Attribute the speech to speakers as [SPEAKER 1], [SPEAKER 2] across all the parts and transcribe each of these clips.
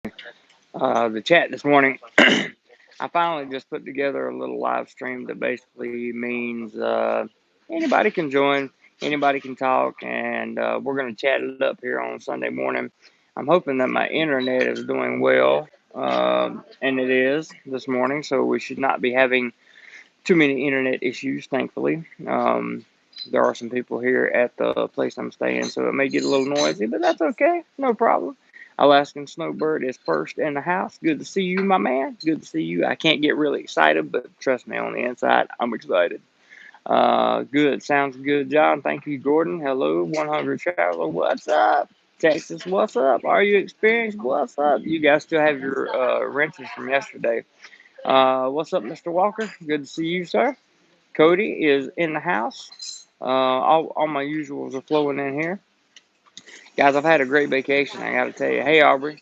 [SPEAKER 1] the chat this morning. I finally just put together a little live stream that basically means anybody can join, anybody can talk, and we're going to chat it up here on Sunday morning. I'm hoping that my internet is doing well, and it is this morning, so we should not be having too many internet issues, thankfully. There are some people here at the place I'm staying, so it may get a little noisy, but that's okay. No problem. Alaskan Snowbird is first in the house. Good to see you, my man. Good to see you. I can't get really excited, but trust me, on the inside, I'm excited. Good. Sounds good, John. Thank you, Gordon. Hello, 100 Traveler. What's up? Texas, what's up? Are you experienced? What's up? You guys still have your wrenches from yesterday. What's up, Mr. Walker? Good to see you, sir. Cody is in the house. All my usuals are flowing in here. Guys, I've had a great vacation, I got to tell you. Hey, Aubrey.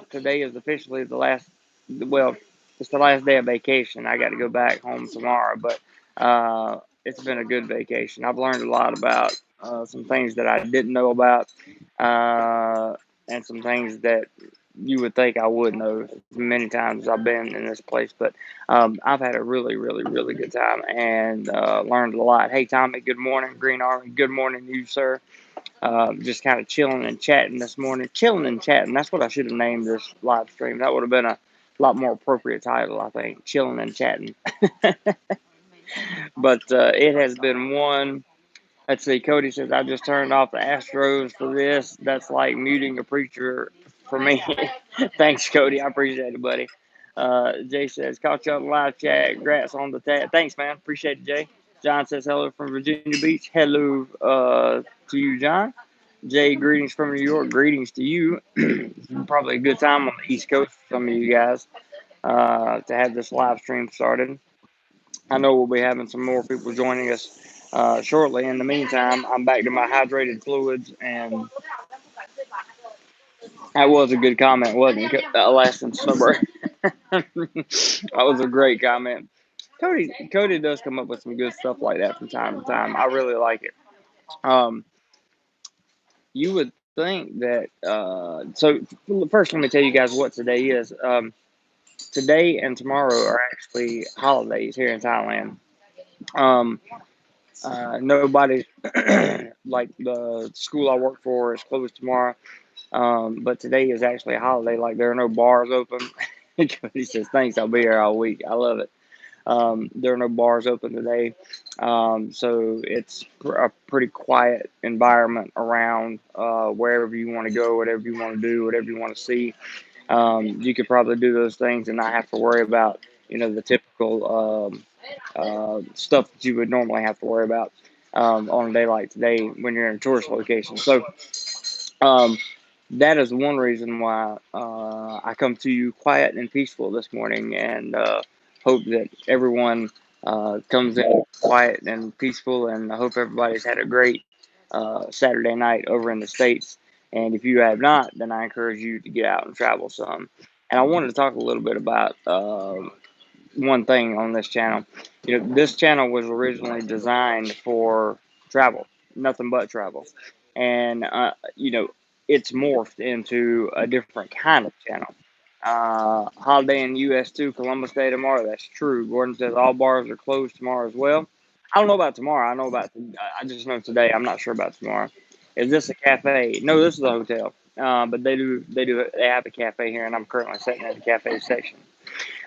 [SPEAKER 1] Today is officially well, it's the last day of vacation. I got to go back home tomorrow, but it's been a good vacation. I've learned a lot about some things that I didn't know about, uh, and some things that you would think I would know as many times as I've been in this place. But I've had a really, really, really good time and learned a lot. Hey, Tommy, good morning. Green Army, good morning to you, sir. Just kind of chilling and chatting this morning. Chilling and chatting. That's what I should have named this live stream. That would have been a lot more appropriate title, I think. Chilling and chatting. But it has been one. Let's see. Cody says, I just turned off the Astros for this. That's like muting a preacher for me. Thanks, Cody. I appreciate it, buddy. Jay says, caught you on the live chat. Congrats on the tag. Thanks, man. Appreciate it, Jay. John says, hello from Virginia Beach. Hello to you, John. Jay, greetings from New York. Greetings to you. Probably a good time on the East Coast for some of you guys to have this live stream started. I know we'll be having some more people joining us shortly. In the meantime, I'm back to my hydrated fluids, and that was a good comment, wasn't it? Alaskan Snowbird. That was a great comment. Cody does come up with some good stuff like that from time to time. I really like it. Um, you would think that. So first, let me tell you guys what today is. Today and tomorrow are actually holidays here in Thailand. Um, Nobody's like the school I work for is closed tomorrow. But today is actually a holiday. Like there are no bars open. He says, "Thanks, I'll be here all week." I love it. There are no bars open today, so it's a pretty quiet environment around wherever you want to go, whatever you want to do, whatever you want to see. You could probably do those things and not have to worry about the typical stuff that you would normally have to worry about on a day like today when you're in a tourist location. So um, that is one reason why I come to you quiet and peaceful this morning, and hope that everyone comes in quiet and peaceful. And I hope everybody's had a great Saturday night over in the States. And if you have not, then I encourage you to get out and travel some. And I wanted to talk a little bit about one thing on this channel. This channel was originally designed for travel, nothing but travel. And, it's morphed into a different kind of channel. Holiday in the U.S. too, Columbus Day tomorrow. That's true. Gordon says all bars are closed tomorrow as well. I don't know about tomorrow. I just know today. I'm not sure about tomorrow. Is this a cafe? No, this is a hotel. But they have a cafe here, and I'm currently sitting at the cafe section.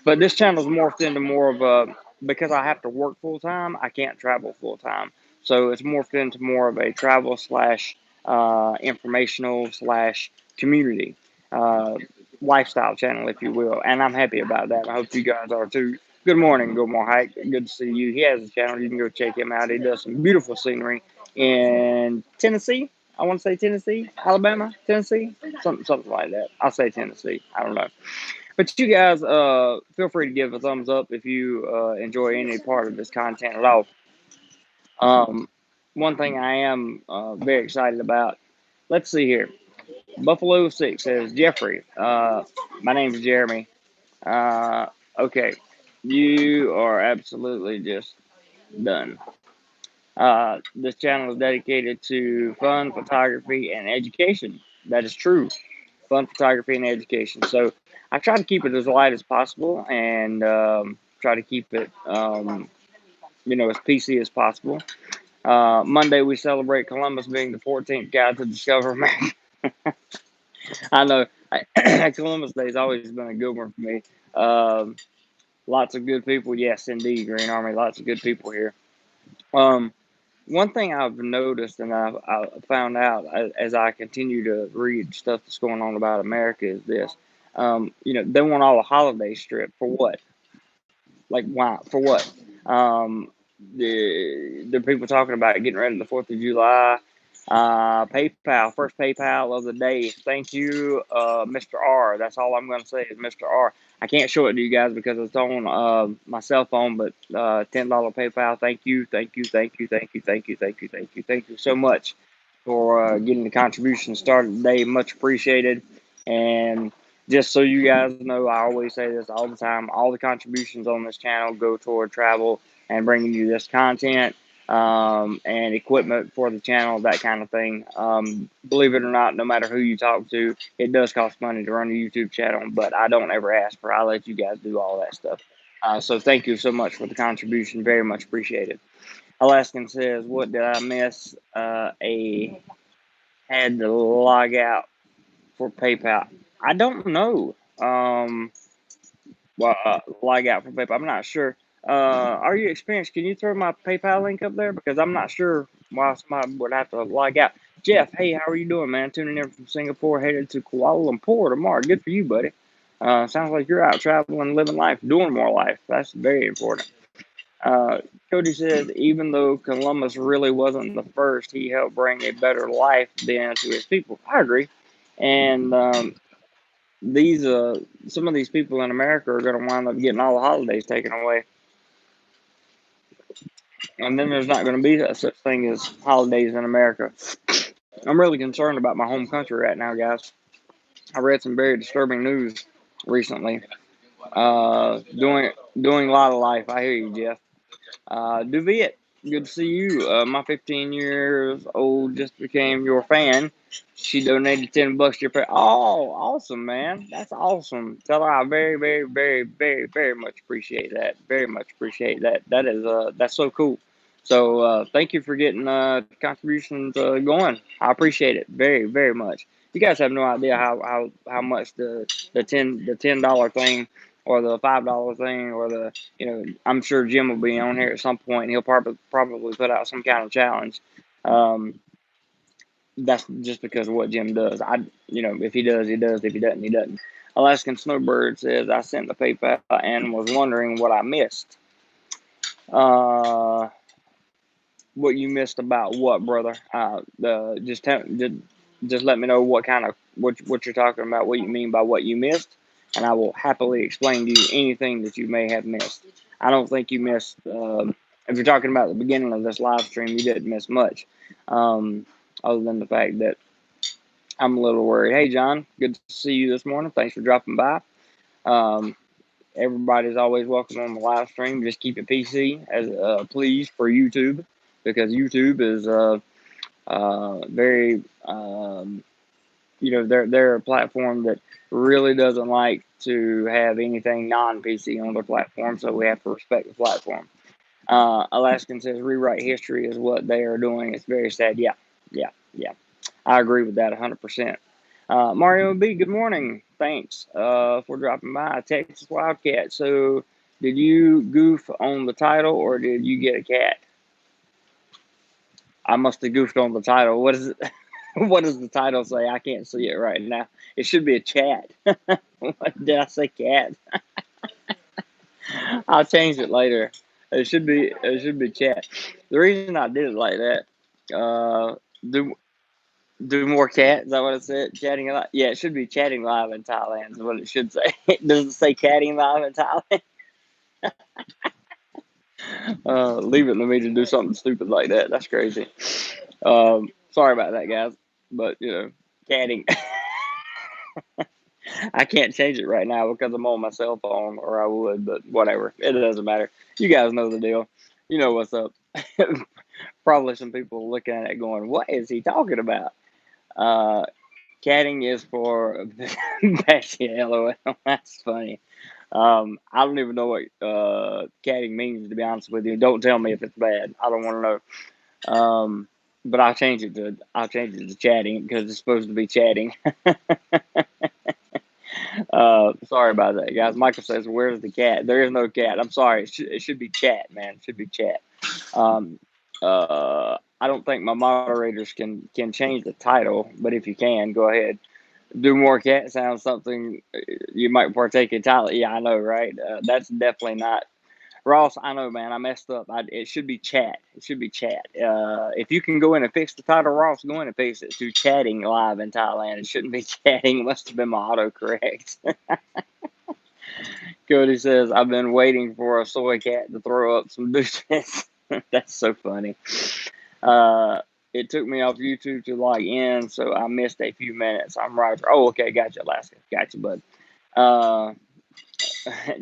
[SPEAKER 1] But this channel's morphed into more of a, because I have to work full time, I can't travel full time. So it's morphed into more of a travel slash informational slash community uh, lifestyle channel, if you will. And I'm happy about that. I hope you guys are too. Good morning, Go More Hike. Good to see you. He has a channel. You can go check him out. He does some beautiful scenery in Tennessee. I want to say Tennessee, Alabama, Tennessee, something like that. I'll say Tennessee. I don't know. But you guys, feel free to give a thumbs up if you enjoy any part of this content at all. Um, One thing I am very excited about. Let's see here. Buffalo 6 says, Jeffrey, my name is Jeremy. Uh, okay, you are absolutely just done. This channel is dedicated to fun, photography, and education. That is true. fun photography and education. So I try to keep it as light as possible and try to keep it, as PC as possible. Monday, we celebrate Columbus being the 14th guy to discover America. I know Columbus Day has always been a good one for me. Um, Lots of good people. Yes, indeed, Green Army. Lots of good people here. Um, One thing I've noticed and I found out as I continue to read stuff that's going on about America is this. They want all the holidays stripped for what? Like, why? For what? Um, the people talking about getting rid of the 4th of July. PayPal, first PayPal of the day. Thank you, Mr. R. That's all I'm going to say is Mr. R. I can't show it to you guys because it's on my cell phone, but $10 PayPal. Thank you, thank you, thank you, thank you, thank you, thank you, thank you, thank you so much for getting the contribution started today. Much appreciated. And just so you guys know, I always say this all the time. All the contributions on this channel go toward travel and bringing you this content and equipment for the channel, that kind of thing. Believe it or not, no matter who you talk to, it does cost money to run a YouTube channel, but I don't ever ask for it. I let you guys do all that stuff. So thank you so much for the contribution. Very much appreciated. Alaskan says, what did I miss? Had to log out for PayPal. I don't know. Log out for PayPal. I'm not sure. Are you experienced? Can you throw my PayPal link up there? Because I'm not sure why somebody would have to log out. Jeff, hey, how are you doing, man? Tuning in from Singapore, headed to Kuala Lumpur tomorrow. Good for you, buddy. Sounds like you're out traveling, living life, doing more life. That's very important. Cody says, even though Columbus really wasn't the first, he helped bring a better life then to his people. I agree. And these some of these people in America are going to wind up getting all the holidays taken away, and then there's not going to be such thing as holidays in America. I'm really concerned about my home country right now, guys. I read some very disturbing news recently. Doing a lot of life. I hear you, Jeff. Duviet, good to see you. My 15 years old just became your fan. She donated $10 to your pay. Oh, awesome, man. That's awesome. Tell her I very, very, very, very, very much appreciate that. Very much appreciate that. That's so cool. So thank you for getting contributions going. I appreciate it very, very much. You guys have no idea how much the $10 thing or the $5 thing or I'm sure Jim will be on here at some point and he'll probably put out some kind of challenge. That's just because of what Jim does. If he does, he does. If he doesn't, he doesn't. Alaskan Snowbird says, I sent the PayPal and was wondering what I missed. What you missed about what, brother? Just let me know what you're talking about, what you mean by what you missed, and I will happily explain to you anything that you may have missed. I don't think you missed. If you're talking about the beginning of this live stream, you didn't miss much, other than the fact that I'm a little worried. Hey, John, good to see you this morning. Thanks for dropping by. Everybody's always welcome on the live stream. Just keep it PC, as please, for YouTube, because YouTube is very they're a platform that really doesn't like to have anything non-PC on their platform, so we have to respect the platform. Alaskan says rewrite history is what they are doing. It's very sad. Yeah. I agree with that 100%. Mario B, good morning. Thanks for dropping by. Texas Wildcat. So, did you goof on the title or did you get a cat? I must have goofed on the title. What is it? What does the title say? I can't see it right now. It should be a chat. What did I say? Cat. I'll change it later. It should be chat. The reason I did it like that, do more cat. Is that what it said? Chatting live. Yeah, it should be chatting live in Thailand. Is what it should say. Does it say chatting live in Thailand? Leave it to me to do something stupid like that. That's crazy. Sorry about that, guys. But catting. I can't change it right now because I'm on my cell phone, or I would, but whatever. It doesn't matter. You guys know the deal. You know what's up. Probably some people looking at it going, what is he talking about? catting is for Bessie. LOL. That's funny. I don't even know what catting means, to be honest with you. Don't tell me if it's bad. I don't want to know. But I'll change it to chatting because it's supposed to be chatting. Sorry about that, guys. Michael says, "Where's the cat?" There is no cat. I'm sorry. It should be chat, man. It should be chat. Um, I don't think my moderators can change the title, but if you can, go ahead. Do more cat sounds, something you might partake in Thailand. Yeah, I know, right? That's definitely not Ross. I know, man. I messed up. It should be chat. It should be chat. If you can go in and fix the title, Ross, go in and fix it to chatting live in Thailand. It shouldn't be chatting. It must have been my autocorrect. Cody says, I've been waiting for a soy cat to throw up some deuces. That's so funny. It took me off YouTube to log in, so I missed a few minutes. I'm right. Oh, okay. Gotcha, Alaska. Gotcha, bud. Uh,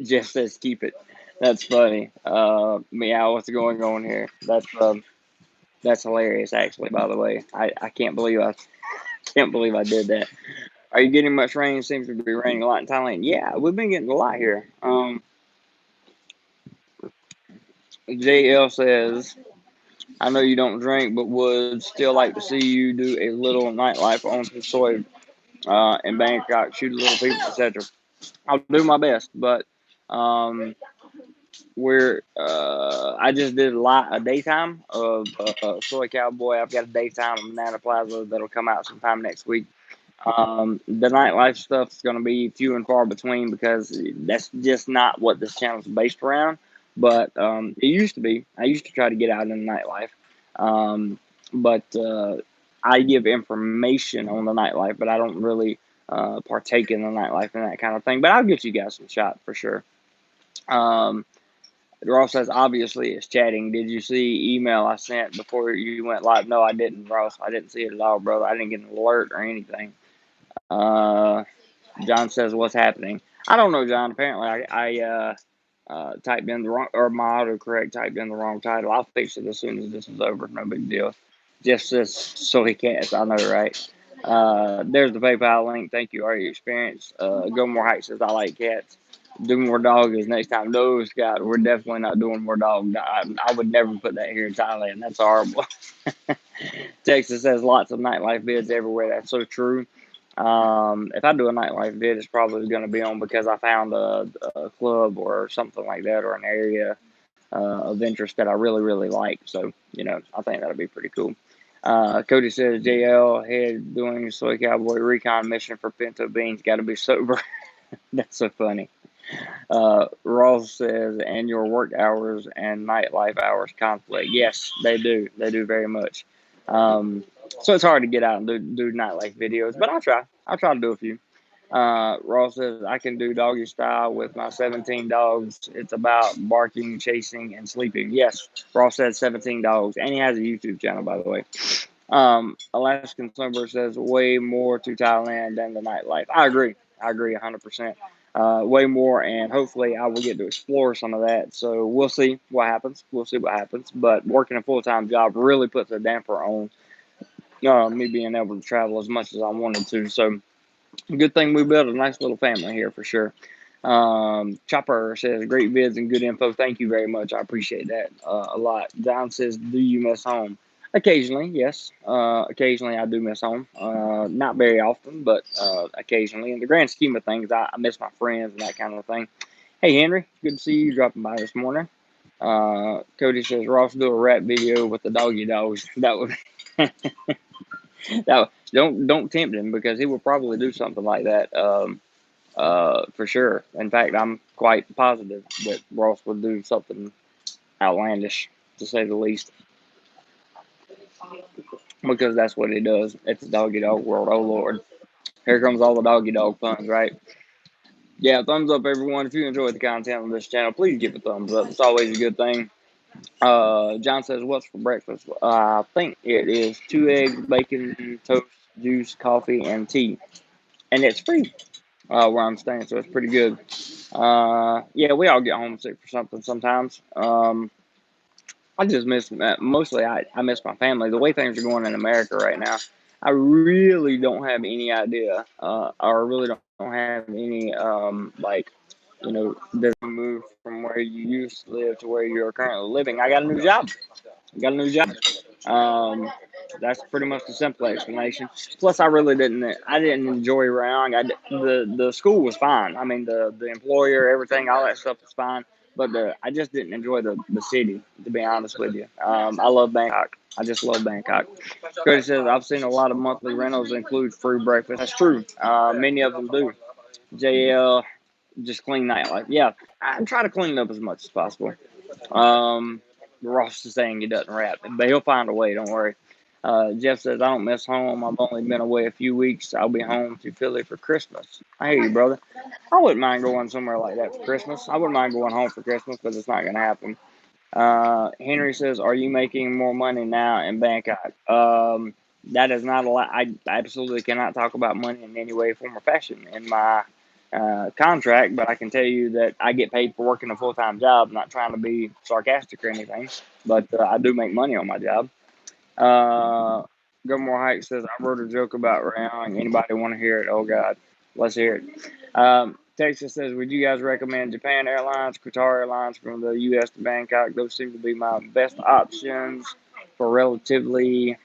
[SPEAKER 1] Jeff says, keep it. That's funny. Meow, what's going on here? That's hilarious, actually, by the way. I can't believe I did that. Are you getting much rain? It seems to be raining a lot in Thailand. Yeah, we've been getting a lot here. JL says, I know you don't drink, but would still like to see you do a little nightlife on some soy in Bangkok, shoot a little people, etc. I'll do my best, but um, I just did a daytime of Soy Cowboy. I've got a daytime of Banana Plaza that'll come out sometime next week. The nightlife stuff is going to be few and far between because that's just not what this channel is based around. But it used to be. I used to try to get out in the nightlife. But I give information on the nightlife, but I don't really partake in the nightlife and that kind of thing. But I'll get you guys some shot for sure. Ross says, obviously it's chatting. Did you see email I sent before you went live? No, I didn't, Ross. I didn't see it at all, brother. I didn't get an alert or anything. John says, what's happening? I don't know, John. Apparently, I typed in the wrong, or my autocorrect typed in the wrong title. I'll fix it as soon as this is over. No big deal. Just says, soy cats. I know, right? There's the PayPal link. Thank you. Are you experienced? Go More Heights says, I like cats. Do more dog is next time. No, Scott, we're definitely not doing more dog. I would never put that here in Thailand. That's horrible. Texas has lots of nightlife vids everywhere. That's so true. If I do a nightlife vid, it's probably going to be on because I found a club or something like that, or an area of interest that I really, really like. So, I think that'll be pretty cool. Cody says, JL head doing Soy Cowboy recon mission for Pinto Beans. Got to be sober. That's so funny. Ross says, and your work hours and nightlife hours conflict. Yes, they do. They do very much. So it's hard to get out and do nightlife videos, but I'll try. I'll try to do a few. Ross says, I can do doggy style with my 17 dogs. It's about barking, chasing, and sleeping. Yes, Ross says 17 dogs. And he has a YouTube channel, by the way. Alaskan Sunburst says, way more to Thailand than the nightlife. I agree. 100%. Way more, and hopefully I will get to explore some of that. So we'll see what happens. But working a full-time job really puts a damper on me being able to travel as much as I wanted to. So good thing we built a nice little family here for sure. Chopper says, great vids and good info. Thank you very much. I appreciate that a lot. John says, do you miss home? Occasionally, yes. Occasionally I do miss home. Not very often, but occasionally. In the grand scheme of things, I miss my friends and that kind of thing. Hey, Henry, good to see you dropping by this morning. Cody says, Ross, do a rap video with the doggy dogs. That would don't tempt him because he will probably do something like that. For sure. In fact, I'm quite positive that Ross would do something outlandish, to say the least, because that's what he does. It's a doggy dog world. Oh Lord, here comes all the doggy dog puns, right? Yeah, thumbs up, everyone. If you enjoyed the content on this channel, please give a thumbs up. It's always a good thing. John says, what's for breakfast? I think it is 2 eggs, bacon, toast, juice, coffee, and tea. And it's free where I'm staying, so it's pretty good. Yeah, we all get homesick for something sometimes. I just miss, mostly I miss my family. The way things are going in America right now, I really don't have any idea, or really don't have any, like, does move from where you used to live to where you're currently living. I got a new job. Got a new job. Um, that's pretty much the simple explanation. Plus, I didn't enjoy Rayong. The school was fine. I mean, the employer, everything, all that stuff was fine. But I just didn't enjoy the city, to be honest with you. I love Bangkok. I just love Bangkok. Cody says, I've seen a lot of monthly rentals include free breakfast. That's true. Many of them do. JL, just clean nightlife. Yeah, I try to clean it up as much as possible. Ross is saying he doesn't rap, but he'll find a way. Don't worry. Jeff says, I don't miss home. I've only been away a few weeks. I'll be home to Philly for Christmas. I hear you, brother. I wouldn't mind going somewhere like that for Christmas. I wouldn't mind going home for Christmas, but it's not going to happen. Henry says, are you making more money now in Bangkok? That is not a lot. I absolutely cannot talk about money in any way, form, or fashion in my contract, but I can tell you that I get paid for working a full-time job. I'm not trying to be sarcastic or anything, but I do make money on my job. Gilmore Heights says, I wrote a joke about Rayong. Anybody want to hear it? Oh, God. Let's hear it. Texas says, would you guys recommend Japan Airlines, Qatar Airlines from the U.S. to Bangkok? Those seem to be my best options for relatively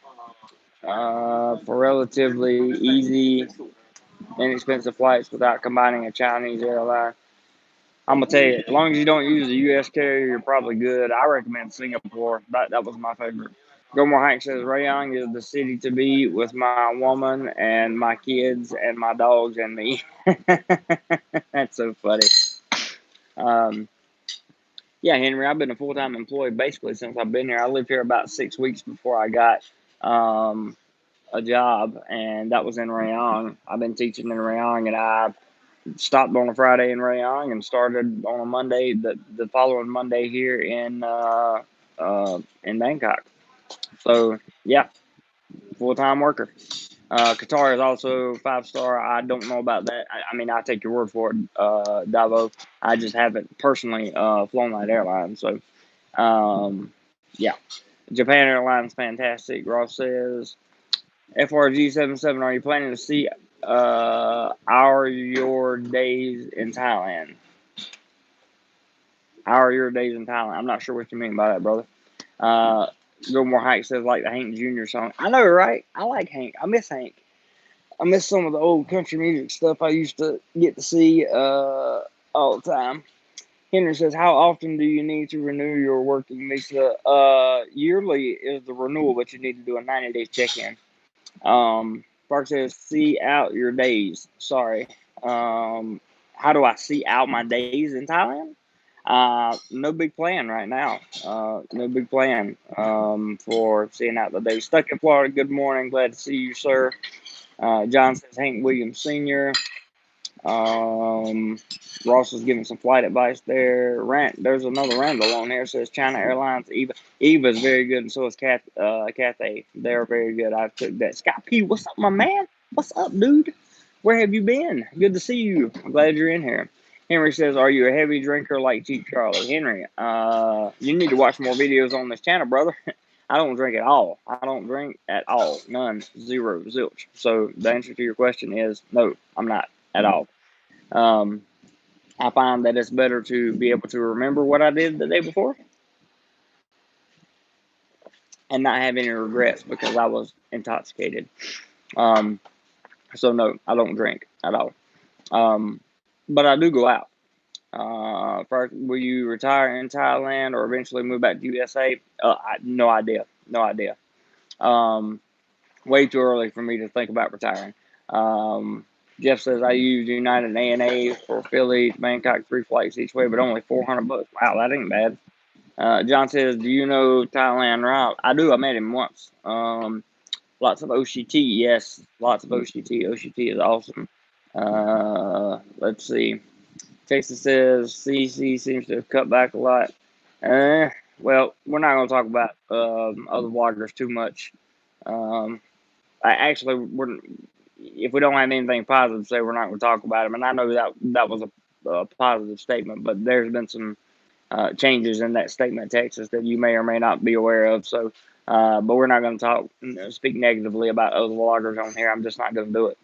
[SPEAKER 1] easy, inexpensive flights without combining a Chinese airline. I'm gonna tell you, as long as you don't use a U.S. carrier, you're probably good. I recommend Singapore. That was my favorite. Gilmore Hank says Rayong is the city to be with my woman and my kids and my dogs and me. That's so funny. Um, yeah, Henry, I've been a full-time employee basically since I've been here. I lived here about 6 weeks before I got a job, and that was in Rayong. I've been teaching in Rayong, and I stopped on a Friday in Rayong and started on a Monday, the following Monday here in Bangkok. So yeah, full-time worker. Qatar is also 5-star. I don't know about that. I mean, I take your word for it, Davo. I just haven't personally flown that airline. So yeah, Japan Airlines fantastic. Ross says FRG77. Are you planning to see your days in Thailand? Your days in Thailand. I'm not sure what you mean by that, brother. Gilmore Hank says like the Hank Jr. song. I know, right? I like Hank. I miss Hank. I miss some of the old country music stuff I used to get to see all the time. Henry says, how often do you need to renew your working visa? Yearly is the renewal, but you need to do a 90-day check-in. Park says, see out your days. Sorry. How do I see out my days in Thailand? No big plan right now. No big plan for seeing out the days. Stuck in Florida. Good morning. Glad to see you, sir. John says, Hank Williams Sr. Ross is giving some flight advice there. There's another Randall on there. Says China Airlines. Eva is very good, and so is Cathay. They're very good. I took that. Scott P, what's up, my man? What's up, dude? Where have you been? Good to see you. I'm glad you're in here. Henry says, are you a heavy drinker like Cheap Charlie? Henry, you need to watch more videos on this channel, brother. I don't drink at all. I don't drink at all. None. Zero. Zilch. So the answer to your question is no, I'm not at all. I find that it's better to be able to remember what I did the day before and not have any regrets because I was intoxicated. So no, I don't drink at all. But I do go out. First, will you retire in Thailand or eventually move back to USA? No idea. No idea. Way too early for me to think about retiring. Jeff says I use United ANA for Philly to Bangkok, 3 flights each way, but only $400. Wow, that ain't bad. John says, do you know Thailand route? I do. I met him once. Lots of OCT. Yes, lots of OCT. OCT is awesome. Let's see. Texas says CC seems to have cut back a lot. Well, we're not going to talk about other vloggers too much. If we don't have anything positive to say, we're not going to talk about them. And I know that was a positive statement, but there's been some changes in that statement, Texas, that you may or may not be aware of. So But we're not going to speak negatively about other vloggers on here. I'm just not going to do it.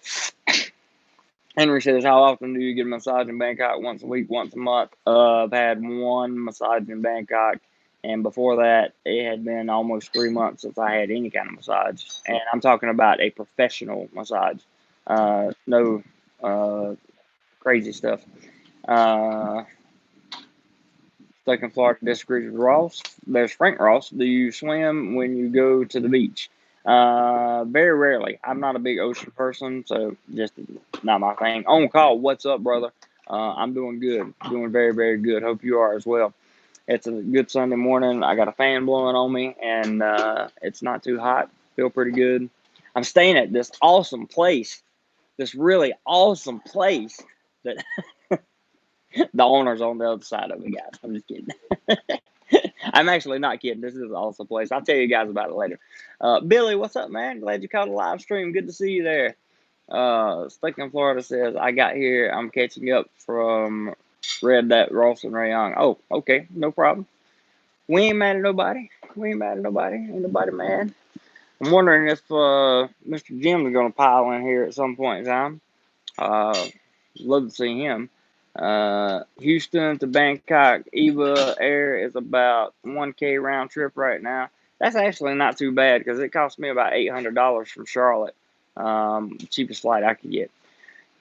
[SPEAKER 1] Henry says, how often do you get a massage in Bangkok? Once a week, once a month. I've had one massage in Bangkok, and before that, it had been almost 3 months since I had any kind of massage. And I'm talking about a professional massage. No crazy stuff. Stuck in Florida disagrees with Ross. There's Frank Ross. Do you swim when you go to the beach? Very rarely. I'm not a big ocean person, so just not my thing. On call, what's up, brother? I'm doing good. Doing very, very good. Hope you are as well. It's a good Sunday morning. I got a fan blowing on me, and it's not too hot. Feel pretty good. I'm staying at this awesome place. This really awesome place that the owner's on the other side of it, guys. I'm just kidding. I'm actually not kidding. This is an awesome place. I'll tell you guys about it later. Billy, what's up, man? Glad you caught a live stream. Good to see you there. Stuck in Florida says, I got here. I'm catching up from read that Ross and Ray Young. Oh, okay. No problem. We ain't mad at nobody. We ain't mad at nobody. Ain't nobody mad. I'm wondering if Mr. Jim is going to pile in here at some point in time. Love to see him. Houston to Bangkok, EVA Air is about 1K round trip right now. That's actually not too bad because it cost me about $800 from Charlotte. Cheapest flight I could get.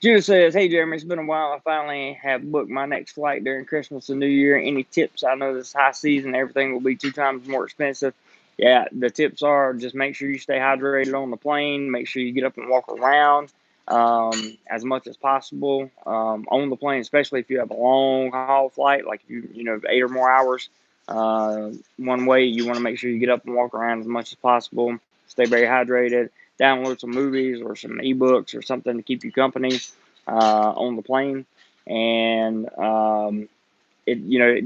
[SPEAKER 1] Judah says, hey Jeremy, it's been a while. I finally have booked my next flight during Christmas and New Year. Any tips? I know this high season, everything will be 2 times more expensive. Yeah, the tips are just make sure you stay hydrated on the plane. Make sure you get up and walk around as much as possible on the plane, especially if you have a long haul flight, like you know 8 or more hours one way. You want to make sure you get up and walk around as much as possible. Stay very hydrated. Download some movies or some ebooks or something to keep you company on the plane, and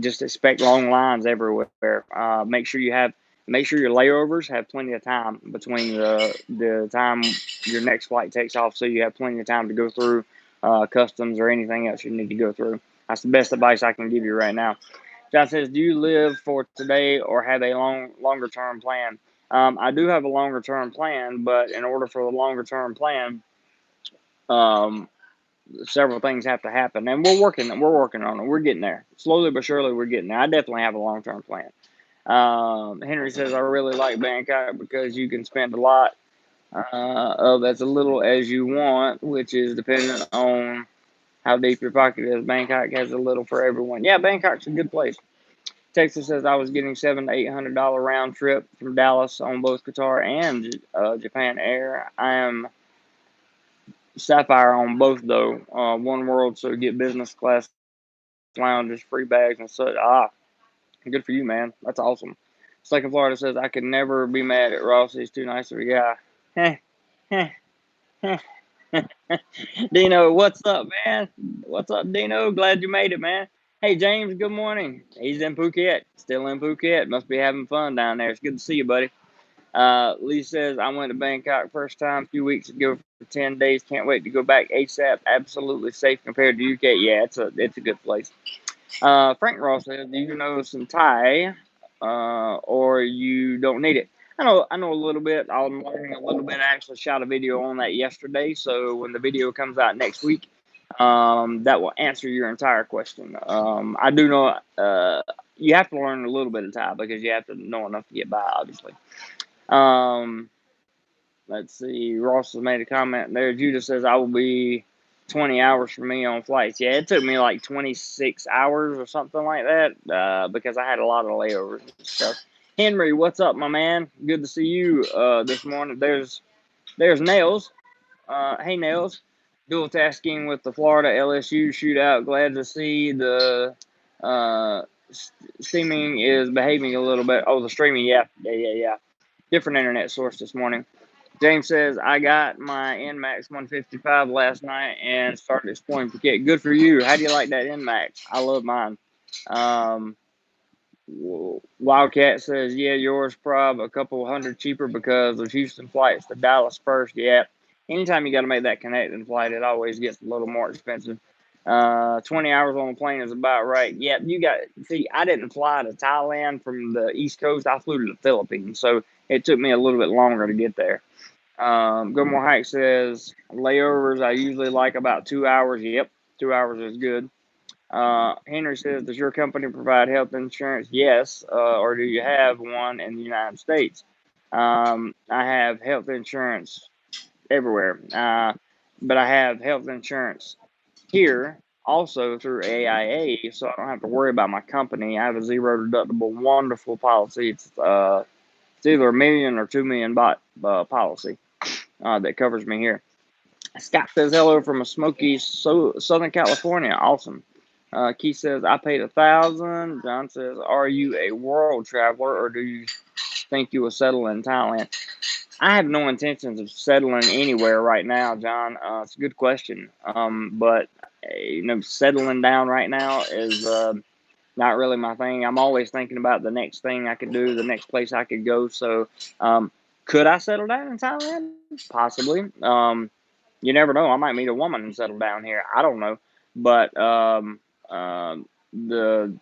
[SPEAKER 1] just expect long lines everywhere. Make sure your layovers have plenty of time between the time your next flight takes off, so you have plenty of time to go through customs or anything else you need to go through. That's the best advice I can give you right now. John says, do you live for today or have a longer term plan? I do have a longer term plan, but in order for the longer term plan, several things have to happen, and we're working on it. We're getting there slowly but surely. We're getting there. I definitely have a long term plan. Henry says, I really like Bangkok because you can spend a lot of as little as you want, which is dependent on how deep your pocket is. Bangkok has a little for everyone. Yeah, Bangkok's a good place. Texas says, I was getting $700 to $800 round trip from Dallas on both Qatar and Japan Air. I am Sapphire on both though. One World, so get business class lounges, free bags, and such. Good for you, man. That's awesome. Second Florida says, I could never be mad at Ross. He's too nice of a guy. Dino, what's up, man? What's up, Dino? Glad you made it, man. Hey, James, good morning. He's in Phuket. Still in Phuket. Must be having fun down there. It's good to see you, buddy. Lee says, I went to Bangkok first time a few weeks ago for 10 days. Can't wait to go back ASAP. Absolutely safe compared to UK. Yeah, it's a good place. Frank Ross says, do you know some Thai or you don't need it? I know a little bit. I'm learning a little bit. I actually shot a video on that yesterday. So when the video comes out next week, that will answer your entire question. I do know you have to learn a little bit of Thai because you have to know enough to get by, obviously. Let's see. Ross has made a comment there. Judah says, I will be 20 hours for me on flights. Yeah, it took me like 26 hours or something like that because I had a lot of layovers and stuff. Henry, what's up, my man? Good to see you this morning. There's Nails. Hey, Nails. Dual tasking with the Florida LSU shootout. Glad to see the streaming is behaving a little bit. Oh, the streaming, yeah. Different internet source this morning. James says, I got my NMAX 155 last night and started exploring Phuket. Good for you. How do you like that NMAX? I love mine. Wildcat says, yeah, yours prob a couple hundred cheaper because of Houston flights to Dallas first. Yeah. Anytime you got to make that connecting flight, it always gets a little more expensive. 20 hours on the plane is about right. Yep, I didn't fly to Thailand from the East Coast. I flew to the Philippines. So It took me a little bit longer to get there. Gilmore Hike says layovers I usually like about 2 hours. Yep, 2 hours is good. Henry says, does your company provide health insurance? Yes. Or do you have one in the United States? I have health insurance everywhere, but I have health insurance here also through AIA, so I don't have to worry about my company. I have a zero deductible, wonderful policy. It's either $1 million or $2 million policy that covers me here. Scott says hello from a smoky Southern California. Awesome. Keith says I paid 1,000. John says, are you a world traveler or do you think you will settle in Thailand? I have no intentions of settling anywhere right now, John. It's a good question. But settling down right now is not really my thing. I'm always thinking about the next thing I could do, the next place I could go. So, could I settle down in Thailand? Possibly. You never know. I might meet a woman and settle down here. I don't know. But the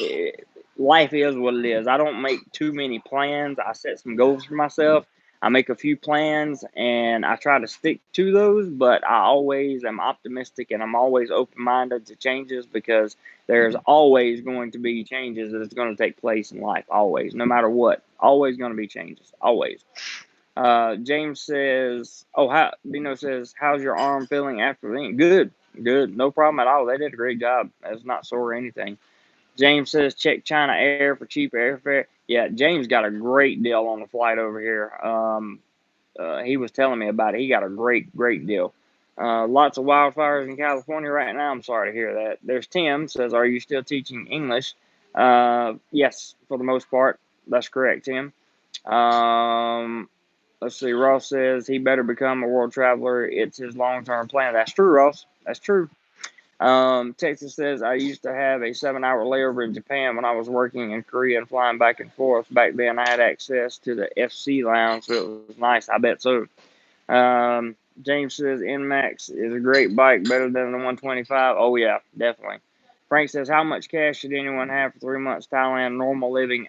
[SPEAKER 1] eh, life is what it is. I don't make too many plans. I set some goals for myself. I make a few plans and I try to stick to those, but I always am optimistic and I'm always open minded to changes because there's always going to be changes that's going to take place in life. Always, no matter what. Always going to be changes. Always. James says, Dino says, how's your arm feeling after the injury? Good, good. No problem at all. They did a great job. It's not sore or anything. James says, check China Air for cheap airfare. Yeah, James got a great deal on the flight over here. He was telling me about it. He got a great, great deal. Lots of wildfires in California right now. I'm sorry to hear that. There's Tim says, are you still teaching English? Yes, for the most part. That's correct, Tim. Let's see. Ross says he better become a world traveler. It's his long-term plan. That's true, Ross. That's true. Texas says I used to have a 7-hour layover in Japan when I was working in Korea and flying back and forth. Back then, I had access to the FC lounge, so it was nice. I bet so. James says NMAX is a great bike, better than the 125. Oh yeah, definitely. Frank says, how much cash should anyone have for 3 months Thailand normal living?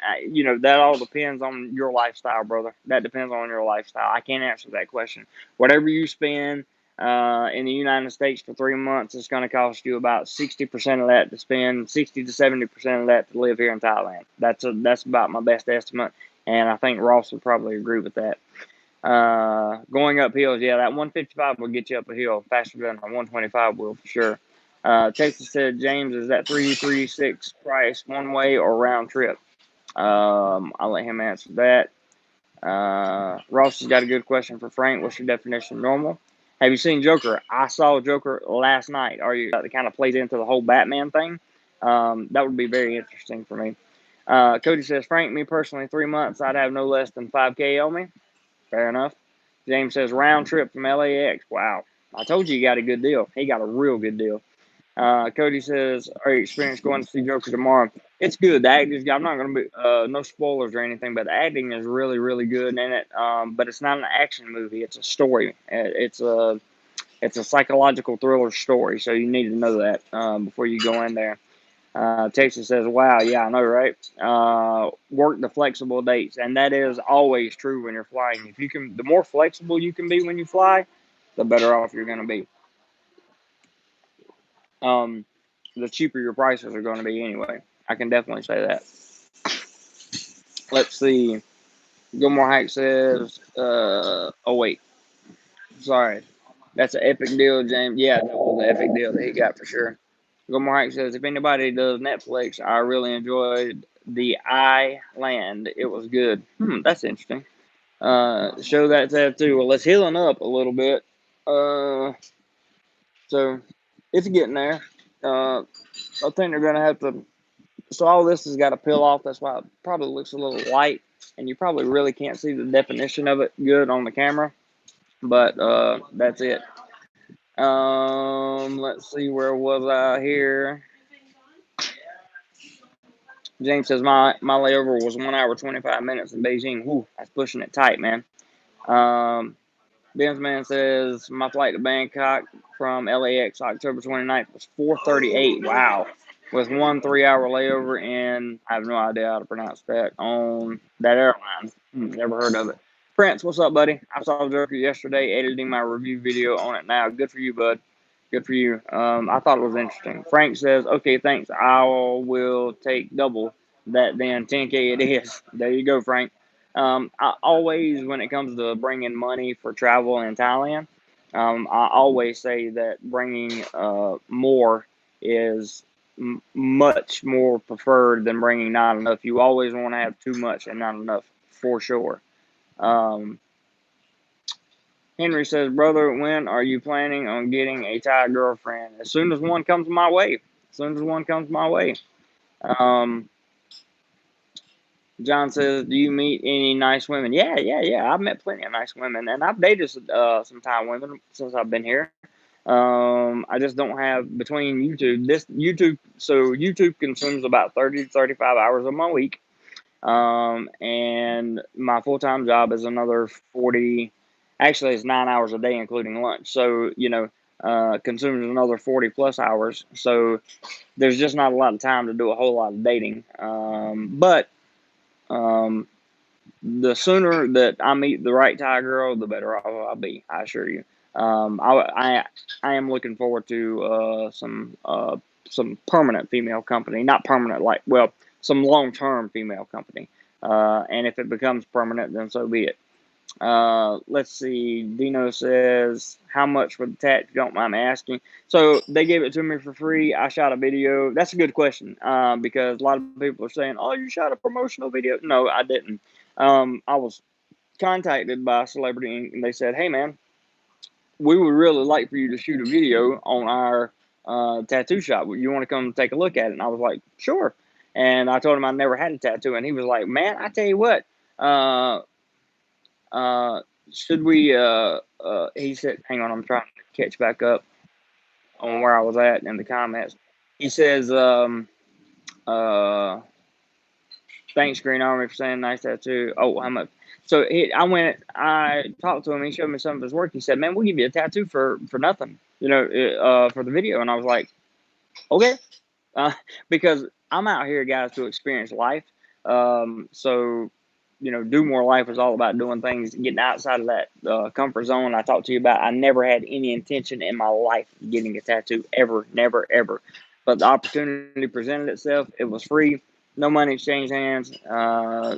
[SPEAKER 1] That all depends on your lifestyle, brother. That depends on your lifestyle. I can't answer that question. Whatever you spend in the United States for 3 months, it's going to cost you about 60% of that to spend, 60 to 70% of that to live here in Thailand. That's about my best estimate, and I think Ross would probably agree with that. Going up hills, yeah, that 155 will get you up a hill faster than a 125 will for sure. Texas said, James, is that 336 price one way or round trip? I'll let him answer that. Ross has got a good question for Frank. What's your definition of normal? Have you seen Joker? I saw Joker last night. Are you that kind of plays into the whole Batman thing? That would be very interesting for me. Cody says, Frank, me personally, 3 months, I'd have no less than 5K on me. Fair enough. James says, round trip from LAX. Wow. I told you he got a good deal. He got a real good deal. Cody says, are you experienced going to see Joker tomorrow? It's good. The acting, I'm not going to be, no spoilers or anything, but the acting is really, really good in it. But it's not an action movie. It's a story. It's a psychological thriller story. So you need to know that before you go in there. Texas says, wow, yeah, I know, right? Work the flexible dates. And that is always true when you're flying. The more flexible you can be when you fly, the better off you're going to be. The cheaper your prices are going to be anyway. I can definitely say that. Let's see. Gilmore Hack says, wait. Sorry. That's an epic deal, James. Yeah, that was an epic deal that he got for sure. Gilmore Hack says, if anybody does Netflix, I really enjoyed The Island. It was good. That's interesting. Show that tab too. Well, it's healing up a little bit. So it's getting there. I think they're gonna have to. So all this has got to peel off. That's why it probably looks a little light, and you probably really can't see the definition of it good on the camera. But that's it. Let's see, where was I here? James says my layover was 1 hour 25 minutes in Beijing. Whew, that's pushing it tight, man. Benzman says my flight to Bangkok from LAX October 29th was 4:38. Wow, with 1 3-hour layover, and I have no idea how to pronounce that on that airline. Never heard of it. Prince, what's up, buddy? I saw Joker yesterday, editing my review video on it now. Good for you, bud. Good for you. I thought it was interesting. Frank says, okay, thanks. I will take double that then. 10K it is. There you go, Frank. I always, when it comes to bringing money for travel in Thailand, I always say that bringing more is much more preferred than bringing not enough. You always want to have too much and not enough, for sure. Um, Henry says, brother, when are you planning on getting a Thai girlfriend? As soon as one comes my way. As soon as one comes my way. Um, John says, do you meet any nice women? Yeah. I've met plenty of nice women, and I've dated some Thai women since I've been here. I just don't have between YouTube. YouTube consumes about 30 to 35 hours of my week. And my full time job is another 40. Actually, it's 9 hours a day, including lunch. So, consumes another 40 plus hours. So, there's just not a lot of time to do a whole lot of dating. But um, the sooner that I meet the right Thai girl, the better off I'll be. I assure you. I am looking forward to some permanent female company, not permanent like some long term female company. And if it becomes permanent, then so be it. Let's see. Dino says, how much for the tat? If you don't mind me asking. So they gave it to me for free. I shot a video. That's a good question. Because a lot of people are saying, oh, you shot a promotional video. No, I didn't. I was contacted by Celebrity Inc. and they said, hey, man, we would really like for you to shoot a video on our tattoo shop. You want to come take a look at it? And I was like, sure. And I told him I never had a tattoo. And he was like, man, I tell you what, uh, uh, should we, he said, hang on, I'm trying to catch back up on where I was at in the comments. He says, uh, thanks, Green Army, for saying nice tattoo. Oh, how much? So I talked to him. He showed me some of his work. He said, man, we'll give you a tattoo for nothing, for the video. And I was like, okay. Uh, because I'm out here, guys, to experience life. So, DoMoreLife is all about doing things, getting outside of that comfort zone I talked to you about. I never had any intention in my life of getting a tattoo, ever, never, ever. But the opportunity presented itself. It was free, no money exchanged hands,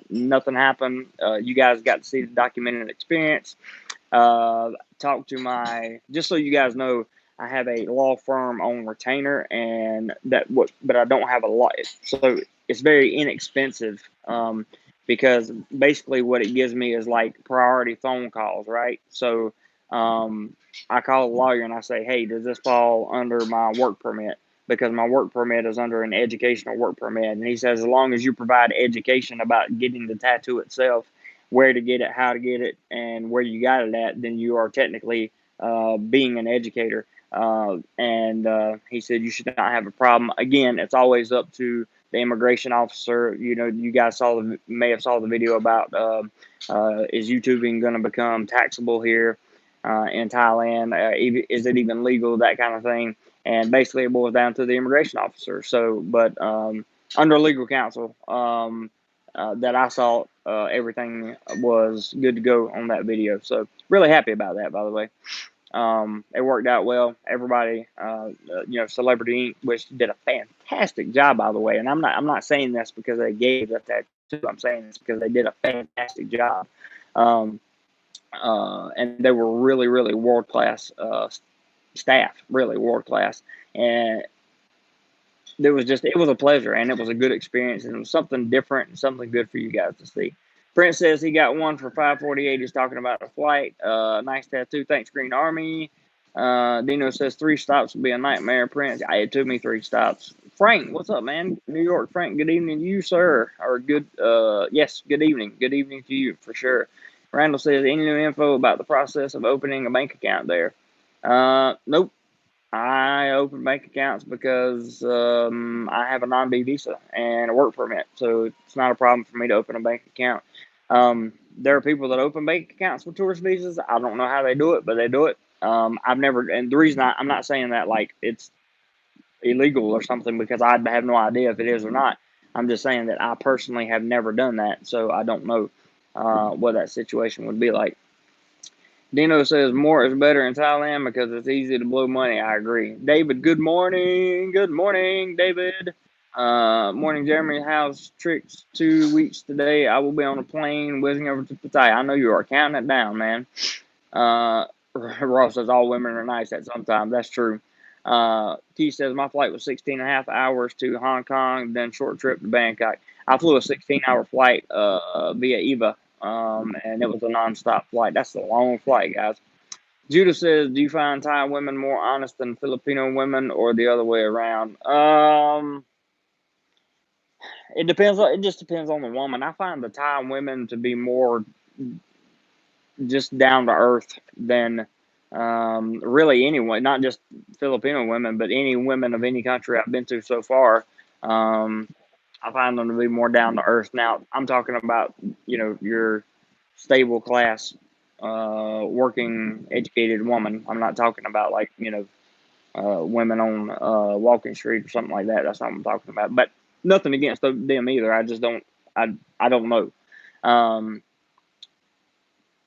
[SPEAKER 1] nothing happened. You guys got to see the documented experience. Talk to just so you guys know, I have a law firm on retainer, but I don't have a lot. So it's very inexpensive. Because basically what it gives me is like priority phone calls, right? So, I call a lawyer and I say, hey, does this fall under my work permit? Because my work permit is under an educational work permit. And he says, as long as you provide education about getting the tattoo itself, where to get it, how to get it, and where you got it at, then you are technically being an educator. And he said you should not have a problem. Again, it's always up to the immigration officer. You guys may have saw the video about is YouTubing going to become taxable here in Thailand? Is it even legal? That kind of thing. And basically, it boils down to the immigration officer. So, but under legal counsel, that I saw, everything was good to go on that video. So, really happy about that, by the way. It worked out well. Everybody, Celebrity Inc., which did a fantastic job, by the way. And I'm not saying this because they gave us that tattoo. I'm saying this because they did a fantastic job. And they were really, really world class staff, really world class. And it was a pleasure, and it was a good experience, and it was something different and something good for you guys to see. Prince says he got one for 548. He's talking about a flight. Nice tattoo. Thanks, Green Army. Dino says 3 stops will be a nightmare. Prince, it took me 3 stops. Frank, what's up, man? New York, Frank. Good evening to you, sir. Or yes, good evening. Good evening to you for sure. Randall says, any new info about the process of opening a bank account there? Nope. I open bank accounts because I have a non-B visa and a work permit, so it's not a problem for me to open a bank account. There are people that open bank accounts with tourist visas. I don't know how they do it, but they do it. I've never, and the reason I'm not saying that like it's illegal or something because I have no idea if it is or not. I'm just saying that I personally have never done that, so I don't know. what that situation would be like. Dino says more is better in Thailand because it's easy to blow money. I agree. David, good morning. Good morning, David. Morning, Jeremy. How's tricks 2 weeks today? I will be on a plane whizzing over to Pattaya. I know you are counting it down, man. Ross says all women are nice at some time. That's true. T says my flight was 16 and a half hours to Hong Kong, then short trip to Bangkok. I flew a 16-hour flight via EVA, and it was a nonstop flight. That's a long flight, guys. Judah says, do you find Thai women more honest than Filipino women, or the other way around? It depends. It just depends on the woman. I find the Thai women to be more just down to earth than really anyone, not just Filipino women, but any women of any country I've been to so far. I find them to be more down to earth. Now, I'm talking about, your stable class, working, educated woman. I'm not talking about like, women on Walking Street or something like that. That's not what I'm talking about. But nothing against them either. I just don't. I don't know.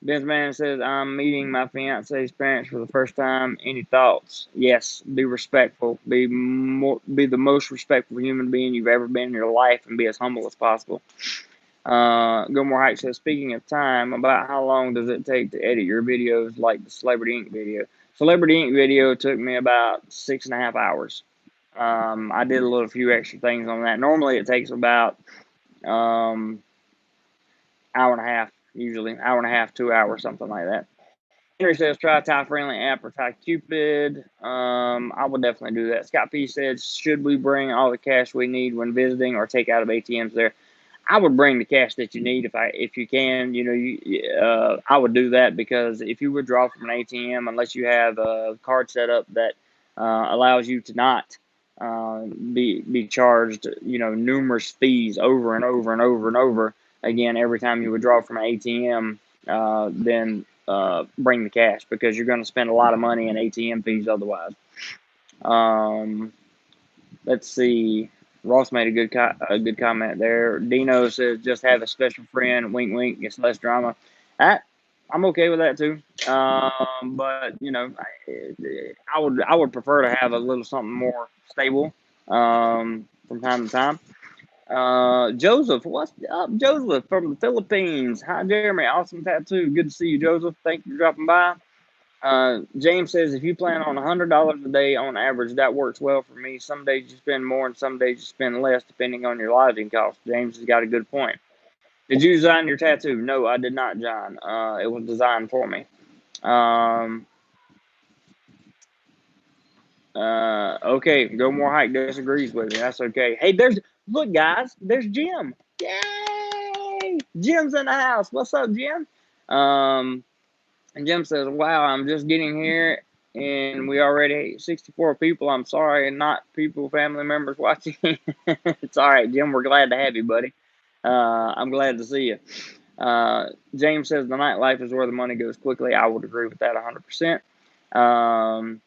[SPEAKER 1] This man says, I'm meeting my fiance's parents for the first time. Any thoughts? Yes, be respectful. Be the most respectful human being you've ever been in your life, and be as humble as possible. Go More Hike says, speaking of time, about how long does it take to edit your videos like the Celebrity Ink video? Celebrity Ink video took me about 6.5 hours. I did a few extra things on that. Normally it takes about hour and a half, usually hour and a half, 2 hours, something like that. Henry says try Thai friendly app or Thai Cupid. I would definitely do that. Scott P says, should we bring all the cash we need when visiting or take out of ATMs there? I would bring the cash that you need if you can. I would do that, because if you withdraw from an ATM, unless you have a card set up that allows you to not be charged, numerous fees over and over and over and over again every time you withdraw from an ATM, then bring the cash, because you're going to spend a lot of money in ATM fees otherwise. Let's see. Ross made a good comment there. Dino says, just have a special friend. Wink, wink. It's less drama. I'm okay with that too. But I would prefer to have a little something more stable from time to time. Joseph, what's up, Joseph from the Philippines? Hi, Jeremy. Awesome tattoo. Good to see you, Joseph. Thank you for dropping by. James says, if you plan on $100 a day on average, that works well for me. Some days you spend more and some days you spend less, depending on your lodging costs. James has got a good point. Did you design your tattoo? No, I did not, John. It was designed for me. Okay, Go More Hike disagrees with me. That's okay. Hey, look, guys, there's Jim. Yay! Jim's in the house. What's up, Jim? And Jim says, wow, I'm just getting here, and we already 64 people. I'm sorry, not people, family members watching. It's all right, Jim. We're glad to have you, buddy. I'm glad to see you. James says, the nightlife is where the money goes quickly. I would agree with that 100%.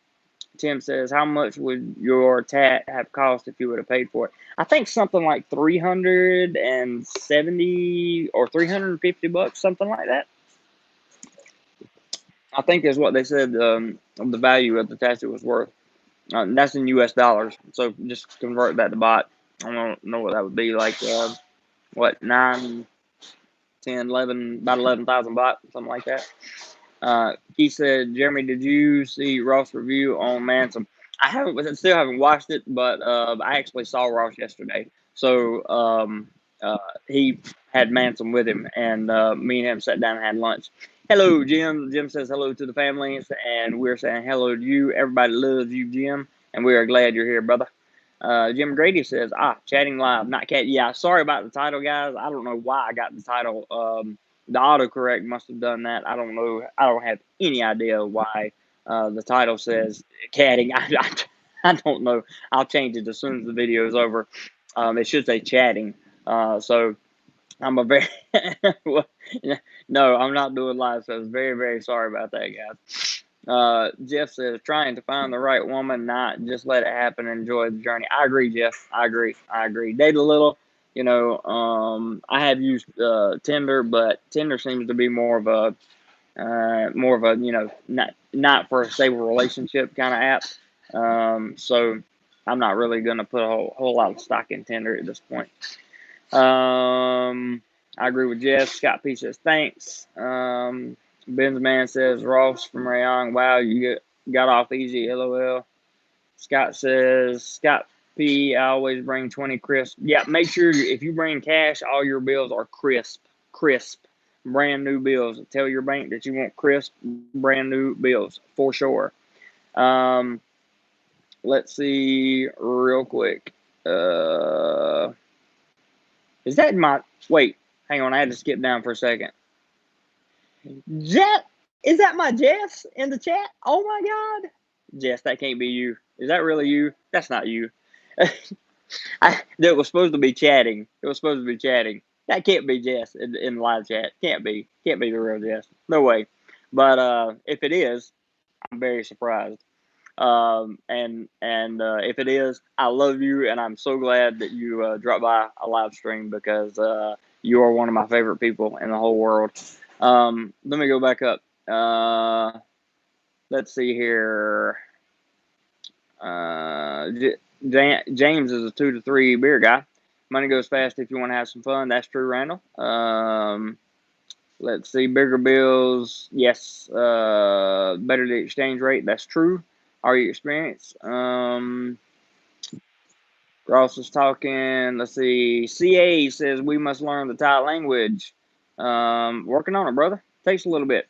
[SPEAKER 1] Tim says, how much would your tat have cost if you would have paid for it? I think something like 370 or 350 bucks, something like that. I think is what they said the value of the tattoo was worth. That's in US dollars. So just convert that to baht. I don't know what that would be like. What, 9, 10, 11, about 11,000 baht, something like that. He said, Jeremy, did you see Ross' review on Manson? I still haven't watched it, but I actually saw Ross yesterday. So he had Manson with him, and me and him sat down and had lunch. Hello, Jim. Jim says hello to the family, and we're saying hello to you. Everybody loves you, Jim, and we are glad you're here, brother. Jim Grady says, chatting live, not cat. Yeah, sorry about the title, guys. I don't know why I got the title. The autocorrect must have done that. I don't know. I don't have any idea why the title says catting. I don't know. I'll change it as soon as the video is over. It should say chatting. So I'm a very no, I'm not doing live. So I was very, very sorry about that, guys. Jeff says, trying to find the right woman, not just let it happen and enjoy the journey. I agree, Jeff. I agree. Date a little, I have used Tinder, but Tinder seems to be more of a not for a stable relationship kind of app. So I'm not really gonna put a whole lot of stock in Tinder at this point. I agree with Jeff. Scott P says thanks. Ben's man says Ross from Rayong. Wow, you got off easy. LOL. Scott says Scott P. I always bring 20 crisp. Yeah, make sure if you bring cash, all your bills are crisp, brand new bills. Tell your bank that you want crisp, brand new bills for sure. Um, let's see real quick. Is that my wait? Hang on, I had to skip down for a second. Jet, is that my Jess in the chat? Oh my God, Jess, that can't be you. Is that really you? That's not you. That was supposed to be chatting. It was supposed to be chatting. That can't be Jess in the live chat. Can't be. Can't be the real Jess. No way. But if it is, I'm very surprised. And if it is, I love you, and I'm so glad that you dropped by a live stream because you are one of my favorite people in the whole world. Let me go back up. Let's see here. James is a 2 to 3 beer guy. Money goes fast if you want to have some fun. That's true, Randall. Let's see. Bigger bills. Yes. Better the exchange rate. That's true. Are you experienced? Ross is talking. Let's see. CA says we must learn the Thai language. Working on it, brother. Takes a little bit.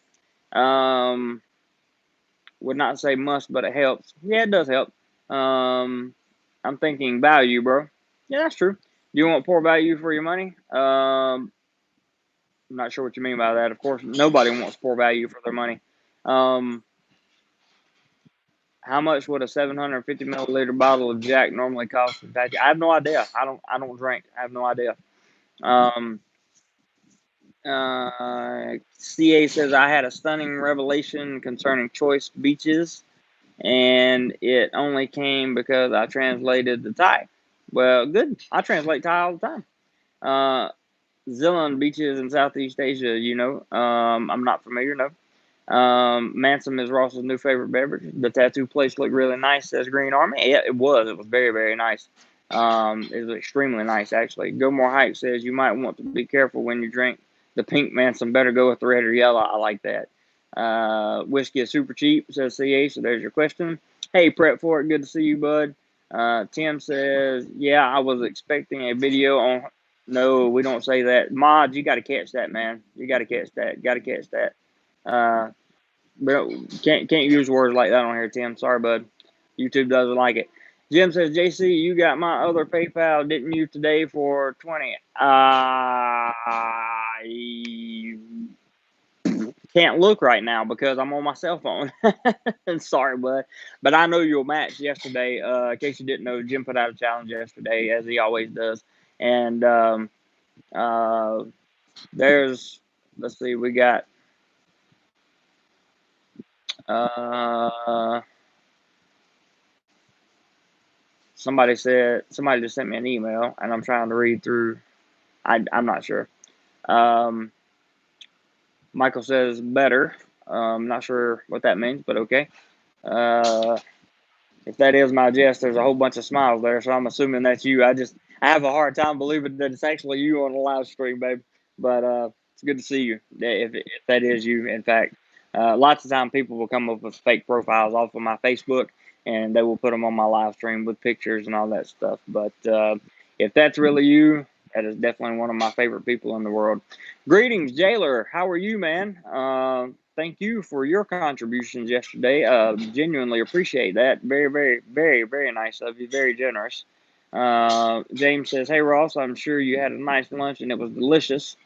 [SPEAKER 1] Would not say must, but it helps. Yeah, it does help. I'm thinking value, bro. Yeah, that's true. Do you want poor value for your money? I'm not sure what you mean by that. Of course, nobody wants poor value for their money. Um, how much would a 750 milliliter bottle of Jack normally cost? I have no idea. I don't drink. I have no idea. Um, CA says I had a stunning revelation concerning choice beaches, and it only came because I translated the Thai. Well, good. I translate Thai all the time. Zillan beaches in Southeast Asia, I'm not familiar, no. Mansum is Ross's new favorite beverage. The tattoo place looked really nice, says Green Army. Yeah, it was. It was very, very nice. It was extremely nice, actually. Go More Hype says you might want to be careful when you drink the pink Mansum. Better go with the red or yellow. I like that. Whiskey is super cheap, says CA. So there's your question. Hey, Prep for it. Good to see you, bud. Tim says, yeah, I was expecting a video on. No, we don't say that. Mods, you got to catch that, man. You got to catch that. Got to catch that. Uh, but can't use words like that on here, Tim. Sorry, bud. YouTube doesn't like it. Jim says, JC, you got my other PayPal, didn't you, today for 20? I can't look right now because I'm on my cell phone. Sorry, bud. But I know you'll match yesterday. In case you didn't know, Jim put out a challenge yesterday, as he always does. And uh, there's, let's see, we got somebody just sent me an email, and I'm trying to read through. I'm not sure. Michael says better. Not sure what that means, but okay. If that is my jest, there's a whole bunch of smiles there, so I'm assuming that's you. I have a hard time believing that it's actually you on the live stream, babe. But it's good to see you. If that is you, in fact, lots of time people will come up with fake profiles off of my Facebook, and they will put them on my live stream with pictures and all that stuff. But if that's really you, that is definitely one of my favorite people in the world. Greetings, Jailer. How are you, man? Thank you for your contributions yesterday. Genuinely appreciate that. Very, very, very, very nice of you. Very generous. James says, hey, Ross, I'm sure you had a nice lunch and it was delicious.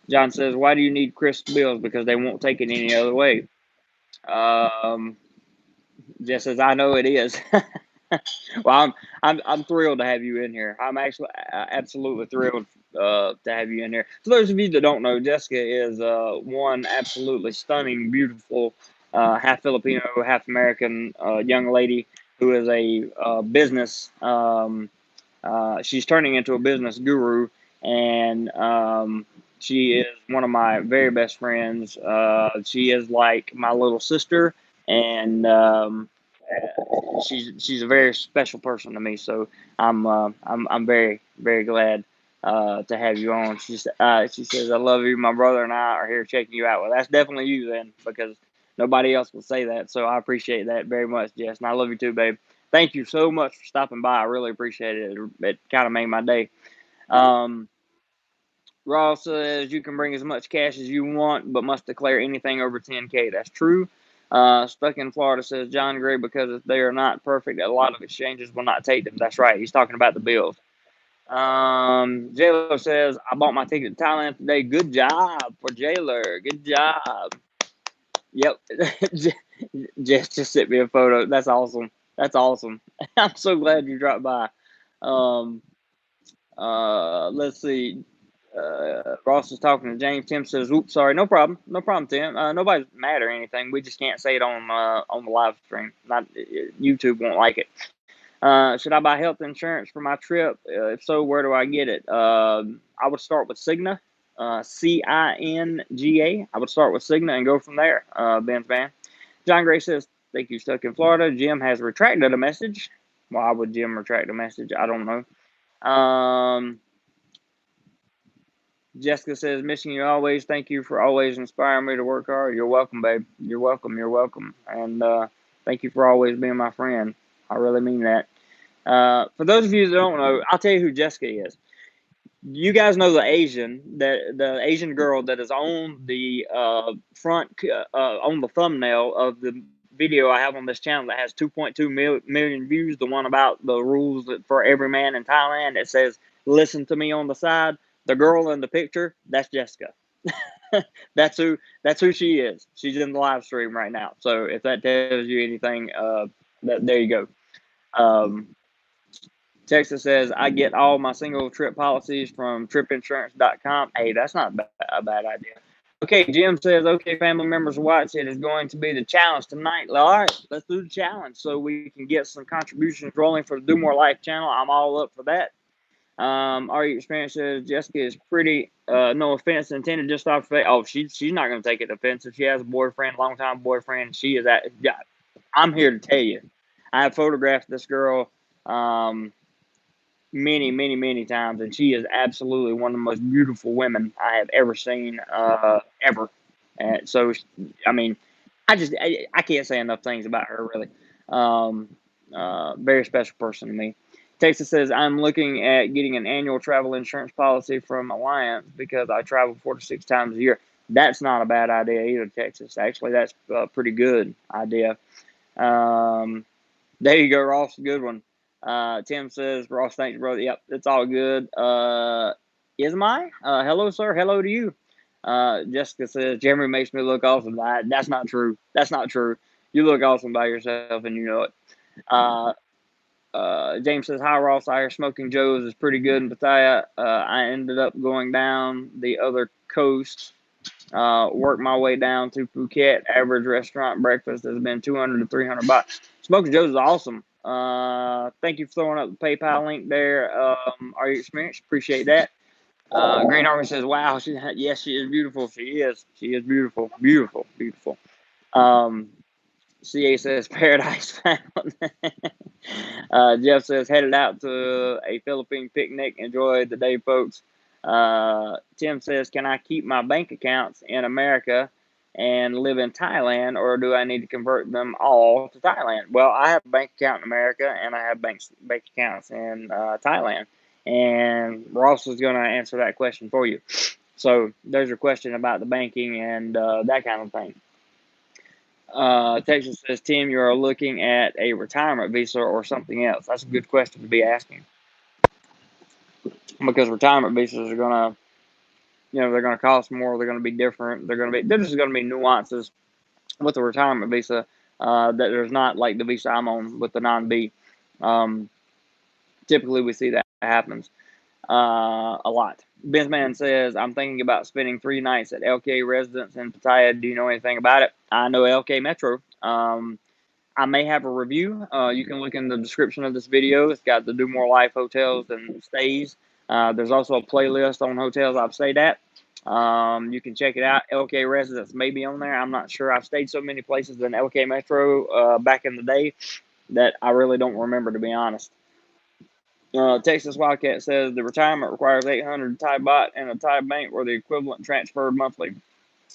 [SPEAKER 1] John says, why do you need crisp bills? Because they won't take it any other way. Just as I know it is. Well, I'm thrilled to have you in here. I'm actually absolutely thrilled to have you in here. For those of you that don't know, Jessica is one absolutely stunning, beautiful, half Filipino, half American young lady who is a business. She's turning into a business guru, and she is one of my very best friends. She is like my little sister, and she's a very special person to me. So I'm very very glad to have you on. She says I love you. My brother and I are here checking you out. Well, that's definitely you then, because nobody else will say that. So I appreciate that very much, Jess, and I love you too, babe. Thank you so much for stopping by. I really appreciate it. It kind of made my day. Um, Ross says you can bring as much cash as you want, but must declare anything over 10K. That's true. Stuck in Florida says John Gray, because if they are not perfect, a lot of exchanges will not take them. That's right. He's talking about the bills. Jailer says I bought my ticket to Thailand today. Good job for Jailer. Good job. Yep. Jess just sent me a photo. That's awesome. That's awesome. I'm so glad you dropped by. Um, let's see. Ross is talking to James. Tim says, "Oops, sorry, no problem, no problem, Tim. Nobody's mad or anything. We just can't say it on the live stream. Not YouTube won't like it. Should I buy health insurance for my trip? If so, where do I get it? I would start with Cigna, Cinga. I would start with Cigna and go from there. Ben's man. John Gray says, thank you, stuck in Florida. Jim has retracted a message. Why would Jim retract a message? I don't know. Jessica says, missing you always. Thank you for always inspiring me to work hard. You're welcome, babe. You're welcome. You're welcome. And thank you for always being my friend. I really mean that. For those of you that don't know, I'll tell you who Jessica is. You guys know the Asian girl that is on the front on the thumbnail of the video I have on this channel that has 2.2 million views. The one about the rules for every man in Thailand. It says, "Listen to me" on the side. The girl in the picture, that's Jessica. that's who she is. She's in the live stream right now. So if that tells you anything, there you go. Texas says, I get all my single trip policies from tripinsurance.com. Hey, that's not a bad idea. Okay, Jim says, okay, family members watch. It is going to be the challenge tonight. All right, let's do the challenge so we can get some contributions rolling for the Do More Life channel. I'm all up for that. Our experience says Jessica is pretty, no offense intended, just off the, oh, she's not going to take it offensive. She has a boyfriend, longtime boyfriend. She is at, yeah, I'm here to tell you. I have photographed this girl many, many, many times, and she is absolutely one of the most beautiful women I have ever seen, ever. And so, I mean, I can't say enough things about her, really. Very special person to me. Texas says, I'm looking at getting an annual travel insurance policy from Alliance because I travel 4 to 6 times a year. That's not a bad idea either, Texas. Actually, that's a pretty good idea. There you go, Ross. Good one. Tim says, Ross, thanks, brother. Yep, it's all good. Ismai? Hello, sir. Hello to you. Jessica says, Jeremy makes me look awesome. That's not true. That's not true. You look awesome by yourself, and you know it. James says, hi, Ross. I hear Smoking Joe's is pretty good in Pattaya. I ended up going down the other coast. Worked my way down to Phuket. Average restaurant breakfast has been 200 to 300 bucks. Smoking Joe's is awesome. Thank you for throwing up the PayPal link there. Are you experienced? Appreciate that. Green Army says, wow, yes, she is beautiful. She is. She is beautiful. Beautiful. Beautiful. CA says, paradise found. Jeff says, headed out to a Philippine picnic. Enjoy the day, folks. Tim says, can I keep my bank accounts in America and live in Thailand, or do I need to convert them all to Thailand? Well, I have a bank account in America, and I have bank accounts in Thailand. And Ross is going to answer that question for you. So there's your question about the banking and that kind of thing. Texas says, Tim, you are looking at a retirement visa or something else. That's a good question to be asking, because retirement visas are gonna, they're gonna cost more. They're gonna be different. They're just gonna be nuances with the retirement visa that there's not, like the visa I'm on with the non-B. Typically, we see that happens a lot. Benzman says, I'm thinking about spending 3 nights at LK residence in Pattaya. Do you know anything about it? I know LK Metro. I may have a review. You can look in the description of this video. It's got the Do More Life hotels and stays. There's also a playlist on hotels I've stayed at. You can check it out. LK Residence may be on there. I'm not sure. I've stayed so many places in LK Metro back in the day that I really don't remember, to be honest. Texas Wildcat says the retirement requires 800 Thai baht and a Thai bank or the equivalent transferred monthly.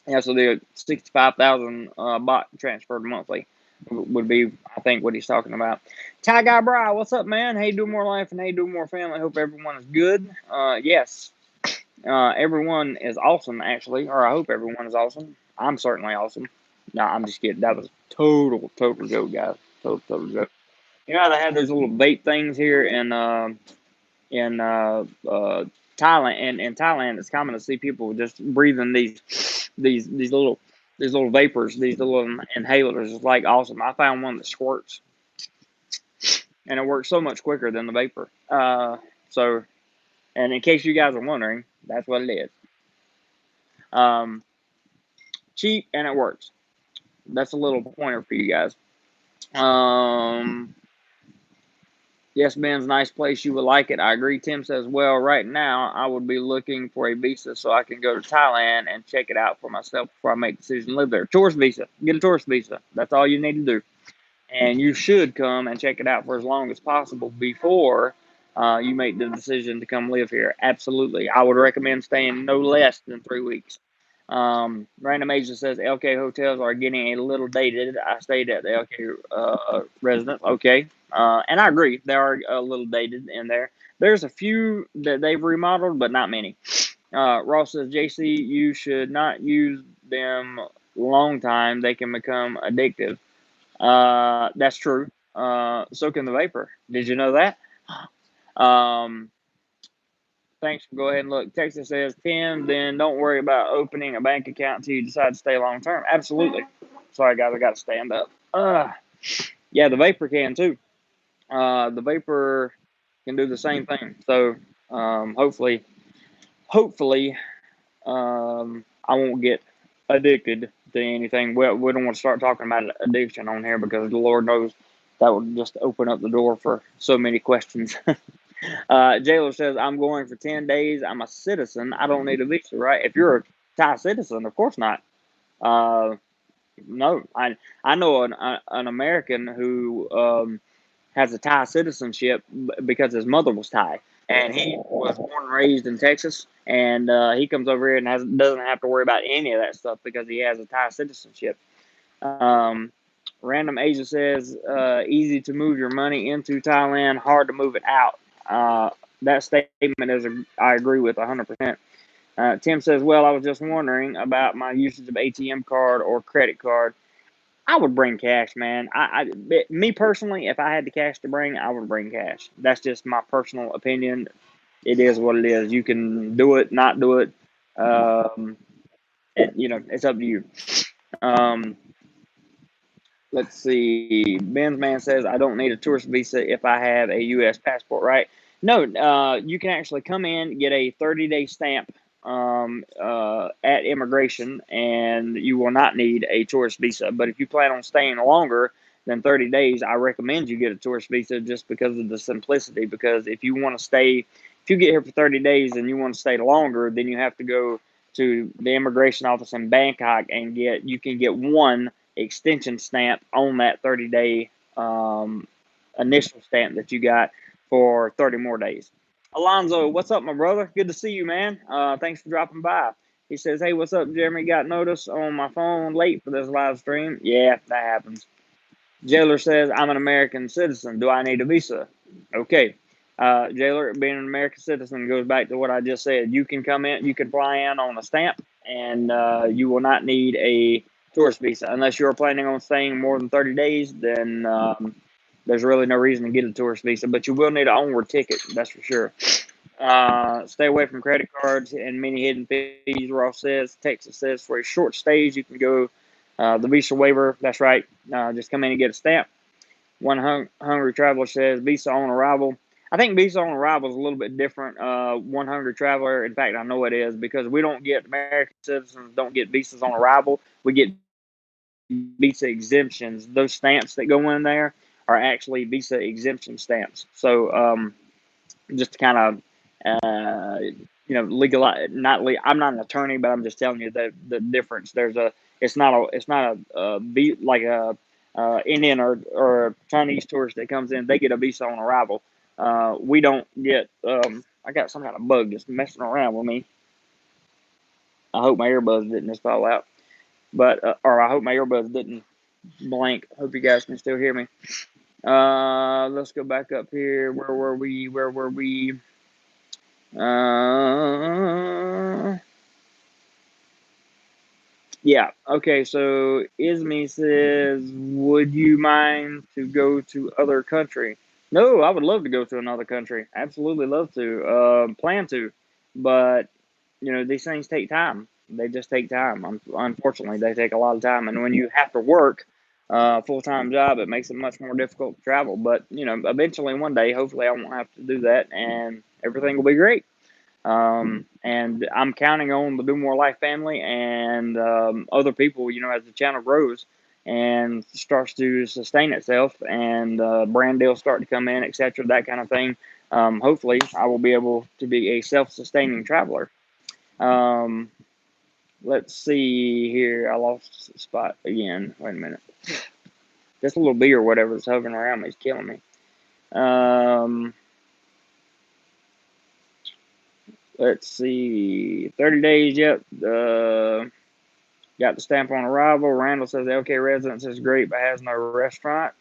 [SPEAKER 1] Yeah, so the 65,000 baht transferred monthly would be, I think, what he's talking about. Ty Guy Bry, what's up, man? Hey, do more life and hey, do more family. Hope everyone is good. Yes, everyone is awesome, actually, or I hope everyone is awesome. I'm certainly awesome. No, I'm just kidding. That was total joke, guys. Total joke. You know how they have those little vape things here in Thailand, and in Thailand, it's common to see people just breathing these little vapors, these little inhalers. It's like awesome. I found one that squirts, and it works so much quicker than the vapor. So, and in case you guys are wondering, that's what it is. Um, Cheap and it works. That's a little pointer for you guys. Um, Yes, Ben's nice place. You would like it. I agree. Tim says, well, right now I would be looking for a visa so I can go to Thailand and check it out for myself before I make the decision to live there. Tourist visa. Get a tourist visa. That's all you need to do. And you should come and check it out for as long as possible before you make the decision to come live here. Absolutely. I would recommend staying no less than 3 weeks. Random Agent says LK hotels are getting a little dated. I stayed at the LK residence. Okay. And I agree. They are a little dated in there. There's a few that they've remodeled, but not many. Ross says, JC, you should not use them long time. They can become addictive. That's true. So can the vapor. Did you know that? Um, Thanks for go ahead and look. Texas says, Tim, then don't worry about opening a bank account until you decide to stay long term. Absolutely. Sorry, guys, I got to stand up. Yeah, the vapor can too. The vapor can do the same thing. So hopefully, I won't get addicted to anything. We don't want to start talking about addiction on here because the Lord knows that would just open up the door for so many questions. Jailer says, I'm going for 10 days. I'm a citizen. I don't need a visa, right? If you're a Thai citizen, of course not. Uh, no, I know an American who has a Thai citizenship because his mother was Thai, and he was born and raised in Texas, and he comes over here and doesn't have to worry about any of that stuff because he has a Thai citizenship. Um, Random Asia says, easy to move your money into Thailand, hard to move it out. That statement I agree with 100%. Tim says, well, I was just wondering about my usage of ATM card or credit card. I would bring cash, man. Me personally, if I had the cash to bring, I would bring cash. That's just my personal opinion. It is what it is. You can do it, not do it. It's up to you. Um, Let's see. Ben's man says I don't need a tourist visa if I have a U.S. passport, right? No, you can actually come in, get a 30-day stamp at immigration, and you will not need a tourist visa. But if you plan on staying longer than 30 days, I recommend you get a tourist visa just because of the simplicity. Because if you want to stay, if you get here for 30 days and you want to stay longer, then you have to go to the immigration office in Bangkok and you can get one extension stamp on that 30-day initial stamp that you got for 30 more days. Alonzo, what's up, my brother? Good to see you, man. Thanks for dropping by. He says, hey, what's up, Jeremy? Got notice on my phone late for this live stream. Yeah, that happens. Jailer says, I'm an American citizen. Do I need a visa? Okay. Jailer, being an American citizen goes back to what I just said. You can come in, you can fly in on a stamp, and you will not need a tourist visa. Unless you're planning on staying more than 30 days, then there's really no reason to get a tourist visa. But you will need an onward ticket, that's for sure. Stay away from credit cards and many hidden fees, Ross says. Texas says, for a short stays, you can go the visa waiver. That's right. Just come in and get a stamp. One Hungry Traveler says, visa on arrival. I think visa on arrival is a little bit different. One Hungry Traveler, in fact, I know it is because we don't get American citizens don't get visas on arrival. We get visa exemptions. Those stamps that go in there are actually visa exemption stamps. So just to kind of Legal, not legal. I'm not an attorney, but I'm just telling you the difference. It's not like a Indian or Chinese tourist that comes in. They get a visa on arrival. We don't get. I got some kind of bug just messing around with me. I hope my earbuds didn't just fall out, but or I hope my earbuds didn't blank. Hope you guys can still hear me. Let's go back up here. Where were we? Where were we? Uh, yeah. Okay. So Ismi says, "Would you mind to go to other country?" No, I would love to go to another country. Absolutely love to. Plan to, but these things take time. They just take time. Unfortunately, they take a lot of time, and when you have to work a full time job, it makes it much more difficult to travel. But eventually, one day, hopefully, I won't have to do that, and everything will be great. And I'm counting on the DoMoreLife family and other people, as the channel grows and starts to sustain itself and brand deals start to come in, etc., that kind of thing. Hopefully, I will be able to be a self sustaining traveler. Um, let's see here. I lost the spot again. Wait a minute. This little bee or whatever that's hovering around me is killing me. Um, let's see. 30 days, yep. Got the stamp on arrival. Randall says the LK residence is great but has no restaurant.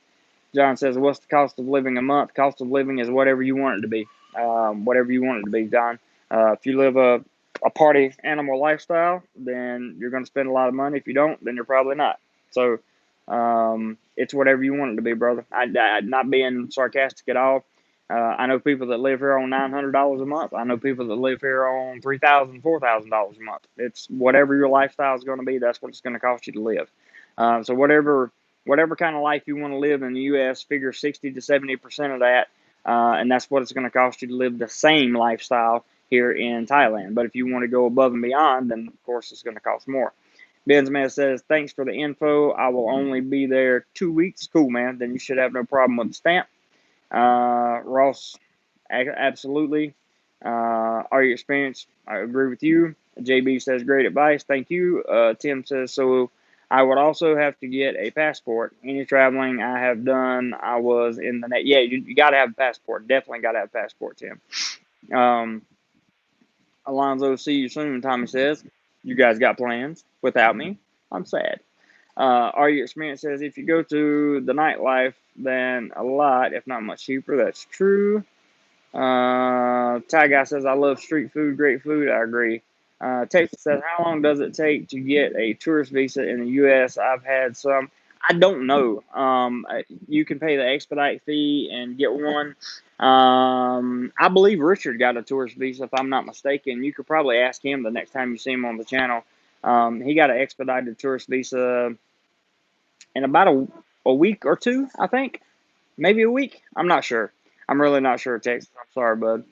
[SPEAKER 1] John says, what's the cost of living a month? Cost of living is whatever you want it to be. Whatever you want it to be, John. If you live a party animal lifestyle, then you're going to spend a lot of money. If you don't, then you're probably not. So it's whatever you want it to be, brother. Not being sarcastic at all. I know people that live here on $900 a month. I know people that live here on $3,000, $4,000 a month. It's whatever your lifestyle is going to be. That's what it's going to cost you to live. So whatever kind of life you want to live in the U.S., figure 60 to 70% of that, and that's what it's going to cost you to live the same lifestyle here in Thailand. But if you want to go above and beyond, then of course it's going to cost more. Benzman says, thanks for the info. I will only be there 2 weeks. Cool, man. Then you should have no problem with the stamp. Ross, absolutely. Are you experienced? I agree with you. JB says, great advice. Thank you. Tim says, so I would also have to get a passport. Any traveling I have done, I was in the net. Yeah, you got to have a passport. Definitely got to have a passport, Tim. Alonzo, see you soon, Tommy says. You guys got plans without me? I'm sad. Are you experienced says, if you go to the nightlife, then a lot, if not much cheaper. That's true. Ty Guy says, I love street food, great food. I agree. Texas says, how long does it take to get a tourist visa in the U.S.? I've had some. I don't know. You can pay the expedite fee and get one. I believe Richard got a tourist visa, if I'm not mistaken. You could probably ask him the next time you see him on the channel. He got an expedited tourist visa in about a week or two, I think. Maybe a week. I'm not sure. I'm really not sure, Texas. I'm sorry, bud.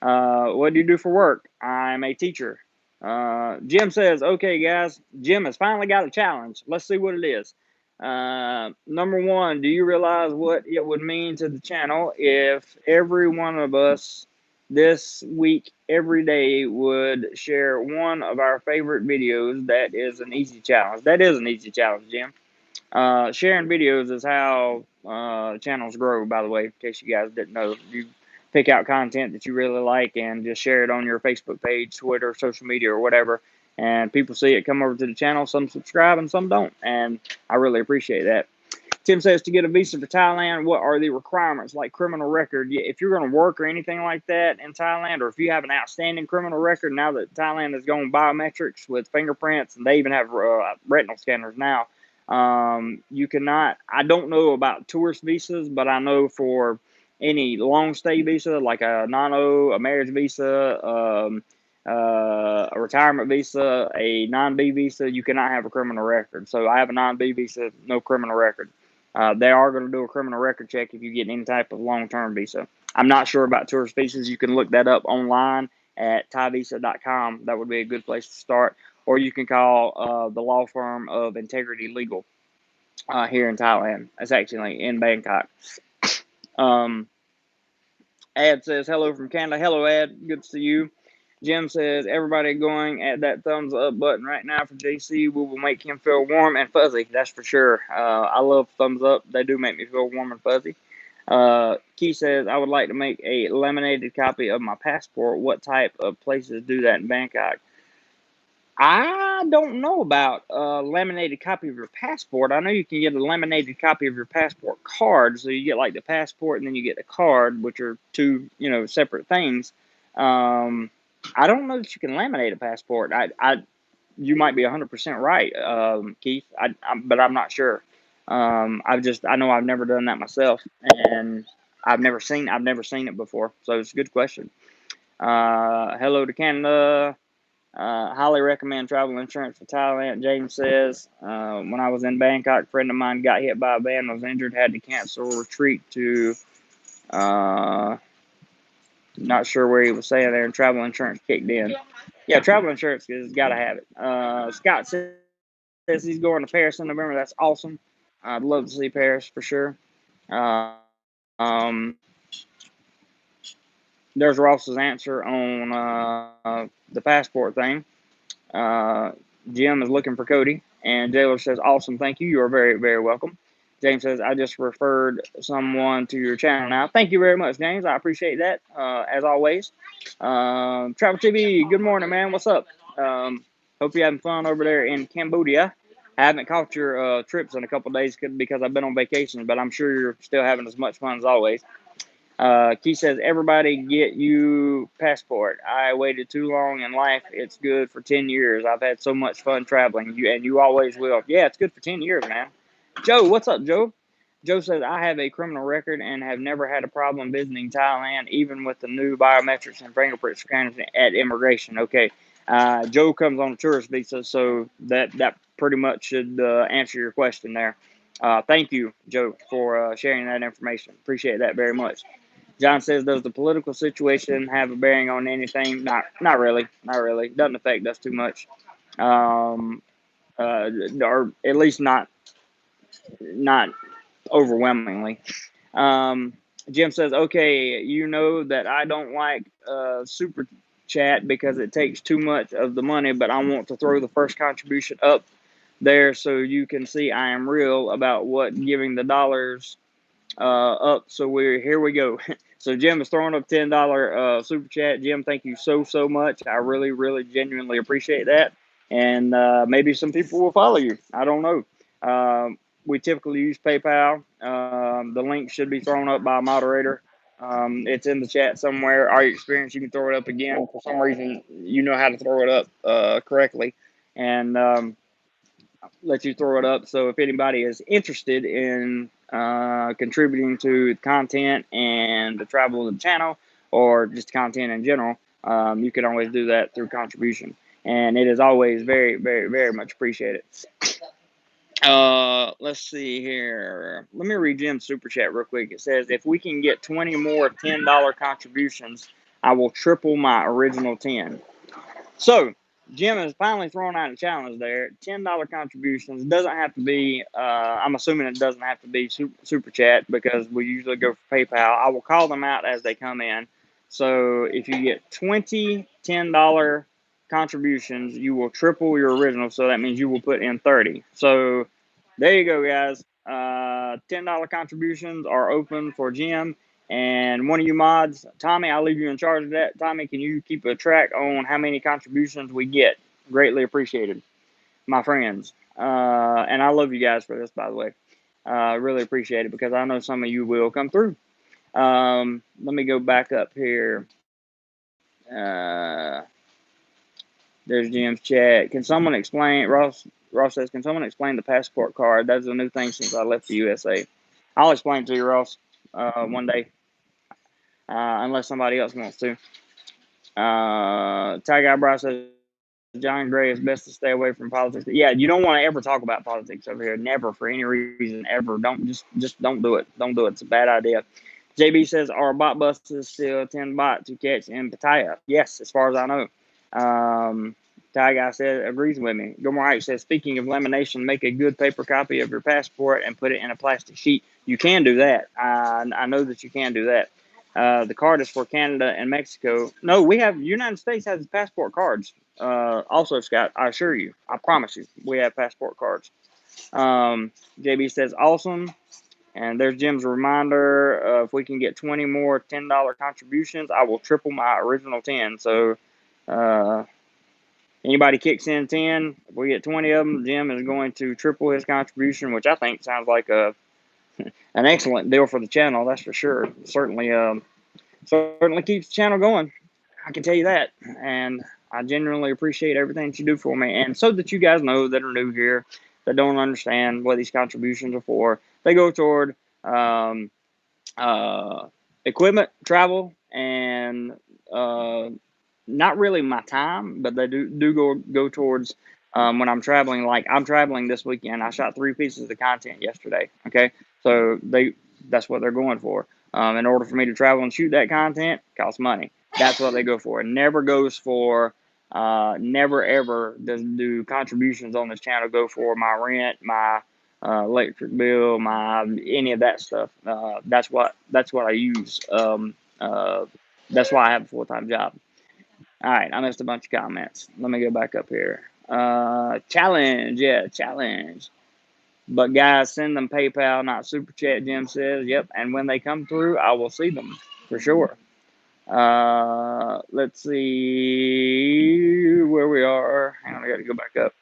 [SPEAKER 1] What do you do for work? I'm a teacher. Jim says, okay, guys, Jim has finally got a challenge. Let's see what it is. Number one, do you realize what it would mean to the channel if every one of us this week, every day, would share one of our favorite videos? That is an easy challenge. That is an easy challenge, Jim. Sharing videos is how channels grow, by the way, in case you guys didn't know. You pick out content that you really like and just share it on your Facebook page, Twitter, social media, or whatever. And people see it come over to the channel. Some subscribe and some don't. And I really appreciate that. Tim says, to get a visa for Thailand, what are the requirements, like criminal record? If you're going to work or anything like that in Thailand, or if you have an outstanding criminal record, now that Thailand is going biometrics with fingerprints, and they even have retinal scanners now, you cannot. I don't know about tourist visas, but I know for any long stay visa, like a non-O, a marriage visa, a retirement visa, a non-B visa, you cannot have a criminal record. So I have a non-B visa, no criminal record. They are going to do a criminal record check if you get any type of long-term visa. I'm not sure about tourist visas. You can look that up online at thaivisa.com. That would be a good place to start. Or you can call the law firm of Integrity Legal here in Thailand. It's actually in Bangkok. Um, Ad says, hello from Canada. Hello, Ad. Good to see you. Jim says, everybody going at that thumbs up button right now for JC. We will make him feel warm and fuzzy. That's for sure. I love thumbs up. They do make me feel warm and fuzzy. Key says, I would like to make a laminated copy of my passport. What type of places do that in Bangkok? I don't know about a laminated copy of your passport. I know you can get a laminated copy of your passport card. So you get like the passport and then you get the card, which are two, separate things. I don't know that you can laminate a passport. You might be 100% right, Keith. But I'm not sure. I know I've never done that myself, and I've never seen it before. So it's a good question. Hello to Canada. Highly recommend travel insurance for Thailand. James says, when I was in Bangkok, a friend of mine got hit by a van, was injured, had to cancel retreat to, not sure where he was saying there, and travel insurance kicked in. Yeah, travel insurance has got to have it. Scott says he's going to Paris in November. That's awesome. I'd love to see Paris for sure. Uh, um, there's Ross's answer on the passport thing. Uh, Jim is looking for Cody, and Jailer says, awesome, thank you. You are very, very welcome. James says, I just referred someone to your channel now. Thank you very much, James. I appreciate that, as always. Travel TV, good morning, man. What's up? Hope you're having fun over there in Cambodia. I haven't caught your trips in a couple days because I've been on vacation, but I'm sure you're still having as much fun as always. Key says, everybody get you passport. I waited too long in life. It's good for 10 years. I've had so much fun traveling. You always will. Yeah, it's good for 10 years, man. Joe, what's up, Joe? Joe says, I have a criminal record and have never had a problem visiting Thailand, even with the new biometrics and fingerprint scanners at immigration. Okay. Joe comes on a tourist visa, so that pretty much should answer your question there. Thank you, Joe, for sharing that information. Appreciate that very much. John says, does the political situation have a bearing on anything? Not really. Not really. Doesn't affect us too much. Or at least not overwhelmingly. Um, Jim says, okay, you know that I don't like super chat because it takes too much of the money, but I want to throw the first contribution up there so you can see I am real about what giving the dollars up. So here we go. So Jim is throwing up $10 super chat. Jim, thank you so much. I really, really genuinely appreciate that. And maybe some people will follow you. I don't know. We typically use PayPal. The link should be thrown up by a moderator. It's in the chat somewhere. Our experience, you can throw it up again. For some reason, you know how to throw it up correctly. And let you throw it up. So if anybody is interested in contributing to content and the travel of the channel or just content in general, you can always do that through contribution. And it is always very, very, very much appreciated. Let's see here. Let me read Jim's super chat real quick. It says, if we can get 20 more $10 contributions, I will triple my original 10. So Jim is finally throwing out a challenge there. $10 contributions doesn't have to be. I'm assuming it doesn't have to be super chat because we usually go for PayPal. I will call them out as they come in. So if you get 20 $10 contributions, you will triple your original. So that means you will put in 30. So there you go, guys. $10 contributions are open for Jim. And one of you mods, Tommy, I'll leave you in charge of that. Tommy, can you keep a track on how many contributions we get? Greatly appreciated, my friends. And I love you guys for this, by the way. Really appreciate it because I know some of you will come through. Let me go back up here. There's Jim's chat. Can someone explain, Ross says, can someone explain the passport card? That's a new thing since I left the USA. I'll explain to you, Ross, one day. Unless somebody else wants to. Ty Guy Bryce says, John Gray is best to stay away from politics. Yeah, you don't want to ever talk about politics over here. Never, for any reason, ever. Don't just don't do it. Don't do it. It's a bad idea. JB says, are bot buses still 10 baht to catch in Pattaya? Yes, as far as I know. Ty Guy says, agrees with me. DoMoreLife says, speaking of lamination, make a good paper copy of your passport and put it in a plastic sheet. You can do that. I know that you can do that. The card is for Canada and Mexico. No, we have United States has passport cards. Also, Scott, I assure you, I promise you, we have passport cards. JB says awesome, and there's Jim's reminder. If we can get 20 more $10 contributions, I will triple my original 10. So, uh, anybody kicks in 10, if we get 20 of them, Jim is going to triple his contribution, which I think sounds like an excellent deal for the channel. That's for sure. Certainly keeps the channel going. I can tell you that. And I genuinely appreciate everything that you do for me. And so that you guys know that are new here, that don't understand what these contributions are for, they go toward um, uh, equipment, travel, and not really my time, but they do go towards when I'm traveling. Like I'm traveling this weekend. I shot 3 pieces of content yesterday. Okay, so that's what they're going for. In order for me to travel and shoot that content, costs money. That's what they go for. It never goes for. Never ever do contributions on this channel go for my rent, my electric bill, my any of that stuff. That's what I use. That's why I have a full time job. All right, I missed a bunch of comments. Let me go back up here. Challenge, yeah, challenge. But guys, send them PayPal, not super chat. Jim says, yep. And when they come through, I will see them for sure. Let's see where we are. Hang on, I got to go back up.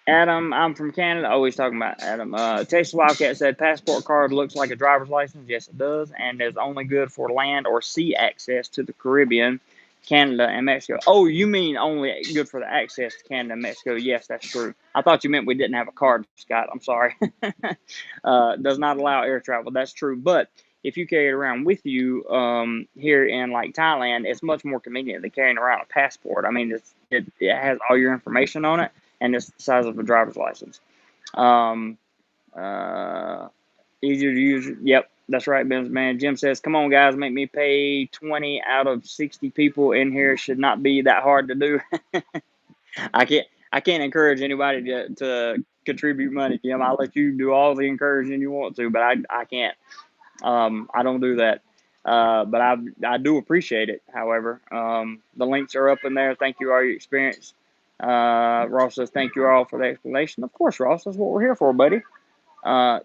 [SPEAKER 1] Adam, I'm from Canada. Oh, he's talking about Adam. Texas Wildcat said passport card looks like a driver's license. Yes, it does, and is only good for land or sea access to the Caribbean, Canada, and Mexico. Oh, you mean only good for the access to Canada and Mexico? Yes, that's true. I thought you meant we didn't have a card, Scott. I'm sorry. Does not allow air travel. That's true, but if you carry it around with you here in like Thailand, it's much more convenient than carrying around a passport. I mean, it has all your information on it, and it's the size of a driver's license. Um, uh, Easier to use. Yep, that's right, Ben's man. Jim says, "Come on, guys, make me pay 20 out of 60 people in here. Should not be that hard to do." I can't encourage anybody to contribute money, Jim. I'll let you do all the encouraging you want to, but I can't. I don't do that. But I do appreciate it. However, the links are up in there. Thank you all your experience. Ross says, thank you all for the explanation. Of course, Ross, that's what we're here for, buddy.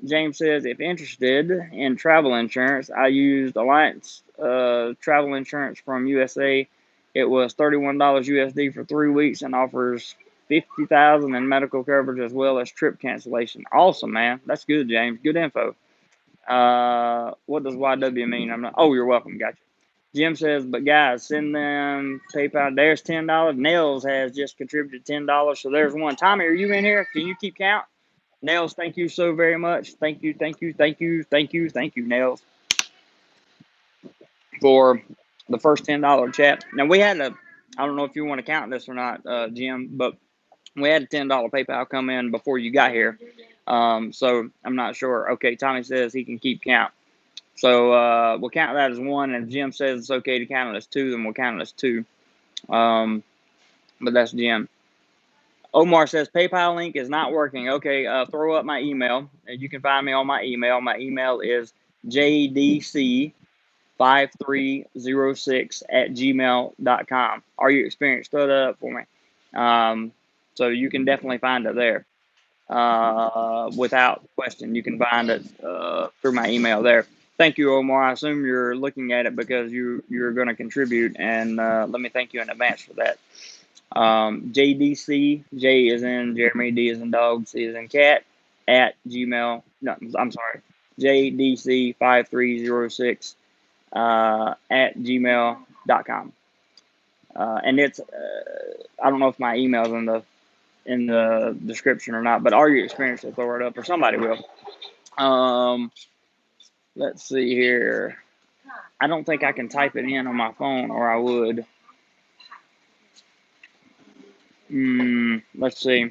[SPEAKER 1] James says, if interested in travel insurance, I used Alliance travel insurance from USA. It was $31 USD for 3 weeks and offers 50,000 in medical coverage as well as trip cancellation. Awesome, man. That's good, James. Good info. What does YW mean? I'm not. Oh, you're welcome. Gotcha. Jim says, but guys, send them PayPal. There's $10. Nails has just contributed $10. So there's one. Tommy, are you in here? Can you keep count? Nails, thank you so very much. Thank you, thank you, thank you, thank you, thank you, Nails, for the first $10 chat. Now we had a, I don't know if you want to count this or not, Jim, but we had a $10 PayPal come in before you got here. So I'm not sure. Okay, Tommy says he can keep count. So we'll count that as one, and if Jim says it's okay to count it as two, then we'll count it as two. But that's Jim. Omar says PayPal link is not working. Okay, throw up my email. You can find me on my email. My email is jdc5306@gmail.com. Are you experienced? Throw that up for me. So you can definitely find it there. Without question, you can find it through my email there. Thank you, Omar. I assume you're looking at it because you're going to contribute, and let me thank you in advance for that. JDC, J is in Jeremy, D is in dog, C is in cat, at Gmail. No, I'm sorry, JDC5306 at gmail.com. And it's I don't know if my email's in the description or not, but are you experienced to throw it up, or somebody will. Let's see here. I don't think I can type it in on my phone, or I would. Let's see.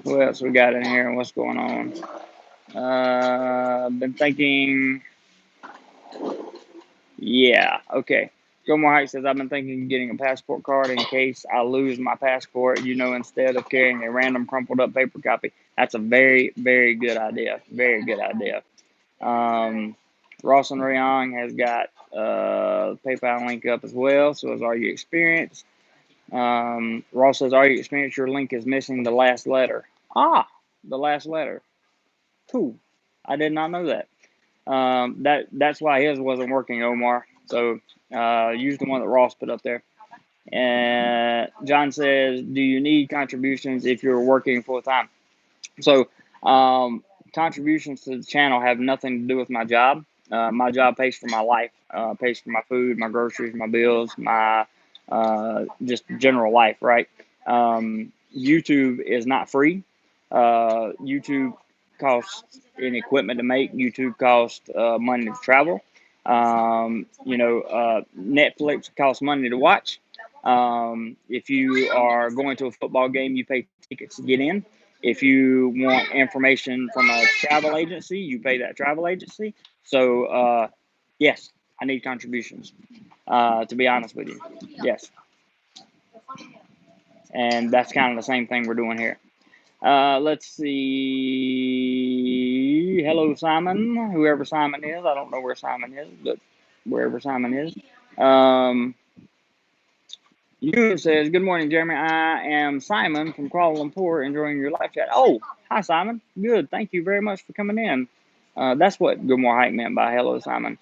[SPEAKER 1] What else we got in here and what's going on? Been thinking. Yeah, okay. Gilmore Heights says, I've been thinking of getting a passport card in case I lose my passport, instead of carrying a random crumpled up paper copy. That's a very, very good idea. Very good idea. Ross and Rayong has got PayPal link up as well. So is Are You Experienced? Ross says, Are You Experienced? Your link is missing the last letter. Ah, the last letter. Cool. I did not know that. That's why his wasn't working, Omar. So use the one that Ross put up there. And John says, do you need contributions if you're working full time? So contributions to the channel have nothing to do with my job. My job pays for my life, pays for my food, my groceries, my bills, my just general life, right? YouTube is not free. YouTube costs in equipment to make. YouTube costs money to travel. Netflix costs money to watch. If you are going to a football game, you pay tickets to get in. If you want information from a travel agency, you pay that travel agency. So, yes, I need contributions, to be honest with you. Yes. And that's kind of the same thing we're doing here. Let's see. Hello, Simon. Whoever Simon is. I don't know where Simon is, but wherever Simon is. Ewan says, Good morning, Jeremy. I am Simon from Kuala Lumpur, enjoying your live chat. Oh, hi, Simon. Good. Thank you very much for coming in. That's what Good More Hike meant by hello, Simon.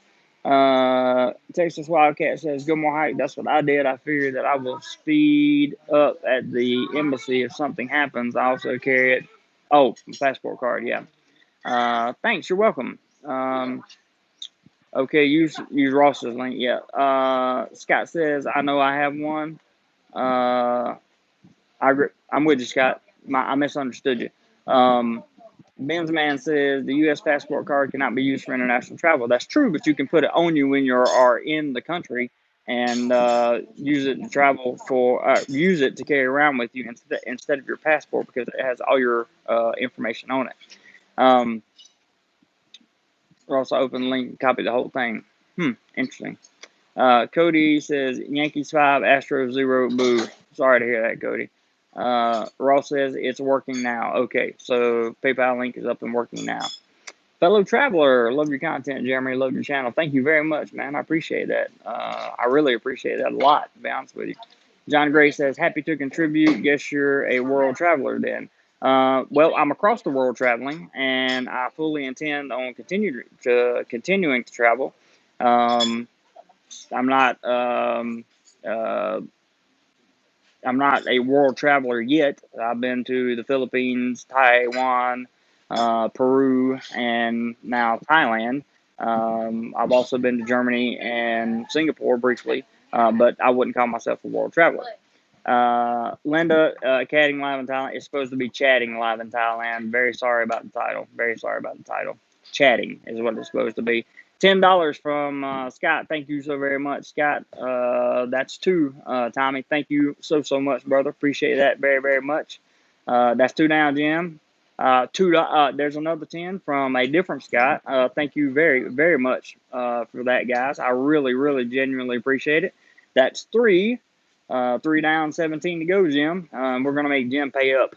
[SPEAKER 1] Texas Wildcat says, Good More Hike. That's what I did. I figured that I will speed up at the embassy if something happens. I also carry it. Oh, passport card. Yeah. Thanks. You're welcome. Okay, use Ross's link. Yeah. Scott says, I know I have one. I'm with you, Scott. I misunderstood you. Ben's man says the U.S. passport card cannot be used for international travel. That's true, but you can put it on you when you are in the country and use it to travel use it to carry around with you instead of your passport because it has all your information on it. Also open the link and copy the whole thing. Interesting. Cody says Yankees 5, Astros 0, boo. Sorry to hear that, Cody. Ross says it's working now. Okay, so PayPal link is up and working now. Fellow traveler, love your content, Jeremy. Love your channel. Thank you very much, man. I appreciate that. I really appreciate that a lot, to be honest with you. John Gray says, happy to contribute. Guess you're a world traveler then. Well, I'm across the world traveling, and I fully intend on continuing to travel. I'm not I'm not a world traveler yet. I've been to the Philippines, Taiwan, Peru, and now Thailand. I've also been to Germany and Singapore briefly, but I wouldn't call myself a world traveler. Linda, Chatting Live in Thailand. It's supposed to be Chatting Live in Thailand. Very sorry about the title. Very sorry about the title. Chatting is what it's supposed to be. $10 from Scott. Thank you so very much, Scott. That's two, Tommy. Thank you so much, brother. Appreciate that very, very much. That's two down, Jim. There's another 10 from a different Scott. Thank you very, very much for that, guys. I really, really, genuinely appreciate it. That's three. 3 down, 17 to go, Jim. We're going to make Jim pay up.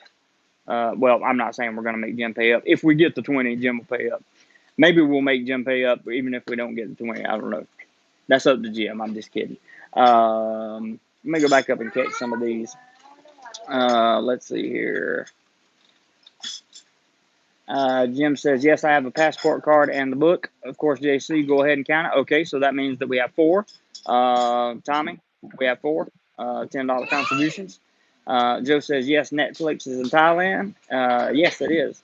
[SPEAKER 1] Well, I'm not saying we're going to make Jim pay up. If we get to 20, Jim will pay up. Maybe we'll make Jim pay up even if we don't get to 20. I don't know. That's up to Jim. I'm just kidding. Let me go back up and catch some of these. Let's see here. Jim says, yes, I have a passport card and the book. Of course, JC, go ahead and count it. Okay, so that means that we have 4. Tommy, we have 4. $10 contributions. Joe says, yes, Netflix is in Thailand. Yes, it is.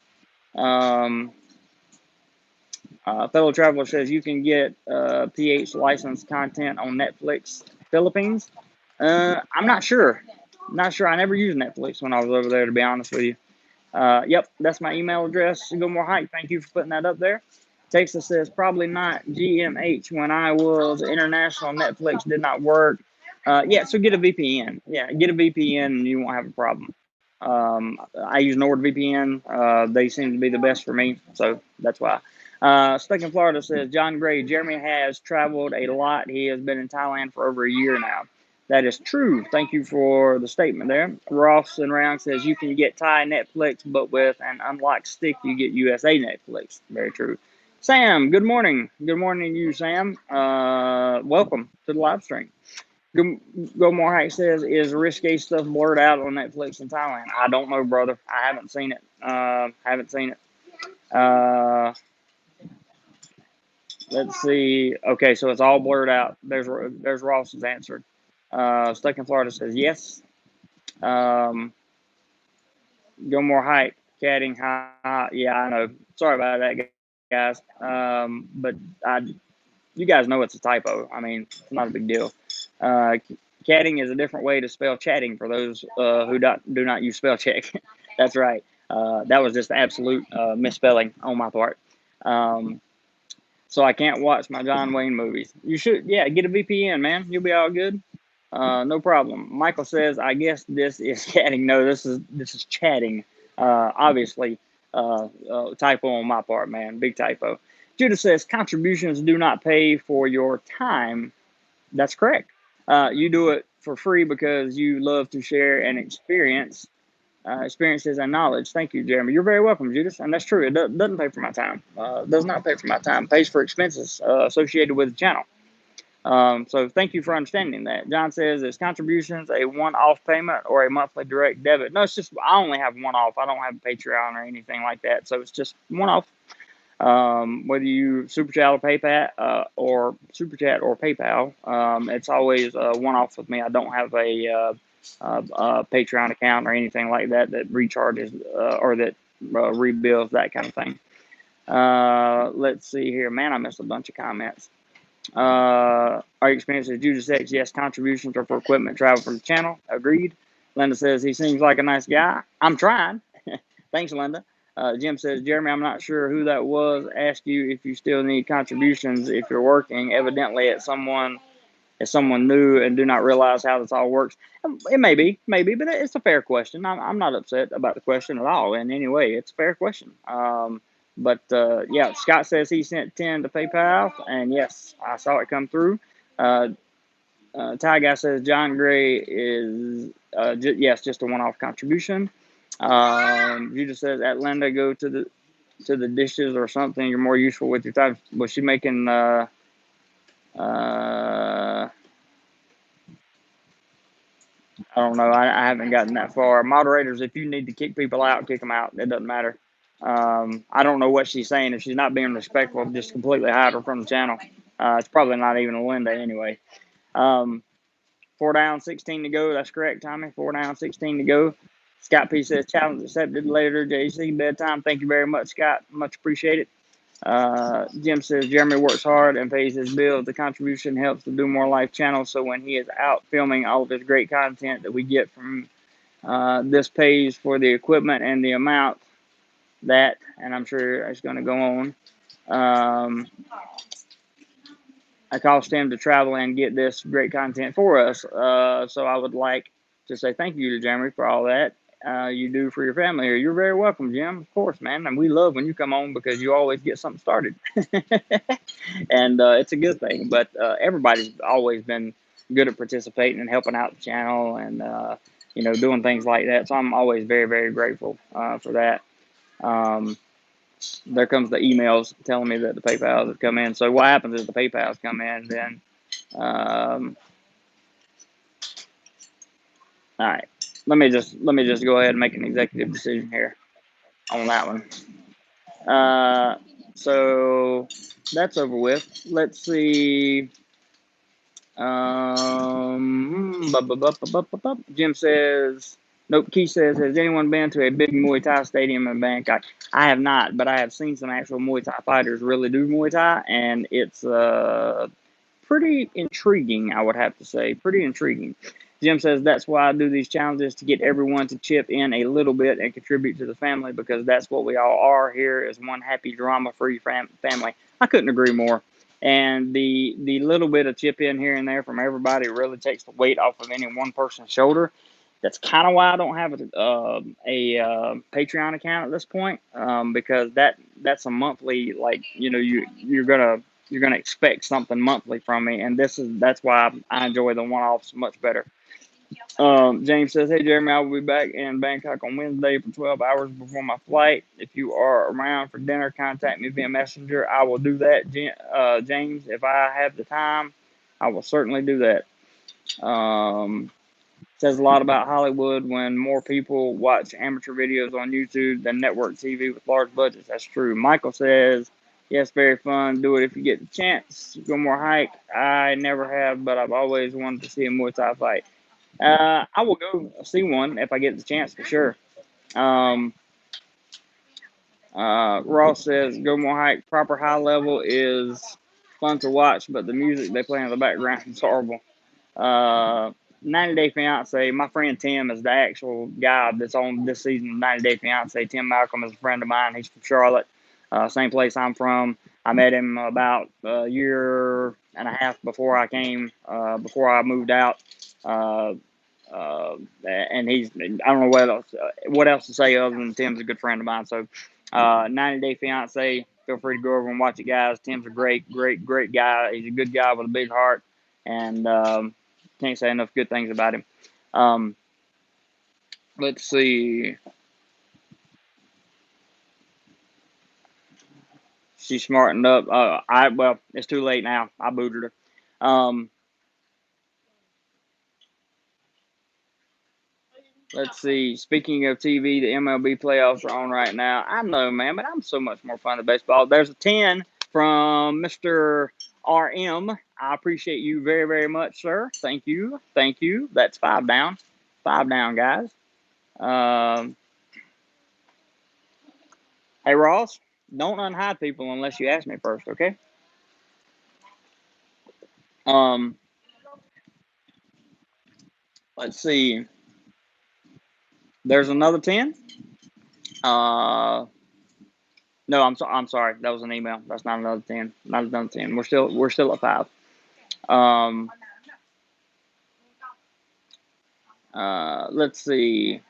[SPEAKER 1] Fellow Traveler says, you can get PH licensed content on Netflix Philippines. I'm not sure. Not sure. I never used Netflix when I was over there, to be honest with you. Yep, that's my email address. Go More Hike. Thank you for putting that up there. Texas says, probably not GMH. When I was international, Netflix did not work. Yeah, so get a VPN. Yeah, get a VPN and you won't have a problem. I use NordVPN. They seem to be the best for me, so that's why. Stuck in Florida says, John Gray, Jeremy has traveled a lot. He has been in Thailand for over a year now. That is true. Thank you for the statement there. Ross and Round says you can get Thai Netflix, but with an unlocked stick, you get USA Netflix. Very true. Sam, good morning. Good morning to you, Sam. Welcome to the live stream. Go More Hike says, is risque stuff blurred out on Netflix in Thailand? I don't know, brother. I haven't seen it. Haven't seen it. Uh, let's see. Okay, so it's all blurred out. There's Ross's answer. Stuck in Florida says yes. Um, Go More Hike, catting. Yeah, I know. Sorry about that, guys. But you guys know it's a typo. I mean, it's not a big deal. Uh, Catting is a different way to spell chatting for those who do not use spell check. That's right. That was just absolute misspelling on my part. Um, so I can't watch my John Wayne movies. You should, yeah, get a VPN, man. You'll be all good. No problem. Michael says, I guess this is catting. No, this is chatting. Obviously, typo on my part, man. Big typo. Judah says, contributions do not pay for your time. That's correct. You do it for free because you love to share an experiences and knowledge. Thank you, Jeremy. You're very welcome, Judas. And that's true. It doesn't pay for my time. Does not pay for my time. It pays for expenses associated with the channel. So thank you for understanding that. John says, is contributions a one-off payment or a monthly direct debit? No, it's just I only have one-off. I don't have Patreon or anything like that. So it's just one-off. Whether you super chat super chat or PayPal, it's always one-off with me. I don't have a Patreon account or anything like that that recharges or that rebuilds that kind of thing. Let's see here. Man, I missed a bunch of comments. Our experience as Judas X, yes, contributions are for equipment travel from the channel. Agreed. Linda says he seems like a nice guy. I'm trying. Thanks, Linda. Jim says, Jeremy, I'm not sure who that was. Ask you if you still need contributions if you're working. Evidently, it's someone new and do not realize how this all works. It maybe, but it's a fair question. I'm not upset about the question at all in any way. It's a fair question. But yeah, Scott says he sent 10 to PayPal, and yes, I saw it come through. Ty Guy says John Gray is yes, just a one-off contribution. Judah says Atlanta, go to the dishes or something. You're more useful with your time. Was she making? I don't know. I haven't gotten that far. Moderators, if you need to kick people out, kick them out. It doesn't matter. I don't know what she's saying. If she's not being respectful, just completely hide her from the channel. It's probably not even a Linda anyway. 4 down, 16 to go. That's correct, Tommy. 4 down, 16 to go. Scott P says challenge accepted later. JC bedtime. Thank you very much, Scott. Much appreciated. Jim says Jeremy works hard and pays his bills. The contribution helps the DoMoreLife channel, so when he is out filming all of his great content that we get from this pays for the equipment and the amount that, and I'm sure it's going to go on. I cost him to travel and get this great content for us. So I would like to say thank you to Jeremy for all that you do for your family here. You're very welcome, Jim. Of course, man. And we love when you come on because you always get something started. And it's a good thing. But everybody's always been good at participating and helping out the channel and, doing things like that. So I'm always very, very grateful for that. There comes the emails telling me that the PayPals have come in. So what happens is the PayPals come in, then, all right. Let me just go ahead and make an executive decision here on that one. So that's over with. Let's see. Jim says, nope. Keith says, has anyone been to a big Muay Thai stadium in Bangkok? I have not, but I have seen some actual Muay Thai fighters really do Muay Thai, and it's pretty intriguing, I would have to say. Pretty intriguing. Jim says, that's why I do these challenges, to get everyone to chip in a little bit and contribute to the family, because that's what we all are here, is one happy drama-free family. I couldn't agree more. And the little bit of chip in here and there from everybody really takes the weight off of any one person's shoulder. That's kind of why I don't have a Patreon account at this point, because that's a monthly, like, you're gonna you're gonna expect something monthly from me, and that's why I enjoy the one-offs much better. James says, "Hey Jeremy, I will be back in Bangkok on Wednesday for 12 hours before my flight. If you are around for dinner, contact me via Messenger. I will do that, James. If I have the time, I will certainly do that." Says a lot about Hollywood when more people watch amateur videos on YouTube than network TV with large budgets. That's true. Michael says, "Yes, very fun. Do it if you get the chance. Go more hike. I never have, but I've always wanted to see a Muay Thai fight. I will go see one if I get the chance for sure." Um, Ross says, "Go more hike. Proper high level is fun to watch, but the music they play in the background is horrible." Uh, 90 Day Fiance. My friend Tim is the actual guy that's on this season of 90 Day Fiance. Tim Malcolm is a friend of mine. He's from Charlotte, same place I'm from. I met him about a year and a half before I came, before I moved out. Uh, and I don't know what else to say other than Tim's a good friend of mine. So, 90 Day Fiance, feel free to go over and watch it, guys. Tim's a great guy. He's a good guy with a big heart, and can't say enough good things about him. Um, let's see. She smartened up. Well, it's too late now. I booted her. Let's see. Speaking of TV, the MLB playoffs are on right now. I know, man, but I'm so much more fun than baseball. There's a 10 from Mr. RM. I appreciate you very, very much, sir. Thank you. Thank you. That's 5 down. 5 down, guys. Um, hey, Ross, don't unhide people unless you ask me first, okay? Um, let's see. There's another 10. Uh, no, I'm sorry. That was an email. That's not another 10. Not another 10. We're still at 5. Um, let's see.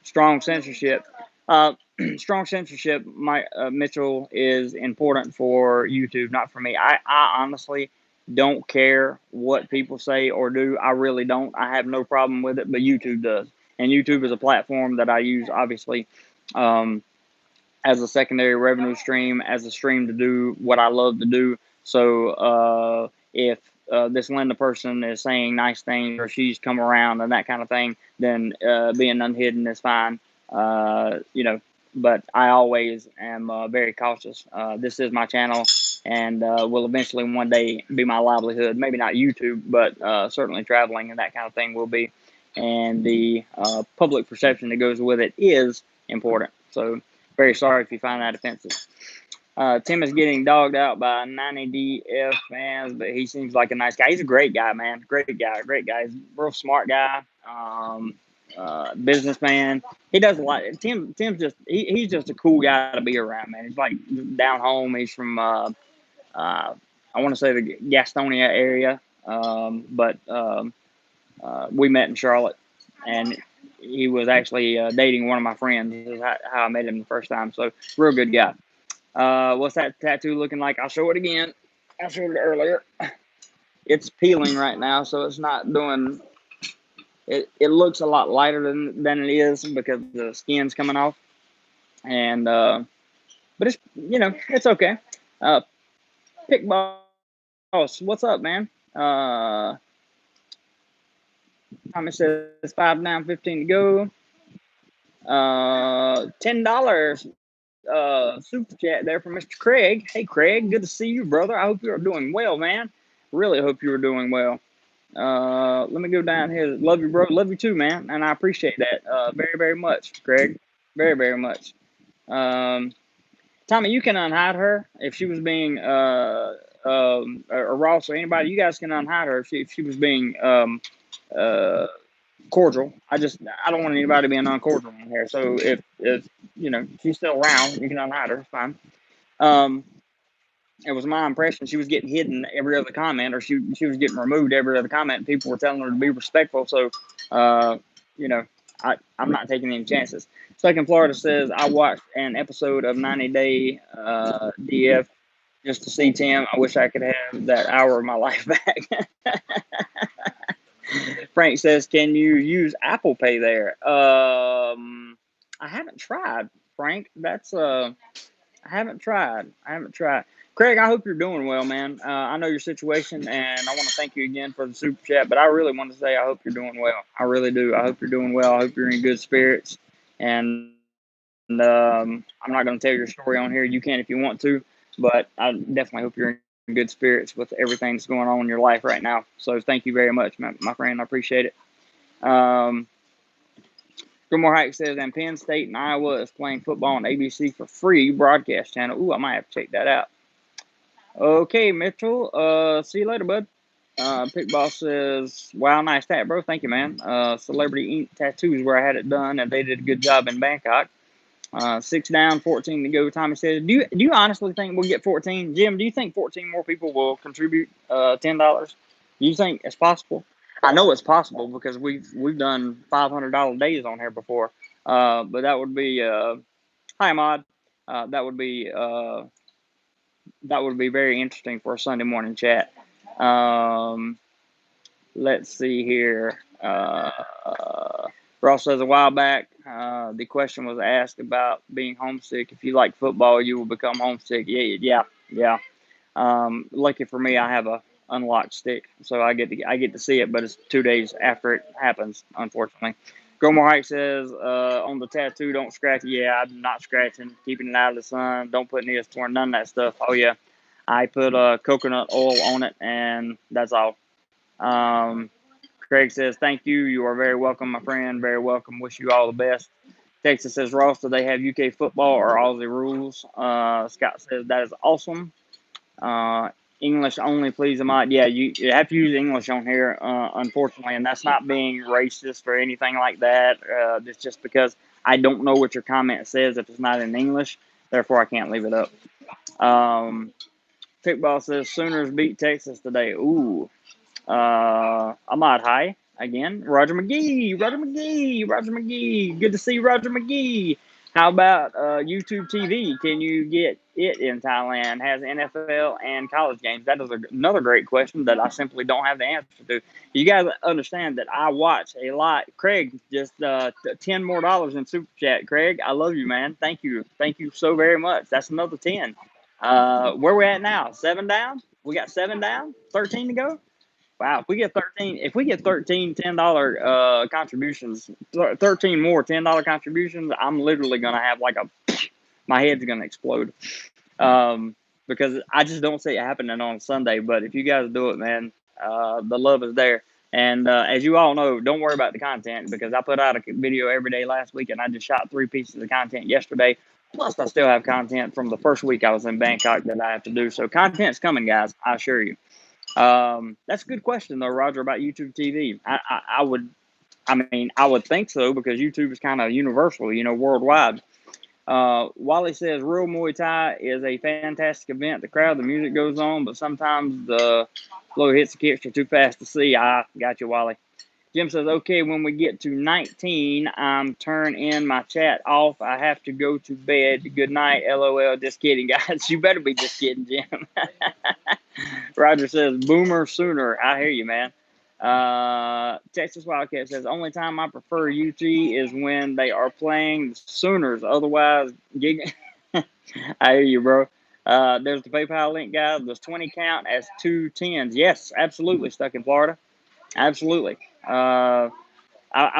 [SPEAKER 1] Strong censorship. Uh, strong censorship, Mitchell, is important for YouTube, not for me. I honestly don't care what people say or do. I really don't. I have no problem with it, but YouTube does. And YouTube is a platform that I use, obviously, um, as a secondary revenue stream, as a stream to do what I love to do. So if this Linda person is saying nice things or she's come around and that kind of thing, then being unhidden is fine. But I always am very cautious. This is my channel and will eventually one day be my livelihood. Maybe not YouTube, but certainly traveling and that kind of thing will be. And the public perception that goes with it is important. So very sorry if you find that offensive. Tim is getting dogged out by 90DF fans, but he seems like a nice guy. He's a great guy, man. Great guy. He's a real smart guy. Businessman. He does a lot. Tim's he's just a cool guy to be around, man. He's like down home. He's from I want to say the Gastonia area, but we met in Charlotte, and he was actually dating one of my friends. This is how I met him the first time. So, real good guy. What's that tattoo looking like? I'll show it again. I showed it earlier. It's peeling right now, so it's not doing. It looks a lot lighter than it is because the skin's coming off, and but it's okay. Pick boss, what's up, man? Tommy says 5 down, 15 to go. $10 super chat there from Mr. Craig. Hey Craig, good to see you, brother. I hope you are doing well, man. Really hope you are doing well. Let me go down here. Love you, bro. Love you too, man. And I appreciate that very, very much, Craig. Very, very much. Tommy, you can unhide her if she was being or Ross or anybody. You guys can unhide her if she was being cordial. I don't want anybody being uncordial in here. So if she's still around, you can unhide her. It's fine. It was my impression she was getting hidden every other comment, or she was getting removed every other comment. People were telling her to be respectful. So, I'm not taking any chances. Second Florida says I watched an episode of 90 Day DF just to see Tim. I wish I could have that hour of my life back. Frank says, "Can you use Apple Pay there?" I haven't tried, Frank. I haven't tried. I haven't tried. Craig, I hope you're doing well, man. I know your situation, and I want to thank you again for the super chat. But I really want to say I hope you're doing well. I really do. I hope you're doing well. I hope you're in good spirits. And I'm not going to tell your story on here. You can if you want to, but I definitely hope you're in good spirits with everything that's going on in your life right now. So thank you very much, my friend. I appreciate it. Gilmore Hike says, and Penn State and Iowa is playing football on ABC for free broadcast channel. Ooh, I might have to check that out. Okay, Mitchell. See you later, bud. Pick Boss says, wow, nice tat, bro. Thank you, man. Celebrity Ink Tattoos where I had it done, and they did a good job in Bangkok. 6 down, 14 to go. Tommy says, do you honestly think we'll get 14? Jim, do you think 14 more people will contribute $10? Do you think it's possible? I know it's possible because we've done $500 days on here before. But that would be hi Ahmad. That would be very interesting for a Sunday morning chat. Let's see here. Ross says a while back, the question was asked about being homesick. If you like football, you will become homesick. Yeah. Lucky for me, I have a unlocked stick, so I get to see it, but it's 2 days after it happens, unfortunately. Gromore Hike says on the tattoo, don't scratch it. Yeah, I'm not scratching, keeping it out of the sun. Don't put Neosporin, none of that stuff. Oh yeah, I put coconut oil on it, and that's all. Craig says, thank you. You are very welcome, my friend. Very welcome. Wish you all the best. Texas says, Ross, do they have UK football or Aussie rules? Scott says, that is awesome. English only, please, Ahmad. Yeah, you have to use English on here, unfortunately, and that's not being racist or anything like that. It's just because I don't know what your comment says if it's not in English. Therefore, I can't leave it up. Pickball says, Sooners beat Texas today. Ooh. Ahmad, hi again. Roger McGee. Good to see Roger McGee. How about YouTube TV? Can you get it in Thailand? Has NFL and college games? That is another great question that I simply don't have the answer to. You guys understand that I watch a lot. Craig, just $10 more in super chat. Craig, I love you, man. Thank you so very much. That's another 10. Where we at now? 7 down. We got 7 down. 13 to go. Wow, if we get 13 $10 contributions, 13 more $10 contributions, I'm literally gonna have my head's gonna explode. Because I just don't see it happening on Sunday. But if you guys do it, man, the love is there. And as you all know, don't worry about the content because I put out a video every day last week, and I just shot 3 pieces of content yesterday. Plus, I still have content from the first week I was in Bangkok that I have to do. So content's coming, guys. I assure you. That's a good question though, Roger, about YouTube TV. I would think so because YouTube is kind of universal, worldwide. Wally says real Muay Thai is a fantastic event. The crowd, the music goes on, but sometimes the flow hits the kicks are too fast to see. I got you, Wally. Jim says, okay, when we get to 19, I'm turning my chat off. I have to go to bed. Good night, LOL. Just kidding, guys. You better be just kidding, Jim. Roger says, boomer sooner. I hear you, man. Texas Wildcat says, only time I prefer UT is when they are playing the Sooners. Otherwise, gig. I hear you, bro. There's the PayPal link, guys. Does 20 count as 2 10s? Yes, absolutely. Stuck in Florida. Absolutely. I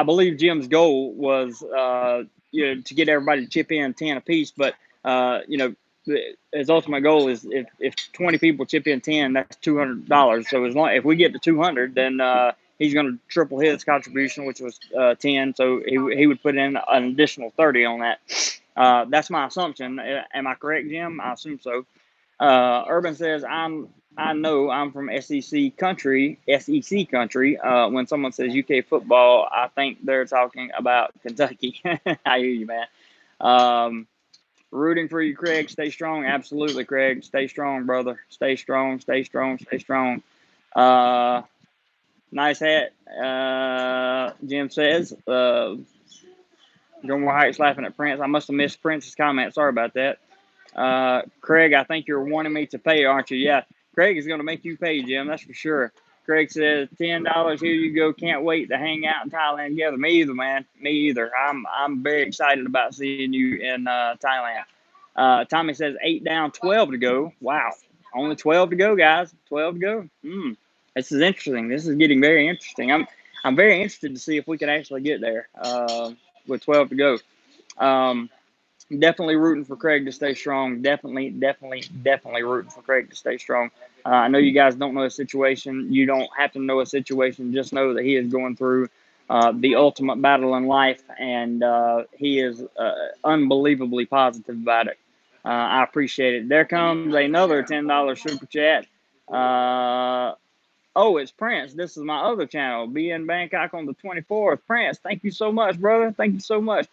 [SPEAKER 1] believe Jim's goal was to get everybody to chip in 10 apiece, but his ultimate goal is if 20 people chip in 10, that's $200. So if we get to 200, then he's going to triple his contribution, which was 10. So he would put in an additional 30 on that. That's my assumption. Am I correct, Jim? I assume so. Urban says I know I'm from SEC country. When someone says UK football, I think they're talking about Kentucky. I hear you, man. Rooting for you, Craig. Stay strong. Absolutely, Craig. Stay strong, brother. Stay strong. Stay strong. Stay strong. Nice hat. Jim says. Gilmore Heights laughing at Prince. I must have missed Prince's comment. Sorry about that. Craig, I think you're wanting me to pay, aren't you? Yeah, Craig is going to make you pay, Jim. That's for sure. Craig says $10. Here you go. Can't wait to hang out in Thailand together. Me either, man. Me either. I'm very excited about seeing you in Thailand. Tommy says 8 down, 12 to go. Wow, only 12 to go, guys. 12 to go. This is interesting. This is getting very interesting. I'm very interested to see if we can actually get there with 12 to go. Um, Definitely rooting for Craig to stay strong. Definitely rooting for Craig to stay strong. I know you guys don't know his situation. You don't have to know his situation. Just know that he is going through the ultimate battle in life, and he is unbelievably positive about it. I appreciate it. There comes another $10 super chat. Oh, it's Prince. This is my other channel. Be in Bangkok on the 24th. Prince, thank you so much, brother. Thank you so much.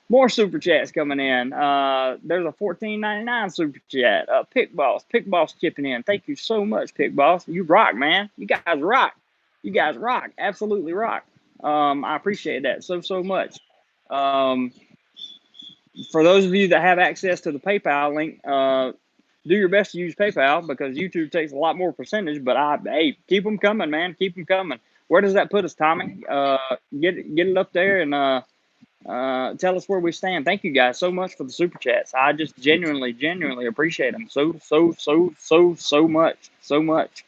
[SPEAKER 1] More super chats coming in. There's a $14.99 super chat. Pick Boss chipping in. Thank you so much, Pick Boss. You rock, man. You guys rock. You guys rock. Absolutely rock. I appreciate that so much. Um, for those of you that have access to the PayPal link, do your best to use PayPal because YouTube takes a lot more percentage. But hey, keep them coming, man. Keep them coming. Where does that put us, Tommy? Get it up there and tell us where we stand. Thank you guys so much for the super chats. I just genuinely appreciate them so much, so much.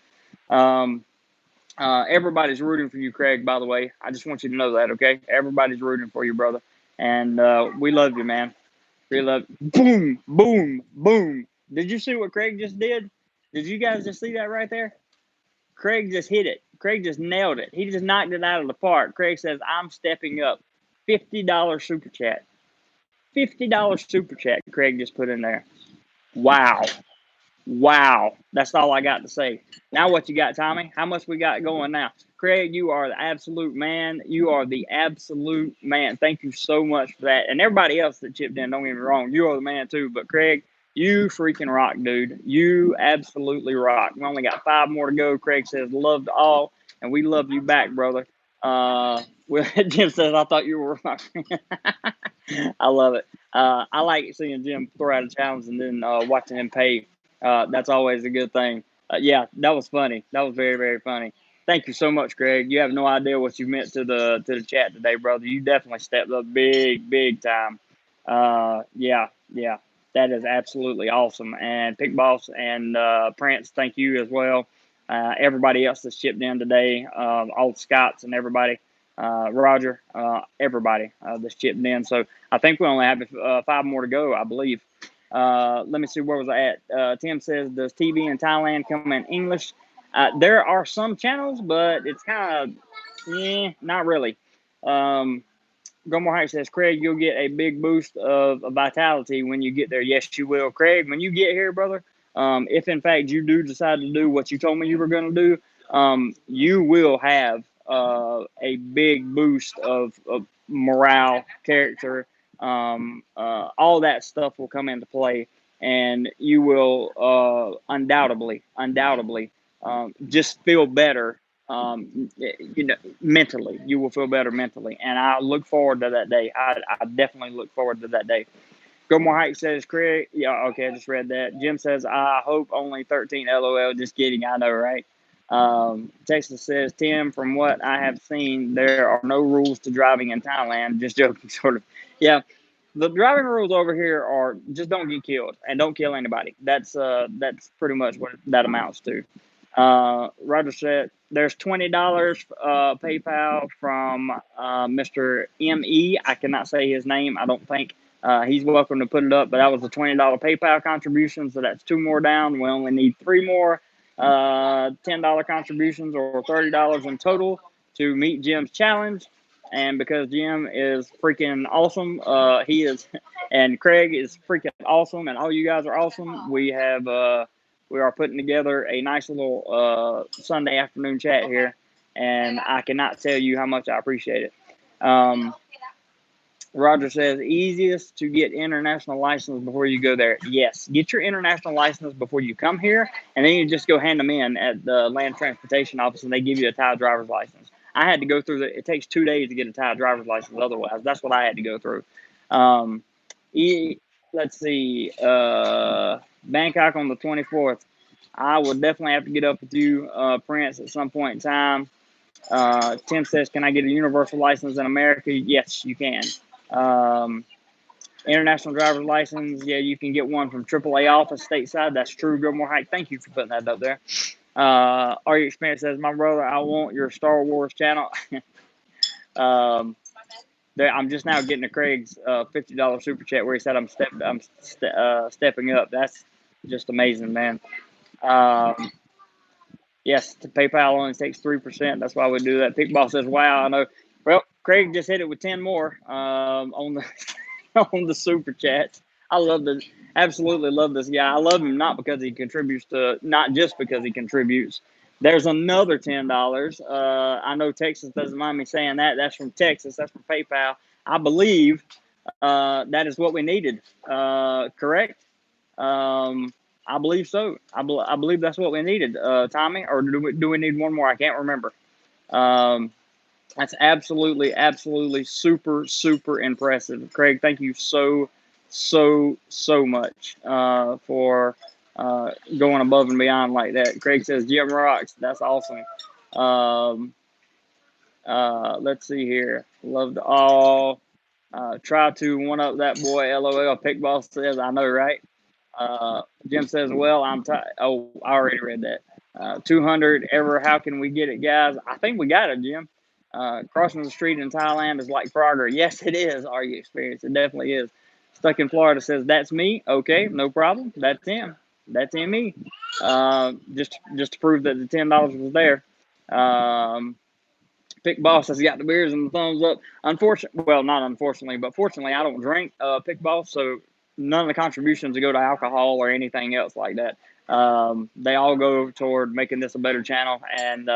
[SPEAKER 1] Everybody's rooting for you, Craig. By the way, I just want you to know that, okay? Everybody's rooting for you, brother, and we love you, man. We love. Boom, boom, boom. Did you see what Craig just did? Did you guys just see that right there? Craig just hit it. Craig just nailed it. He just knocked it out of the park. Craig says, "I'm stepping up." $50 super chat. $50 super chat. Craig just put in there. Wow. Wow. That's all I got to say. Now what you got, Tommy? How much we got going now? Craig, you are the absolute man. You are the absolute man. Thank you so much for that. And everybody else that chipped in, don't get me wrong, you are the man too. But Craig, you freaking rock, dude. You absolutely rock. We only got 5 more to go. Craig says, love to all, and we love you back, brother. Jim says, I thought you were rocking. I love it. I like seeing Jim throw out a challenge and then watching him pay. That's always a good thing. Yeah, that was funny. That was very funny. Thank you so much, Greg. You have no idea what you meant to the chat today, brother. You definitely stepped up big time. Yeah, that is absolutely awesome. And Pick Boss and Prince, thank you as well. Everybody else that's chipped in today, all the Scots and everybody, Roger, everybody that's chipped in. So I think we only have 5 more to go, I believe. Let me see, where was I at? Tim says, does TV in Thailand come in English? There are some channels, but it's kind of, not really. Gomor Heights says, Craig, you'll get a big boost of vitality when you get there. Yes, you will. Craig, when you get here, brother, if in fact you do decide to do what you told me you were going to do, you will have a big boost of morale, character, all that stuff will come into play, and you will undoubtedly just feel better. Mentally, you will feel better mentally, and I look forward to that day. I definitely look forward to that day. Go More Height says, Craig. Yeah, okay, I just read that. Jim says, I hope only 13. LOL. Just kidding. I know, right? Texas says, Tim, from what I have seen, there are no rules to driving in Thailand. Just joking, sort of. Yeah, the driving rules over here are just don't get killed and don't kill anybody. That's pretty much what that amounts to. Roger said there's $20 PayPal from Mr. ME. I cannot say his name. I don't think. He's welcome to put it up, but that was a $20 PayPal contribution, so that's 2 more down. We only need 3 more $10 contributions, or $30 in total, to meet Jim's challenge. And because Jim is freaking awesome, he is, and Craig is freaking awesome, and all you guys are awesome. We are putting together a nice little Sunday afternoon chat here, and I cannot tell you how much I appreciate it. Roger says, easiest to get international license before you go there. Yes, get your international license before you come here, and then you just go hand them in at the Land Transportation Office, and they give you a Thai driver's license. I had to go through it takes 2 days to get a Thai driver's license otherwise. That's what I had to go through. let's see. Bangkok on the 24th. I will definitely have to get up with you, Prince, at some point in time. Tim says, "Can I get a universal license in America?" Yes, you can. Um, International driver's license, yeah, you can get one from AAA office stateside. That's true. Go more hike. Thank you for putting that up there. Are you experienced? Says, my brother, I want your Star Wars channel. um, I'm just now getting to Craig's $50 super chat where he said stepping up. That's just amazing, man. Um, yes, PayPal only takes 3%. That's why we do that. Pickball says, "Wow, I know." Well, Craig just hit it with 10 more on the on the super chats. I love this. Absolutely love this guy. I love him not just because he contributes. There's another $10. I know Texas doesn't mind me saying that. That's from Texas. That's from PayPal. I believe that is what we needed. Correct? I believe so. I believe that's what we needed, Tommy. Or do we need one more? I can't remember. Um, that's absolutely super impressive, Craig. Thank you so much for going above and beyond like that. Craig says, "Jim rocks." That's awesome. Um, let's see here. Love to all. Try to one up that boy. LOL. Pickball says, "I know, right?" Jim says, "Well, I'm tired." Oh, I already read that. 200 ever. How can we get it, guys? I think we got it, Jim. Crossing the street in Thailand is like Frogger. Yes, it is. Are you experienced? It definitely is. Stuck in Florida says, "That's me." Okay, no problem. That's him. That's him. Me. Just to prove that the $10 was there. Pick Boss has got the beers and the thumbs up. Unfortunately, well, not unfortunately, but fortunately, I don't drink Pick Boss, so none of the contributions go to alcohol or anything else like that. They all go toward making this a better channel and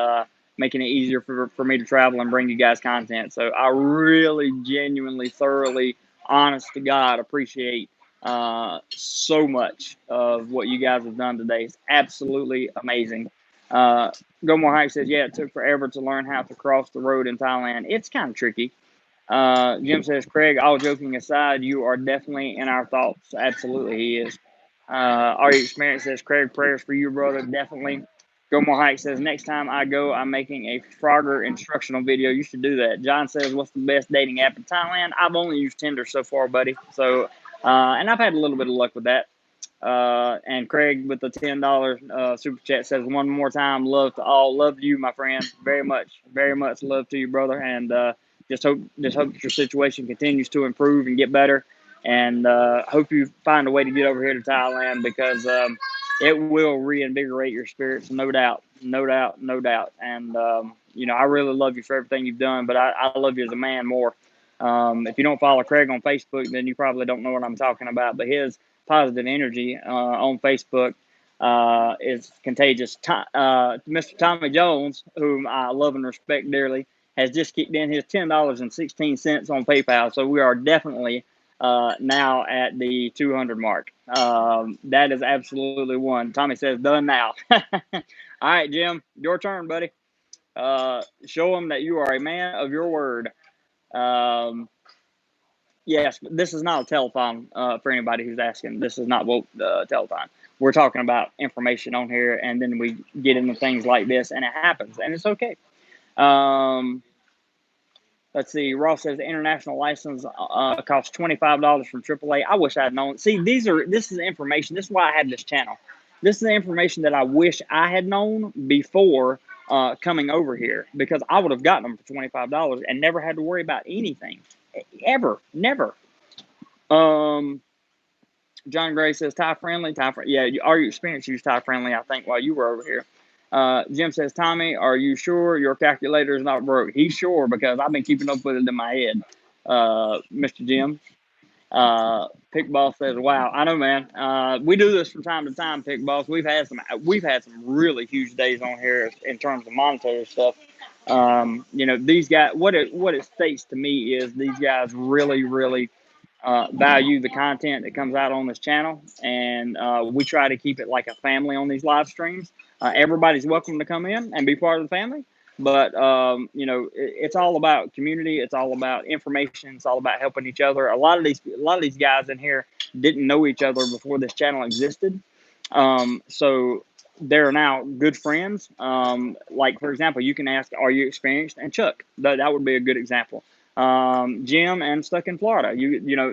[SPEAKER 1] making it easier for me to travel and bring you guys content. So I really, genuinely, thoroughly, honest to God, appreciate so much of what you guys have done today. It's absolutely amazing. Go More Hike says, "Yeah, it took forever to learn how to cross the road in Thailand. It's kind of tricky." Jim says, "Craig, all joking aside, you are definitely in our thoughts." Absolutely, he is. Are you experienced? Says, "Craig, prayers for you, brother. Definitely." Go More Hike says, "Next time I go, I'm making a Frogger instructional video. You should do that." John says, "What's the best dating app in Thailand?" I've only used Tinder so far, buddy. So, and I've had a little bit of luck with that. And Craig with the $10 super chat says, "One more time, love to all, love to you, my friend, very much love to you, brother, and just hope that your situation continues to improve and get better, and hope you find a way to get over here to Thailand because it will reinvigorate your spirits, no doubt, no doubt, no doubt. And I really love you for everything you've done, but I love you as a man more. If you don't follow Craig on Facebook, then you probably don't know what I'm talking about, but his positive energy on Facebook is contagious. Mr. Tommy Jones, whom I love and respect dearly, has just kicked in his $10.16 on PayPal. So we are definitely now at the 200 mark. That is absolutely one. Tommy says, "Done now." All right, Jim, your turn, buddy. Show them that you are a man of your word. Yes, this is not a telethon for anybody who's asking. This is not what telethon. We're talking about information on here, and then we get into things like this, and it happens, and it's okay. Let's see. Ross says the international license costs $25 from AAA. I wish I'd known. See, this is information. This is why I had this channel. This is the information that I wish I had known before coming over here, because I would have gotten them for $25 and never had to worry about anything, ever, never. John Gray says Thai friendly. Yeah, are you experienced use Thai friendly? I think while you were over here. Jim says, "Tommy, are you sure your calculator is not broke?" He's sure because I've been keeping up with it in my head. Mr. Jim. Pick Boss says, "Wow, I know, man. We do this from time to time, Pick Boss. We've had some really huge days on here in terms of monetary stuff. These guys. What it states to me is these guys really value the content that comes out on this channel, and we try to keep it like a family on these live streams. Everybody's welcome to come in and be part of the family. But it's all about community. It's all about information. It's all about helping each other. A lot of these guys in here didn't know each other before this channel existed. So they're now good friends. Like for example, you can ask, "Are you experienced?" And Chuck, that would be a good example. Jim and Stuck in Florida.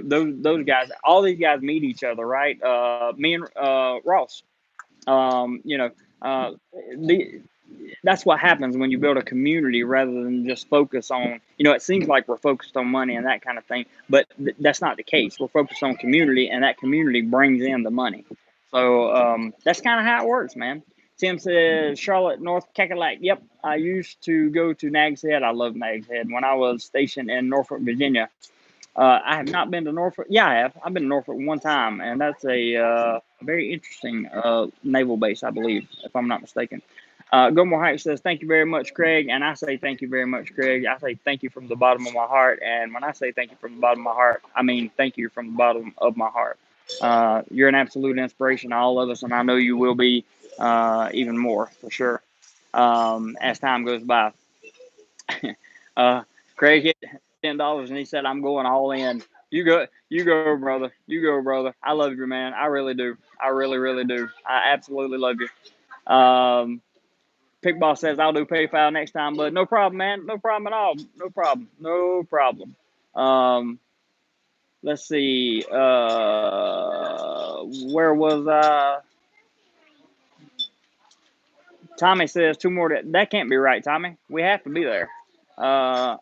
[SPEAKER 1] Those guys. All these guys meet each other, right? Me and Ross. Um, you know, uh, the that's what happens when you build a community rather than just focus on, it seems like we're focused on money and that kind of thing, but that's not the case. We're focused on community, and that community brings in the money. So that's kind of how it works, man. Tim says Charlotte, North Cackalack. Yep, I used to go to Nags Head. I love Nags Head when I was stationed in Norfolk, Virginia. I have not been to Norfolk. Yeah, I have. I've been to Norfolk one time, and that's a very interesting naval base, I believe, if I'm not mistaken. Gilmore Heights says, "Thank you very much, Craig." And I say, "Thank you very much, Craig." I say, "Thank you from the bottom of my heart." And when I say thank you from the bottom of my heart, I mean thank you from the bottom of my heart. You're an absolute inspiration to all of us, and I know you will be even more for sure as time goes by. uh, Craig hit $10, and he said, "I'm going all in." You go, brother. You go, brother. I love you, man. I really do. I really, really do. I absolutely love you. Pickball says, "I'll do PayPal next time," but no problem, man. No problem at all. No problem. No problem. Um, let's see. Where was I? Tommy says two more. That can't be right, Tommy. We have to be there. Uh,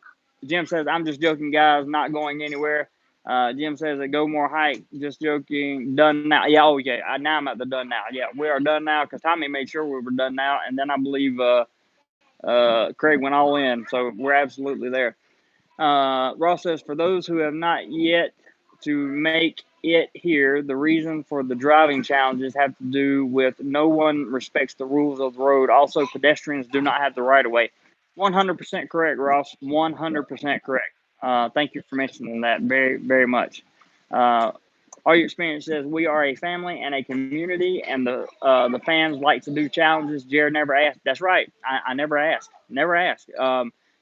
[SPEAKER 1] Jim says, "I'm just joking, guys. Not going anywhere." Jim says, "Go more hike." Just joking. Done now. Yeah. Oh, yeah. Now I'm at the done now. Yeah, we are done now because Tommy made sure we were done now, and then I believe Craig went all in. So we're absolutely there. Ross says, "For those who have not yet to make it here, the reason for the driving challenges have to do with no one respects the rules of the road. Also, pedestrians do not have the right of way." 100% correct, Ross. 100% correct. Thank you for mentioning that very, very much. Uh, all your experience says we are a family and a community, and the fans like to do challenges. Jared never asked. That's right. I never asked. Never asked.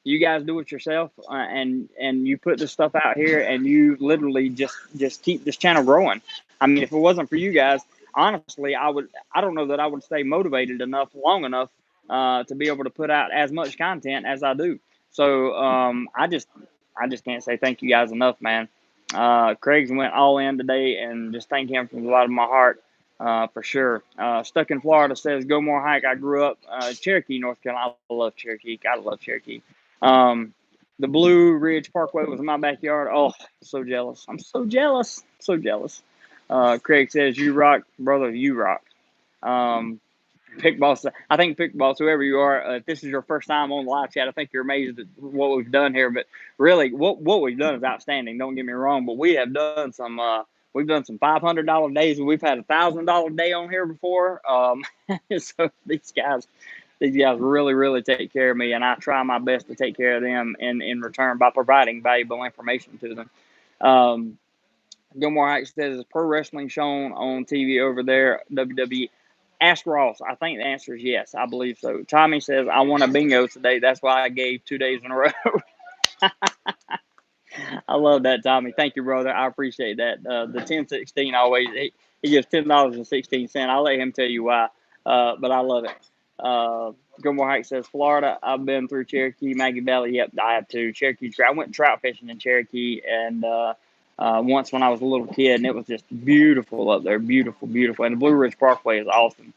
[SPEAKER 1] You guys do it yourself, and you put this stuff out here, and you literally just keep this channel growing. I mean, if it wasn't for you guys, honestly, I don't know that I would stay motivated enough long enough to be able to put out as much content as I do. So I just can't say thank you guys enough, man. Craig's went all in today, and just thank him from the bottom of my heart. For sure. Stuck in Florida says, "Go more hike." I grew up Cherokee, North Carolina. I love Cherokee. Gotta love Cherokee. Um, the Blue Ridge Parkway was in my backyard. Oh, so jealous. I'm so jealous. So jealous. Craig says, "You rock, brother. You rock." Um, Pickball, I think Pickballs, whoever you are, if this is your first time on the live chat, I think you're amazed at what we've done here. But really, what we've done is outstanding. Don't get me wrong, but we have done some. We've done some $500 days. We've had $1,000 day on here before. So these guys really, really take care of me, and I try my best to take care of them in return by providing valuable information to them. Gilmore Heights says, "Is pro wrestling shown on TV over there? WWE?" Ask Ross. I think the answer is yes. I believe so. Tommy says, "I won a bingo today. That's why I gave 2 days in a row." I love that, Tommy. Thank you, brother. I appreciate that. The 1016 always, he gives $10.16. I'll let him tell you why, but I love it. Gilmore Heights says, "Florida. I've been through Cherokee, Maggie Valley." Yep, I have too. Cherokee. I went trout fishing in Cherokee, and once when I was a little kid, and it was just beautiful up there. Beautiful, beautiful. And the Blue Ridge Parkway is awesome.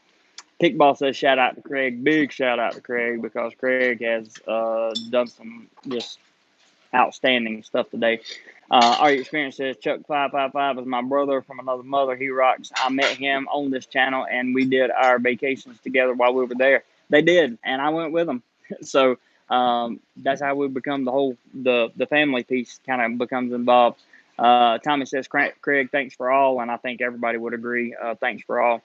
[SPEAKER 1] Kickball says, "Shout out to Craig." Big shout out to Craig, because Craig has done some just outstanding stuff today. Our experience says, "Chuck 555 is my brother from another mother. He rocks. I met him on this channel, and we did our vacations together while we were there." They did, and I went with them. So that's how we become the family piece kind of becomes involved. Tommy says, "Craig, thanks for all," and I think everybody would agree. Thanks for all.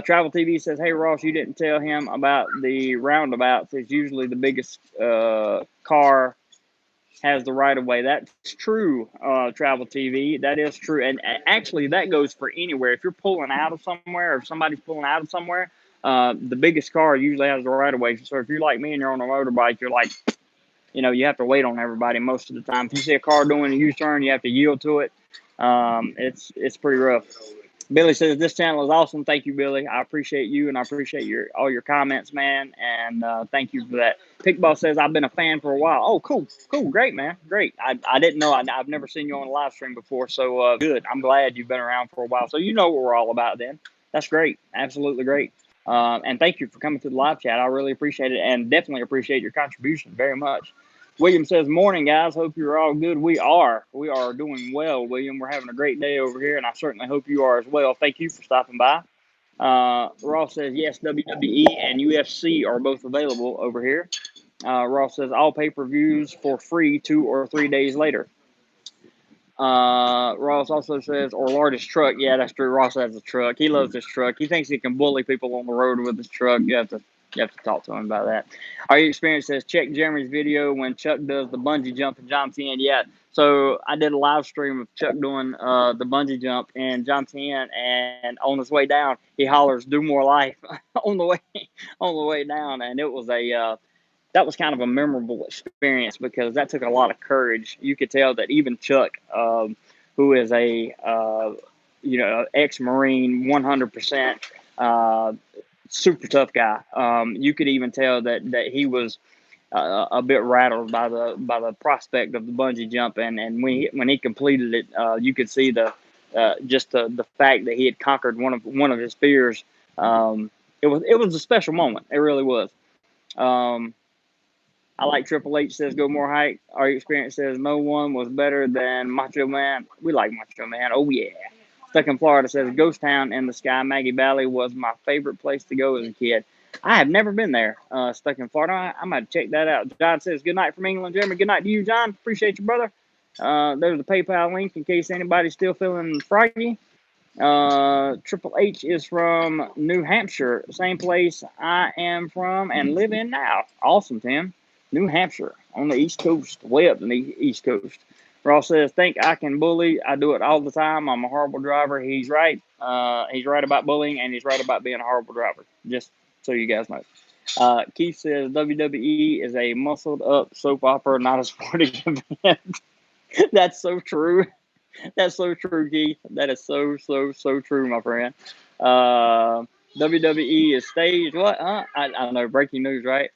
[SPEAKER 1] Travel TV says, "Hey Ross, you didn't tell him about the roundabouts. It's usually the biggest car has the right of way." That's true, Travel TV. That is true. And actually, that goes for anywhere. If you're pulling out of somewhere, or if somebody's pulling out of somewhere, the biggest car usually has the right of way. So if you're like me and you're on a motorbike, you're like, you have to wait on everybody most of the time. If you see a car doing a U-turn, you have to yield to it. It's pretty rough. Billy says this channel is awesome. Thank you, Billy. I appreciate you, and I appreciate all your comments, man. And thank you for that. Pickball says I've been a fan for a while. Oh, cool, great, man, great. I didn't know. I've never seen you on a live stream before, so good. I'm glad you've been around for a while, so you know what we're all about. Then that's great, absolutely great. And thank you for coming to the live chat. I really appreciate it, and definitely appreciate your contribution very much. William says, morning, guys. Hope you're all good. We are doing well, William. We're having a great day over here, and I certainly hope you are as well. Thank you for stopping by. Ross says, yes, WWE and UFC are both available over here. Ross says, all pay-per-views for free 2 or 3 days later. Ross also says, or largest truck. Yeah, that's true. Ross has a truck. He loves his truck. He thinks he can bully people on the road with his truck. You have to talk to him about that. Our experience says, check Jeremy's video when Chuck does the bungee jump in John 10. Yeah, so I did a live stream of Chuck doing the bungee jump in John 10, and on his way down, he hollers, DoMoreLife on the way down, and it was that was kind of a memorable experience because that took a lot of courage. You could tell that even Chuck, who is a ex-Marine, 100%, super tough guy. You could even tell that he was a bit rattled by the prospect of the bungee jump, and when he completed it, you could see just the fact that he had conquered one of his fears. It was a special moment. It really was. I like Triple H says go more height. Our experience says no one was better than Macho Man. We like Macho Man. Oh yeah. Stuck in Florida says Ghost Town in the Sky Maggie Valley was my favorite place to go as a kid. I have never been there. Stuck in Florida. I'm gonna check that out. John says good night from England. Jeremy, good night to you, John. Appreciate you, brother. There's the PayPal link in case anybody's still feeling froggy. Triple H is from New Hampshire, same place I am from and live in now. Awesome, Tim. New Hampshire on the East Coast, way up the East Coast. Ross says, think I can bully. I do it all the time. I'm a horrible driver. He's right. He's right about bullying, and he's right about being a horrible driver, just so you guys know. Keith says, WWE is a muscled up soap opera, not a sporting event. That's so true. That's so true, Keith. That is so true, my friend. WWE is staged. What? Huh? I know. Breaking news, right?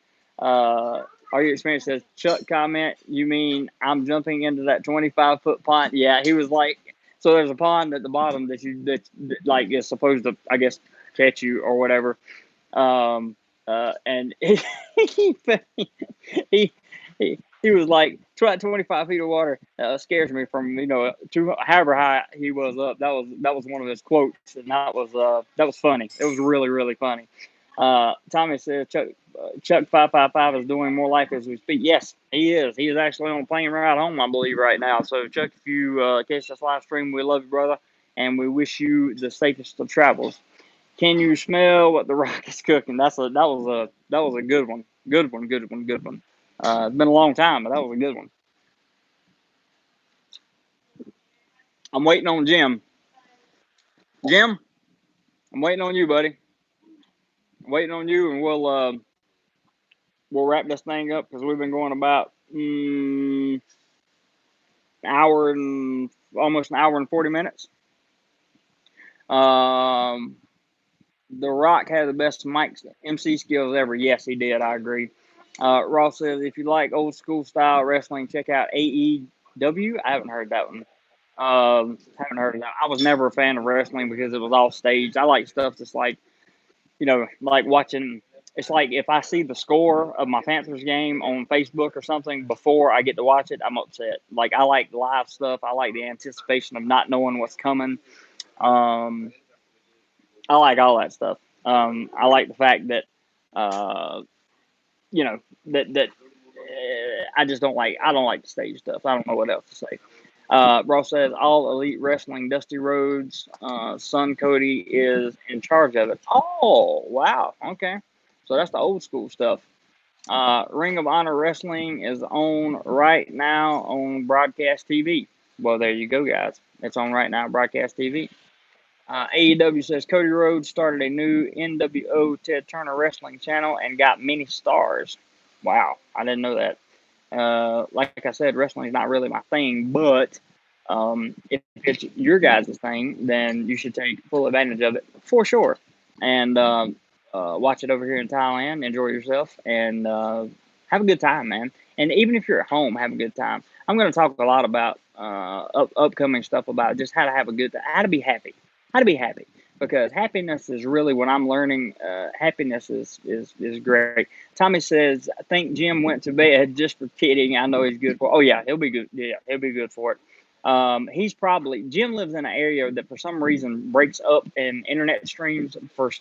[SPEAKER 1] Our experience says, Chuck comment, you mean I'm jumping into that 25-foot pond? Yeah, he was like, so there's a pond at the bottom that like is supposed to, I guess, catch you or whatever. And he he was like, 25 feet of water scares me from, however high he was up. That was one of his quotes, and that was funny. It was really, really funny. Tommy says Chuck 555 is doing more life as we speak. Yes, he is. He is actually on a plane ride home, I believe, right now. So Chuck, if you catch this live stream, we love you, brother, and we wish you the safest of travels. Can you smell what the Rock is cooking? That was a good one. Good one. It's been a long time, but that was a good one. I'm waiting on Jim. Jim, I'm waiting on you, buddy. I'm waiting on you, and we'll wrap this thing up because we've been going about almost an hour and 40 minutes. The Rock had the best MC skills ever. Yes, he did. I agree. Ross says, if you like old school style wrestling, check out AEW. I haven't heard that one. Haven't heard of that. I was never a fan of wrestling because it was all staged. I like stuff that's like, like watching. It's like if I see the score of my Panthers game on Facebook or something before I get to watch it, I'm upset. Like I like live stuff. I like the anticipation of not knowing what's coming. I like all that stuff. I like the fact that, that I just don't like. I don't like the stage stuff. I don't know what else to say. Ross says all Elite Wrestling. Dusty Rhodes, son Cody is in charge of it. Oh wow, okay. So that's the old school stuff. Ring of Honor Wrestling is on right now on broadcast TV. Well, there you go, guys. It's on right now, broadcast TV. AEW says Cody Rhodes started a new NWO Ted Turner wrestling channel and got many stars. Wow, I didn't know that. Like I said, wrestling is not really my thing, but if it's your guys' thing, then you should take full advantage of it for sure. And watch it over here in Thailand, enjoy yourself, and have a good time, man. And even if you're at home, have a good time. I'm going to talk a lot about upcoming stuff about just how to have a good, how to be happy, how to be happy. Because happiness is really what I'm learning. Happiness is great. Tommy says, I think Jim went to bed. Just for kidding. I know he's good for it. Oh, yeah, he'll be good. Yeah, he'll be good for it. He's probably, Jim lives in an area that for some reason breaks up in internet streams for,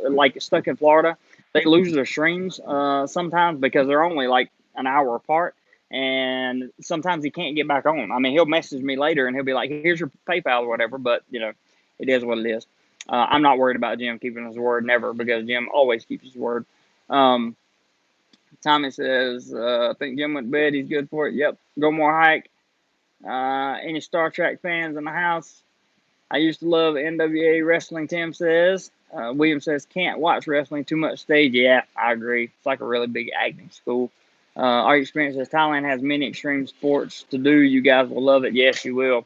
[SPEAKER 1] like stuck in Florida. They lose their streams sometimes because they're only like an hour apart. And sometimes he can't get back on. I mean, he'll message me later and he'll be like, here's your PayPal or whatever. But, you know, it is what it is. I'm not worried about Jim keeping his word, never, because Jim always keeps his word. Tommy says, I think Jim went to bed. He's good for it. Yep. Go more hike. Any Star Trek fans in the house? I used to love NWA wrestling, Tim says. William says, can't watch wrestling, too much stage. Yeah, I agree. It's like a really big acting school. Our experience says Thailand has many extreme sports to do. You guys will love it. Yes, you will.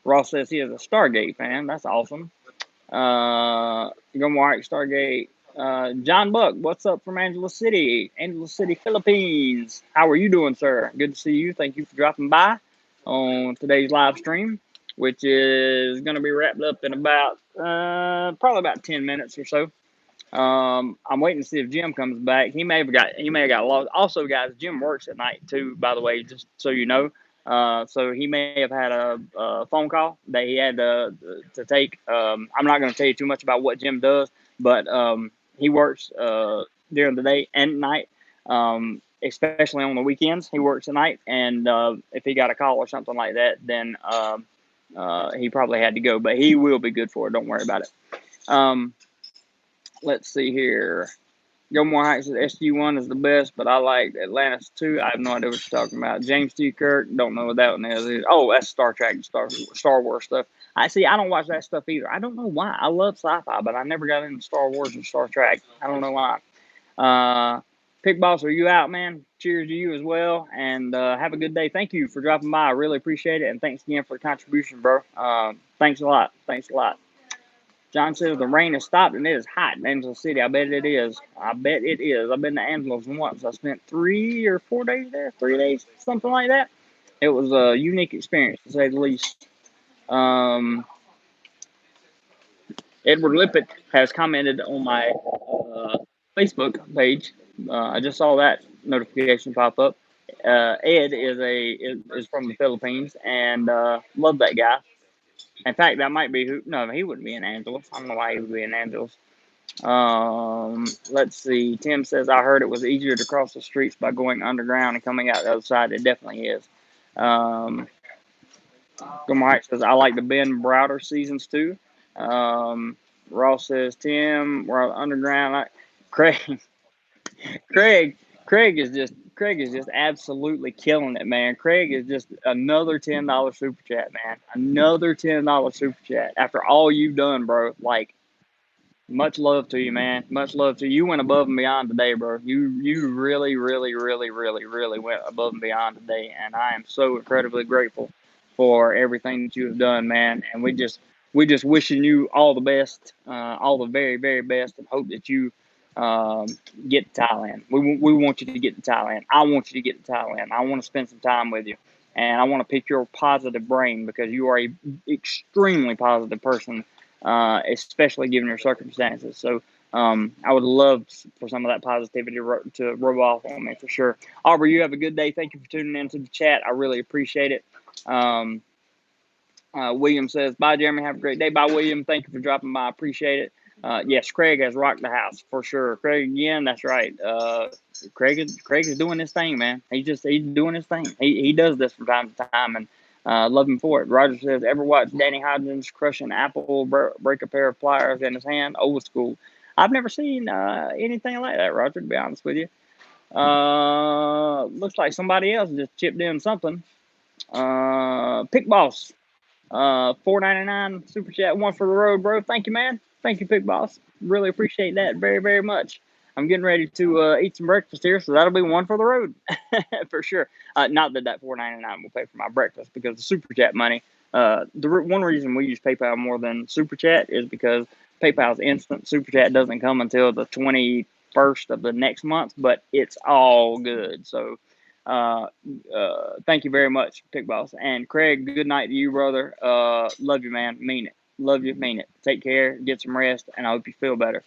[SPEAKER 1] Ross says he is a Stargate fan. That's awesome. Go more Stargate. John Buck, what's up from Angeles City, Philippines? How are you doing, sir? Good to see you. Thank you for dropping by on today's live stream, which is going to be wrapped up in about probably about 10 minutes or so. I'm waiting to see if Jim comes back. He may have got lost. Also, guys, Jim works at night too. By the way, just so you know. So he may have had a phone call that he had to take. I'm not going to tell you too much about what Jim does, but he works during the day and night, especially on the weekends. He works at night, and if he got a call or something like that, then he probably had to go. But he will be good for it. Don't worry about it. Let's see here. Gilmore Heights says SG1 is the best, but I like Atlantis too. I have no idea what you're talking about. James T. Kirk, don't know what that one is. Oh, that's Star Trek, Star Wars stuff. I see. I don't watch that stuff either. I don't know why. I love sci-fi, but I never got into Star Wars and Star Trek. I don't know why. Pick Boss, are you out, man? Cheers to you as well, and have a good day. Thank you for dropping by. I really appreciate it, and thanks again for the contribution, bro. Thanks a lot. Thanks a lot. John says the rain has stopped and it is hot in Angeles City. I bet it is. I bet it is. I've been to Angeles once. I spent 3 or 4 days there. 3 days, something like that. It was a unique experience, to say the least. Edward Lippett has commented on my Facebook page. I just saw that notification pop up. Ed is from the Philippines and love that guy. In fact, that might be who. No, he wouldn't be in Angeles. I don't know why he would be in Angeles. Let's see. Tim says, I heard it was easier to cross the streets by going underground and coming out the other side. It definitely is. Mike says, I like the Ben Browder seasons too. Ross says, Tim, we're underground. Craig, Craig is just absolutely killing it, man. Craig is just another $10 super chat, man. Another $10 super chat after all you've done, bro. Like, much love to you, man. Much love to you. You went above and beyond today, bro. You really, really, really, really, really went above and beyond today, and I am so incredibly grateful for everything that you have done, man. And we just wishing you all the best, all the very, very best, and hope that you get to Thailand. We want you to get to Thailand. I want you to get to Thailand. I want to spend some time with you, and I want to pick your positive brain because you are a extremely positive person. Especially given your circumstances. So I would love for some of that positivity to rub off on me for sure. Aubrey, you have a good day. Thank you for tuning into the chat. I really appreciate it. William says, bye, Jeremy. Have a great day. Bye, William. Thank you for dropping by. I appreciate it. Yes, Craig has rocked the house for sure. Craig again. That's right. Craig is doing his thing, man. He's doing his thing. He does this from time to time, and love him for it. Roger says, ever watch Danny Hodgins crush an apple, break a pair of pliers in his hand? Old school. I've never seen anything like that, Roger, to be honest with you. Looks like somebody else just chipped in something. Pick Boss. $4.99 super chat, one for the road, bro. Thank you, man. Thank you, Pick Boss. Really appreciate that very, very much. I'm getting ready to eat some breakfast here, so that'll be one for the road for sure. Not that $4.99 will pay for my breakfast because the super chat money. One reason we use PayPal more than super chat is because PayPal's instant. Super chat doesn't come until the 21st of the next month, but it's all good. So uh, thank you very much, Pick Boss. And Craig, good night to you, brother. Love you, man. Mean it. Love you, mean it. Take care, get some rest, and I hope you feel better.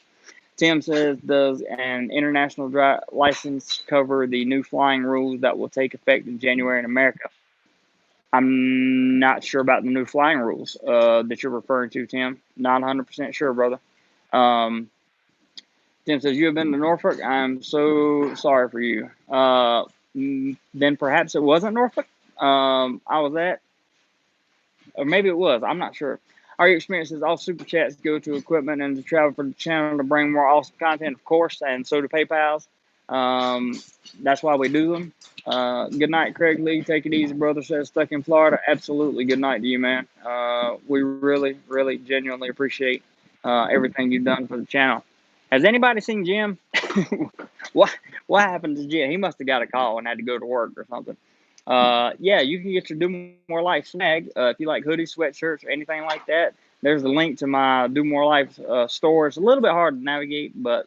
[SPEAKER 1] Tim says, does an international license cover the new flying rules that will take effect in January in America? I'm not sure about the new flying rules that you're referring to, Tim. Not 100% sure, brother. Um, Tim says, you have been to Norfolk? I'm so sorry for you. Then perhaps it wasn't Norfolk I was at, or maybe it was. I'm not sure. Our experiences, all super chats go to equipment and to travel for the channel to bring more awesome content, of course, and so do PayPal's. That's why we do them. Good night, Craig Lee. Take it easy, brother. Says stuck in Florida. Absolutely. Good night to you, man. We really, really, genuinely appreciate everything you've done for the channel. Has anybody seen Jim? what What happened to Jim? He must have got a call and had to go to work or something. Yeah, you can get your Do More Life snag if you like hoodies, sweatshirts, or anything like that. There's a link to my Do More Life store. It's a little bit hard to navigate, but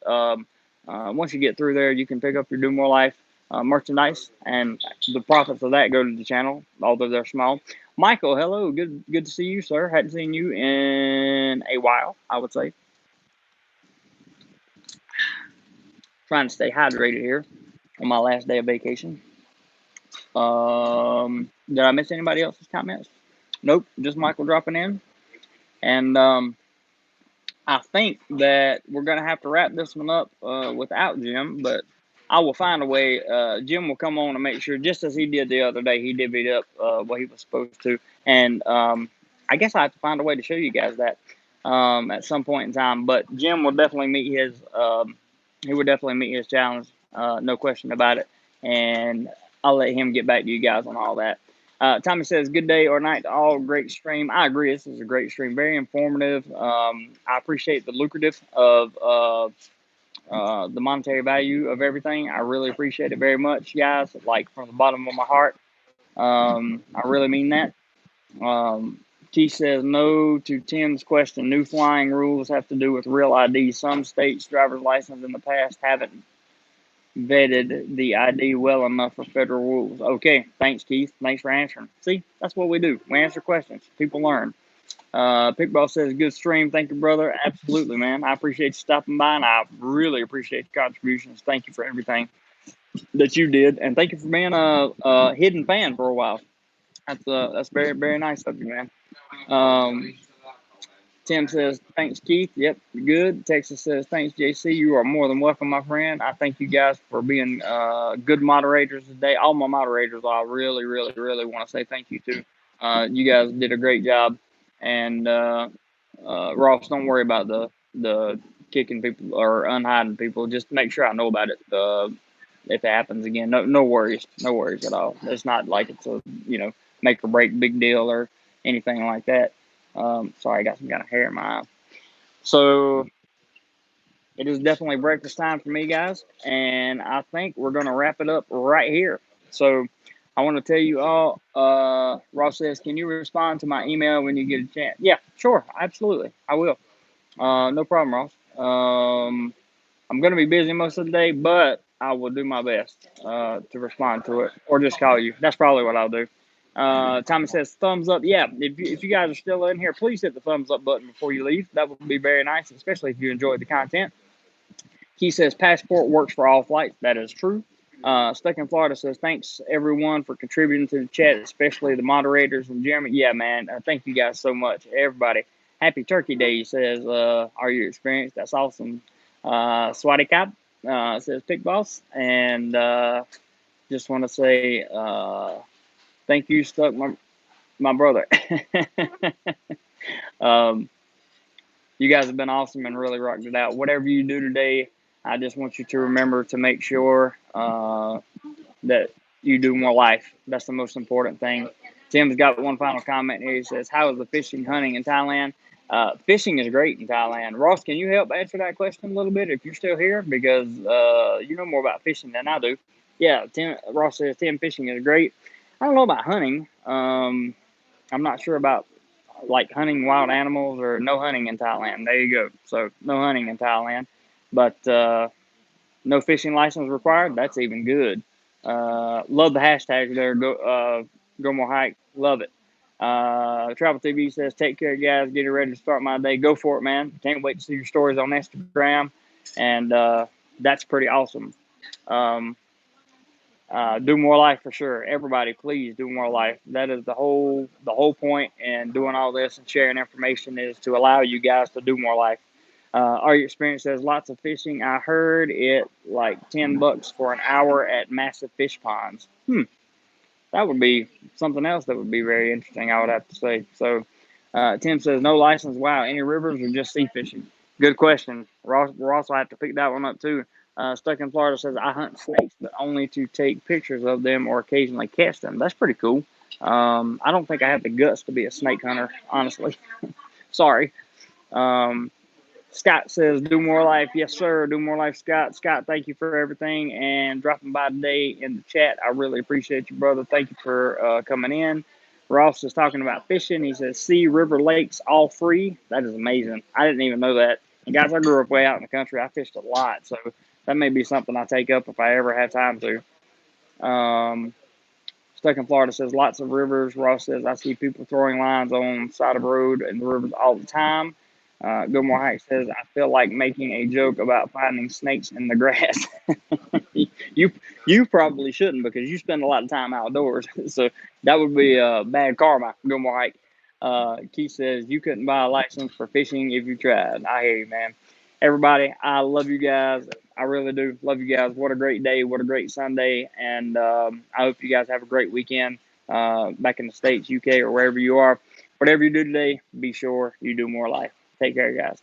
[SPEAKER 1] once you get through there, you can pick up your Do More Life merchandise, and the profits of that go to the channel, although they're small. Michael, hello, good to see you, sir. Hadn't seen you in a while, I would say. Trying to stay hydrated here on my last day of vacation. Did I miss anybody else's comments? Nope, just Michael dropping in. And I think that we're going to have to wrap this one up without Jim, but I will find a way. Jim will come on and make sure, just as he did the other day, he divvied up what he was supposed to. And I guess I have to find a way to show you guys that at some point in time. But Jim will definitely meet his. He would definitely meet his challenge, no question about it. And I'll let him get back to you guys on all that. Tommy says, good day or night to all. Great stream. I agree. This is a great stream. Very informative. I appreciate the lucrative of the monetary value of everything. I really appreciate it very much, guys. Like from the bottom of my heart. I really mean that. Keith says, no to Tim's question. New flying rules have to do with real ID. Some states' driver's license in the past haven't vetted the ID well enough for federal rules. Okay, thanks, Keith. Thanks for answering. See, that's what we do. We answer questions. People learn. Pickball says, good stream. Thank you, brother. Absolutely, man. I appreciate you stopping by, and I really appreciate your contributions. Thank you for everything that you did, and thank you for being a hidden fan for a while. That's very, very nice of you, man. Tim says, thanks, Keith. Yep, good. Texas says, thanks, JC. You are more than welcome, my friend. I thank you guys for being good moderators today. All my moderators, I really, really, really want to say thank you to. You guys did a great job. And Ross, don't worry about the kicking people or unhiding people. Just make sure I know about it if it happens again. No worries. No worries at all. It's not like it's a, make or break big deal or anything like that. Sorry, I got some kind of hair in my eye. So it is definitely breakfast time for me, guys, and I think we're going to wrap it up right here. So I want to tell you all, Ross says, can you respond to my email when you get a chance? Yeah, sure, absolutely, I will. No problem, Ross. I'm going to be busy most of the day, but I will do my best to respond to it, or just call you. That's probably what I'll do. Tommy says, thumbs up. Yeah, if you guys are still in here, please hit the thumbs up button before you leave. That would be very nice, especially if you enjoyed the content. He says, passport works for all flights. That is true. Stuck in Florida says, thanks everyone for contributing to the chat, especially the moderators and Jeremy. Yeah, man. Thank you guys so much. Everybody. Happy Turkey Day, says, are you experienced? That's awesome. Swati Cap says, Pick Boss. And just want to say, thank you, Stuck, my brother. You guys have been awesome and really rocked it out. Whatever you do today, I just want you to remember to make sure that you do more life. That's the most important thing. Tim's got one final comment here. He says, "How is the fishing, hunting in Thailand?" Fishing is great in Thailand. Ross, can you help answer that question a little bit if you're still here? Because you know more about fishing than I do. Yeah, Tim, Ross says, "Tim, fishing is great." I don't know about hunting. I'm not sure about like hunting wild animals or no hunting in Thailand. There you go. So no hunting in Thailand, but no fishing license required. That's even good. Love the hashtag there. Go more hike. Love it. Travel TV says, "Take care, guys. Getting ready to start my day. Go for it, man. Can't wait to see your stories on Instagram." And that's pretty awesome. Um, do more life for sure. Everybody, please do more life. That is the whole point in doing all this and sharing information is to allow you guys to do more life. Our experience says lots of fishing. I heard it like $10 for an hour at massive fish ponds. That would be something else that would be very interesting, I would have to say. So, Tim says, no license. Wow, any rivers or just sea fishing? Good question. We'll also have to pick that one up, too. Stuck in Florida says, I hunt snakes, but only to take pictures of them or occasionally catch them. That's pretty cool. I don't think I have the guts to be a snake hunter, honestly. Sorry. Um, Scott says, do more life. Yes, sir. Do more life, Scott. Scott, thank you for everything and dropping by today in the chat. I really appreciate you, brother. Thank you for coming in. Ross is talking about fishing. He says, sea, river, lakes, all free. That is amazing. I didn't even know that. And guys, I grew up way out in the country. I fished a lot. So that may be something I take up if I ever have time to. Stuck in Florida says, lots of rivers. Ross says, I see people throwing lines on the side of the road and the rivers all the time. Gilmore Hike says, I feel like making a joke about finding snakes in the grass. you you probably shouldn't because you spend a lot of time outdoors. So that would be bad karma, Gilmore Hike. Keith says, you couldn't buy a license for fishing if you tried. I hear you, man. Everybody, I love you guys. I really do love you guys. What a great day. What a great Sunday. And I hope you guys have a great weekend back in the States, UK, or wherever you are. Whatever you do today, be sure you do more life. Take care, guys.